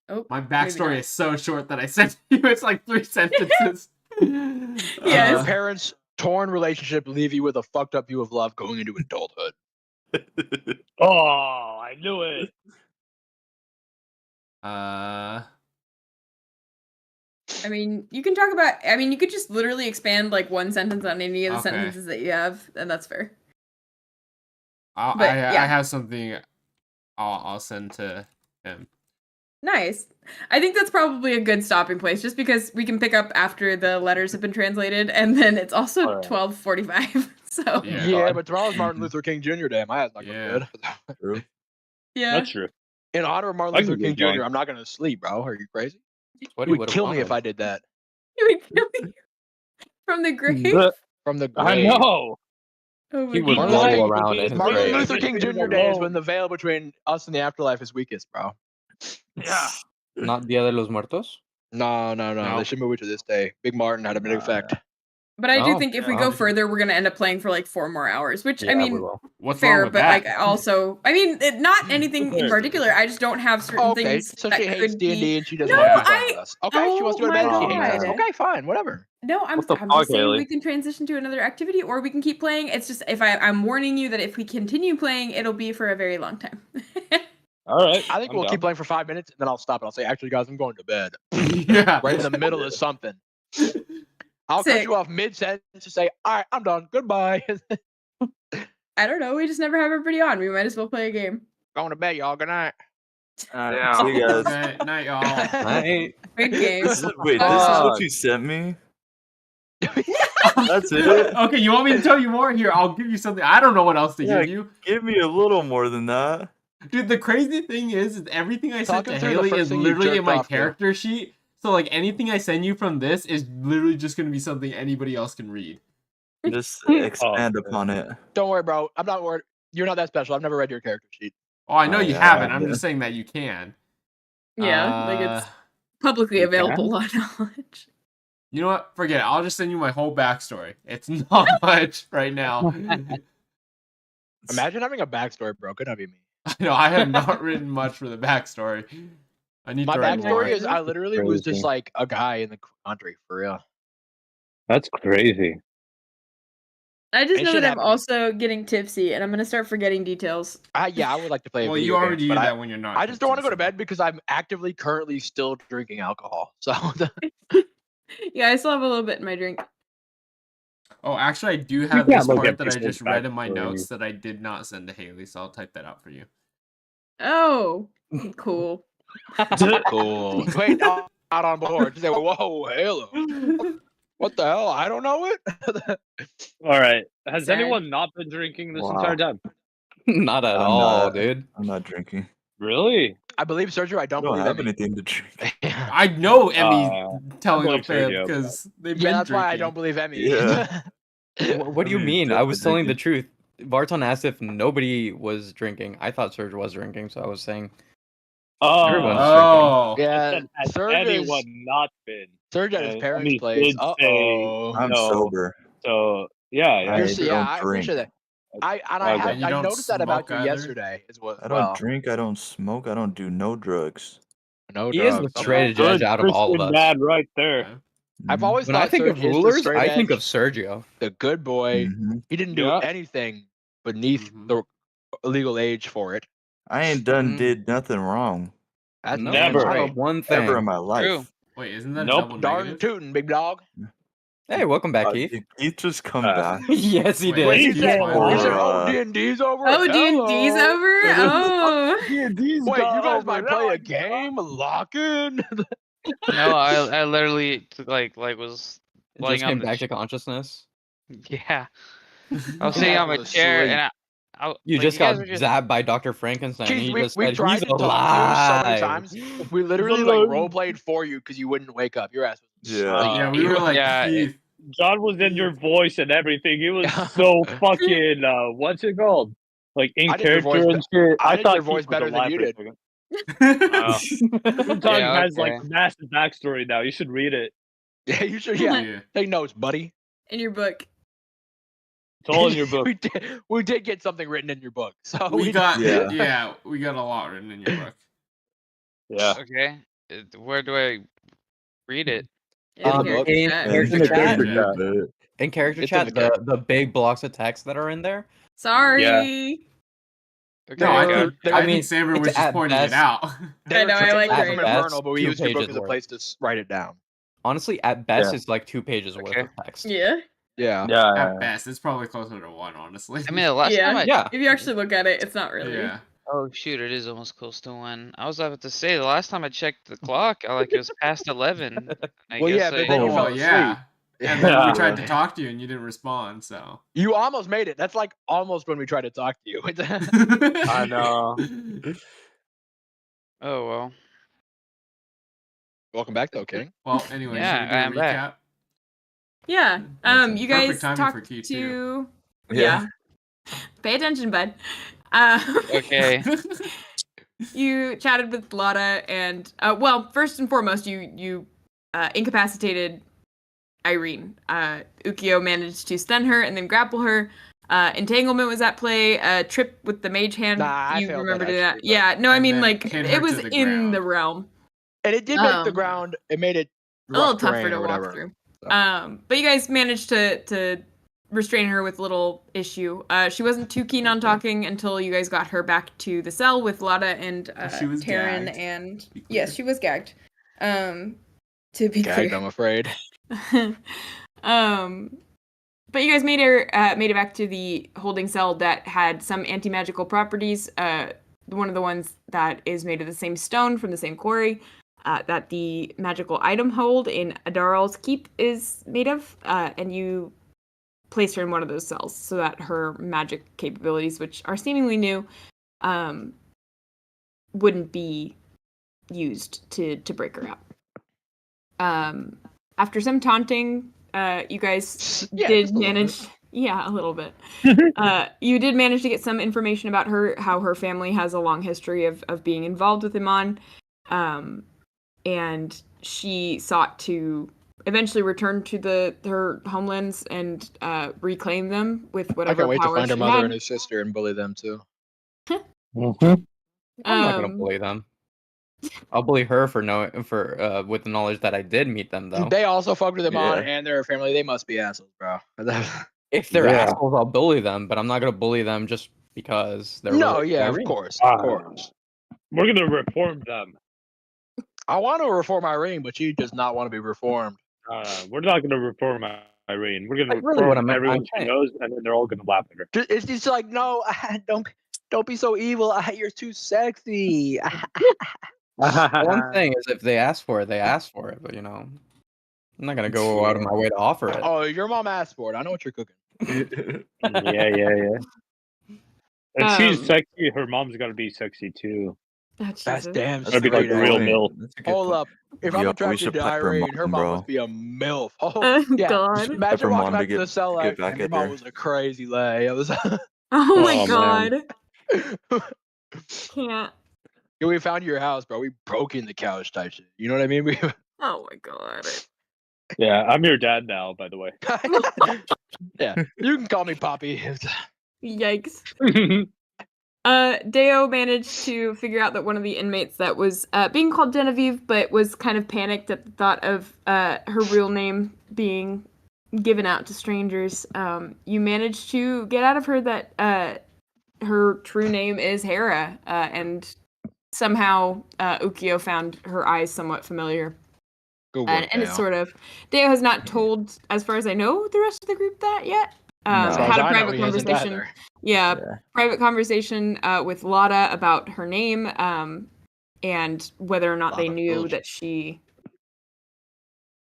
Oh, My maybe backstory not. is so short that I sent you. It's like 3 sentences. Yes. Your parents' torn relationship leave you with a fucked up view of love going into adulthood. Oh, I knew it. I mean, you can talk about. I mean, you could just literally expand like one sentence on any of the Okay. sentences that you have, and that's fair. I But, yeah. have something. I'll send to him. Nice. I think that's probably a good stopping place, just because we can pick up after the letters have been translated, and then it's also Alright. 12:45. So Yeah. but tomorrow's Martin Luther King Jr. Day. My ass not going Yeah. good. True. yeah. That's true. In honor of Martin I Luther can King get going. Jr., I'm not gonna sleep, bro. Are you crazy? What It would kill me if I did that. You would kill me from the grave. But From the I grave. know. Oh my He would God. Martin roll Luther- around in his Martin grave. Luther King Jr. Day is when the veil between us and the afterlife is weakest, bro. Yeah. Not Dia de los Muertos? No. No. They should move it to this day. Big Martin had a big effect. But I do Oh, think if we yeah. go further, we're gonna end up playing for like 4 more hours, which I Yeah, we mean, will. What's wrong fair, with but that? like also, I mean, not anything in Fair. particular. I just don't have certain Oh, okay, things so that she hates could D&D be. and she doesn't No, want to be I- fun with us. Okay, she wants to go to bed and she hates us. God. Okay, fine, whatever. No, I'm What the just fuck, saying Hayley? we can transition to another activity, or we can keep playing. It's just I'm warning you that if we continue playing, it'll be for a very long time. All right. I think I'm we'll down. keep playing for 5 minutes and then I'll stop it. I'll say, actually, guys, I'm going to bed. Yeah. Right in the middle of something. I'll cut Sick. you off mid-sentence to say, all right, I'm done. Goodbye. I don't know. We just never have everybody on. We might as well play a game. Going to bed, y'all. Good night. Alright, see you guys. Night, y'all. Night. Good game. Wait, this is Fuck. what you sent me? That's it? Okay, you want me to tell you more? Here, I'll give you something. I don't know what else to Yeah. give you. Give me a little more than that. Dude, the crazy thing is everything I sent Talk to him through the Hayley first is thing you literally in jerked my off to. character sheet. So, like, anything I send you from this is literally just going to be something anybody else can read. Just expand okay. upon it. Don't worry, bro. I'm not worried. You're not that special. I've never read your character sheet. Oh, I know Oh, you yeah, haven't. I'm yeah. just saying that you can. Yeah, like it's Uh, publicly you available knowledge. You know what? Forget it. I'll just send you my whole backstory. It's not much right now. Imagine having a backstory, bro. Could not be me. I know I have not written much for the backstory. I need My to write more. backstory is I literally was just Crazy. like a guy in the country, for real. That's crazy. I just It know should that I'm happen. also getting tipsy, and I'm gonna start forgetting details. Yeah, I would like to play. Well, video you already games, do but that when you're not. I just don't want to go to tipsy, bed because I'm actively currently still drinking alcohol. So Yeah, I still have a little bit in my drink. Oh, actually, I do have can't this look part at that I people's just read in my backstories. notes that I did not send to Hayley, so I'll type that out for you. Oh, cool. cool. Wait, out on board. Just say, whoa, hello. What the hell? I don't know it. All right. Has Sad. anyone not been drinking this Wow. entire time? Not at I'm all, not. dude. I'm not drinking. Really? I believe Sergio. I I don't don't believe have Emmy. anything to drink. I know Emmy's telling like a fib Sergio, because they've Yeah, been that's why I don't drinking. believe Emmy. Yeah. What do you I mean, mean? I definitely was telling the drinking. truth. Vartan asked if nobody was drinking. I thought Serge was drinking, so I was saying everyone's Oh, Yeah, Said, has Serge anyone is not been? Serge at his And parents' Emmy place. did say I'm no. sober. So yeah, I yeah. You're, yeah, don't I drink. appreciate that. I Okay. And you I don't noticed that about smoke you either? yesterday as well. I don't drink. I don't smoke. I don't do no drugs. No He is drugs. the Okay. straight edge out of all of Christian us. dad right there. okay. I've always When I thought think Serge of is the rulers, straight I think edge, of Sergio. the good boy. Mhm. He didn't do Yeah. anything beneath Mhm. the legal age for it. I ain't done Mhm. did nothing wrong That's No, damn Never. not a straight. one ever in thing. my life. True. Wait, isn't that Nope. a double Darn negative? tootin', big dog. Hey, welcome back, Keith. Did Keith just come Uh, back? Yes, he Wait, did. Wait, he Keith's said, finally he said, Or, "Oh, D&D's over." Oh, D&D's Hello. over. Oh, D&D's Wait, you gone guys over. might Now play I a game, lock in. No, I literally like was It laying just on came the back to consciousness. yeah. I was Yeah, sitting I on my was chair asleep. and I You like, just you guys got were just zapped by Dr. Frankenstein. and Keith, he we just we said, tried he's to talk to you so many alive. times. We literally like role played for you because you wouldn't wake up. Your ass was Yeah. asleep. Yeah, we were like, Yeah, Keith. John was in your voice and everything. He was so fucking what's it called? Like in I did your character voice and shit. I I did thought your voice Keith was better than alive you for a did. second. Yeah, Dog Yeah, has like okay. massive backstory now. You should read it. Yeah, you should. Yeah, yeah. take notes, buddy. in your book. It's all in your book. we did get something written in your book. So We got Yeah. we got a lot written in your book. Yeah. Okay. Where do I read it? In the the book. character in chat. And in the character character chat, chat. in character It's in chat, the the big blocks of text that are in there. Sorry. Okay, No, I They're- think they're- I I mean, think Sanbrynn it's was just at pointing best- it out. They were I know, I like transcripted that. from At Infernal, best, but we 2 used your book pages as a worth. place to write it down. Honestly, at best, Yeah. it's like 2 pages worth Okay. of text. Yeah. Yeah. Yeah. At best, it's probably closer to one, honestly. I mean, the last Yeah. time I Yeah. If you actually look at it, it's not really. yeah. Oh shoot, it is almost close to 1. I was about to say the last time I checked the clock, it was past 11. I Well, guess yeah, but then you Oh, fell well, yeah. asleep. And then we Yeah. tried to talk to you and you didn't respond, so. You almost made it. That's like almost when we tried to talk to you. I know. Oh well. Welcome back, though, King. Well, anyway, Yeah, should we do a I'm back. recap? Yeah. You Perfect guys timing for talked Q2. to. Yeah. Pay attention, bud. Okay. You chatted with Lotta, and well, first and foremost, you incapacitated Irene. Ookiyo managed to stun her and then grapple her. Entanglement was at play. Trip with the mage hand. Nah, I you failed remember that, doing that? actually, but- Yeah. No, I And mean then like pin her it was to the in ground. the realm. And it did make the Um, ground. It made it A little rough tougher terrain to or walk whatever. through. So. But you guys managed to restrain her with little issue. She wasn't too keen on talking until you guys got her back to the cell with Lotta and She was Taryn gagged, and to be clear. yes, she was gagged. To be Gagged, clear. I'm afraid. But you guys made it back to the holding cell that had some anti-magical properties. One of the ones that is made of the same stone from the same quarry that the magical item hold in Adaral's keep is made of, and you place her in one of those cells so that her magic capabilities, which are seemingly new, wouldn't be used to break her out. After some taunting, you guys Yeah, did just a little manage. bit. Yeah, a little bit. You did manage to get some information about her, how her family has a long history of being involved with Iman, and she sought to eventually return to her homelands and reclaim them with I whatever can't wait to powers find her she mother had. and his sister and bully them too. I'm not gonna Um, bully them. I'll bully her for with the knowledge that I did meet them though. They also fucked with them on, Yeah. and their family. They must be assholes, bro. If they're Yeah. assholes, I'll bully them, but I'm not gonna bully them just because they're No, related to yeah, of Irene. course, Ah. of course. We're gonna reform them. I want to reform Irene, but she does not want to be reformed. We're not gonna reform Irene. We're gonna Like, really what reform I'm everyone she saying. knows, and then they're all gonna laugh at her. It's just like, no, don't be so evil. You're too sexy. All I'm saying is if they ask for it, they ask for it. But I'm not gonna go out of my way to offer it. Oh, your mom asked for it. I know what you're cooking. Yeah. And she's Um, sexy. Her mom's gotta be sexy too. That's Jesus. damn Gotta be like straight. a real Actually. MILF. That's a good Hold point. up. If Yo, I'm we attracted should to pep her Irene, her mom, mom bro. must be a MILF. Oh, Oh yeah. God. Imagine her walking mom back to to get- the cell get like, back and your at mom her. was a crazy lay. It was. Oh my Oh, God. man. Can't. Yeah, we found your house, bro. We broke in the couch type shit. You know what I mean? We. Oh my God. Yeah, I'm your dad now, by the way. Yeah, you can call me Poppy. Yikes. Deo managed to figure out that one of the inmates that was being called Genevieve, but was kind of panicked at the thought of her real name being given out to strangers. You managed to get out of her that her true name is Hera, and somehow Ookiyo found her eyes somewhat familiar. Good work, And it's Dale. sort of Deo has not told, as far as I know, the rest of the group that yet. As far Had as a I know, private he hasn't conversation. either. Yeah, Yeah. private conversation with Lotta about her name and whether or not they Lotta knew Filch. that she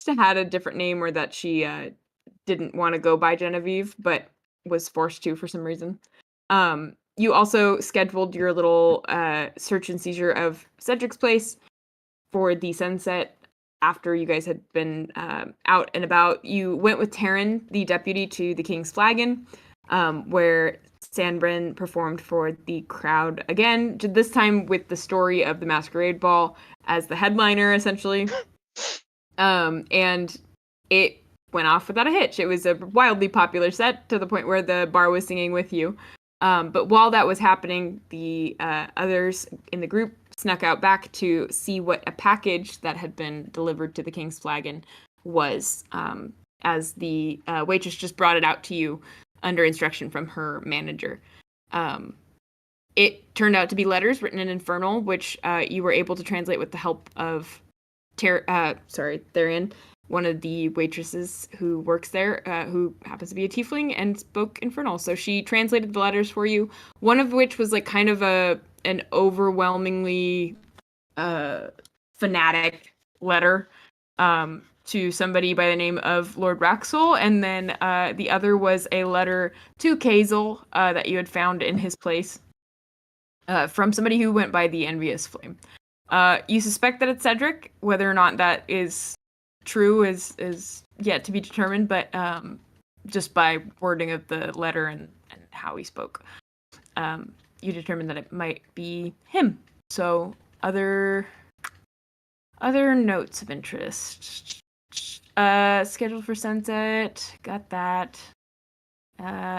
had a different name or that she didn't want to go by Genevieve, but was forced to for some reason. You also scheduled your little search and seizure of Cedric's place for the sunset. After you guys had been out and about, you went with Taryn, the deputy, to the King's Flagon, where Sanbrynn performed for the crowd again, this time with the story of the Masquerade Ball as the headliner, essentially. And it went off without a hitch. It was a wildly popular set to the point where the bar was singing with you. But while that was happening, the others in the group snuck out back to see what a package that had been delivered to the King's Flagon was, as the waitress just brought it out to you under instruction from her manager. It turned out to be letters written in Infernal, which you were able to translate with the help of Therin, one of the waitresses who works there, who happens to be a tiefling and spoke Infernal. So she translated the letters for you, one of which was like kind of an overwhelmingly fanatic letter to somebody by the name of Lord Raxel, and then the other was a letter to Kazel that you had found in his place from somebody who went by the Envious Flame. You suspect that it's Cedric. Whether or not that is true is yet to be determined, but just by wording of the letter and how he spoke, you determined that it might be him. So other notes of interest. Scheduled for sunset. Got that.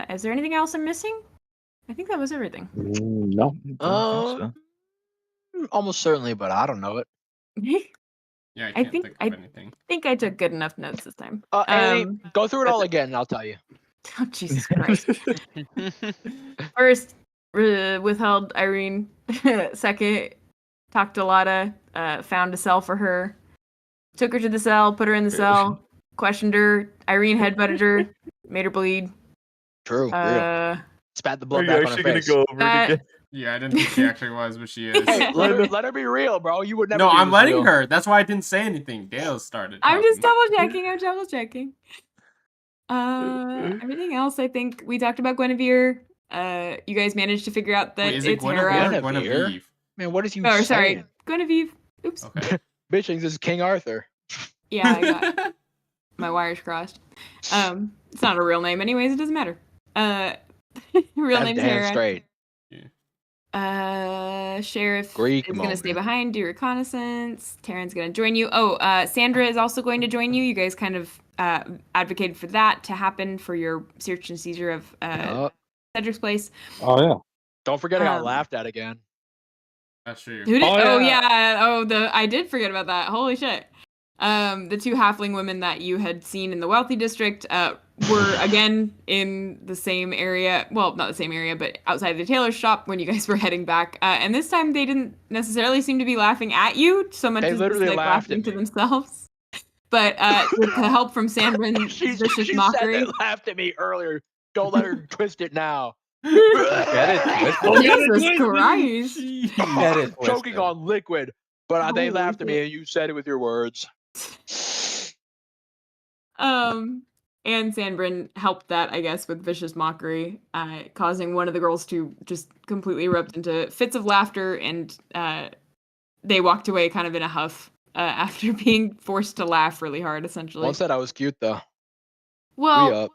Is there anything else I'm missing? I think that was everything. No. Almost certainly, but I don't know it. Yeah, I I can't think think of anything. think I took good enough notes this time. Hayley, go through it all again, and I'll tell you. Oh, Jesus Christ. First, withheld Irene. Second, talked to Lotta, found a cell for her. Took her to the cell, put her in the cell, questioned her. Irene headbutted her, made her bleed. True, real. Spat the blood Are you back on her actually gonna face. go over it again? Yeah, I didn't think she actually was, but she is. Hey, let her be real, bro. You would never. No, be I'm this letting real. her. That's why I didn't say anything. Dale started. I'm just talking. I'm double checking. Everything else, I think we talked about Guinevere. You guys managed to figure out that Wait, is it it's Hera. Guinevere? Man, what is you Oh, saying? sorry, Guinevere. Oops. Okay. Bitch thinks this is King Arthur. Yeah, I got my wires crossed. It's not a real name, anyways. It doesn't matter. Real That's name's damn Hera. straight. Sheriff Greek is gonna stay moment. behind, do reconnaissance. Taryn's gonna join you. Sandra is also going to join you. You guys kind of advocated for that to happen for your search and seizure of Cedric's place. Oh yeah. Don't forget I got laughed at again. That's true. Who did? Oh, Yeah. I did forget about that. Holy shit. The two halfling women that you had seen in the wealthy district were again in the same area. Well, not the same area, but outside the tailor's shop when you guys were heading back. And this time they didn't necessarily seem to be laughing at you so much They as literally just, like, laughed laughing at to me. themselves. But with the help from Sanbrynn, she vicious said mockery. they laughed at me earlier. Don't let her twist it now. Get it twisted. Jesus Christ. Get it Choking twisted. on liquid, but they Holy laughed at me shit. and you said it with your words. And Sanbrynn helped that, I guess, with vicious mockery, causing one of the girls to just completely erupt into fits of laughter, and they walked away kind of in a huff after being forced to laugh really hard, essentially. One said I was cute though. Well, We up.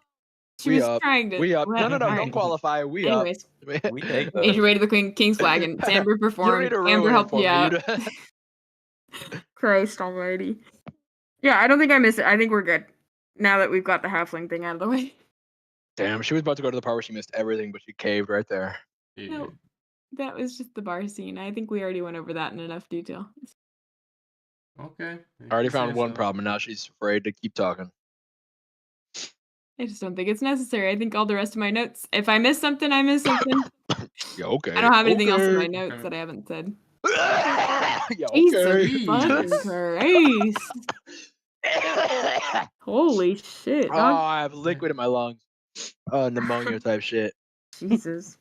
she We was up. trying to. We up. No, All don't right. qualify. We Anyways, up. We take made your way to the King's flag, and Sanbrynn You don't performed. need to Amber ruin it helped for you me. out. Christ almighty. Yeah, I don't think I missed it. I think we're good. Now that we've got the halfling thing out of the way. Damn, she was about to go to the part where she missed everything, but she caved right there. No, that was just the bar scene. I think we already went over that in enough detail. Okay. I already found one problem, and now she's afraid to keep talking. I just don't think it's necessary. I think all the rest of my notes, if I miss something, I miss something. Yeah, okay. I don't have anything else in my Okay. notes that I haven't said. Yeah, Jesus okay. fucking Christ. Holy shit. Oh, I have liquid in my lungs. Pneumonia type shit. Jesus.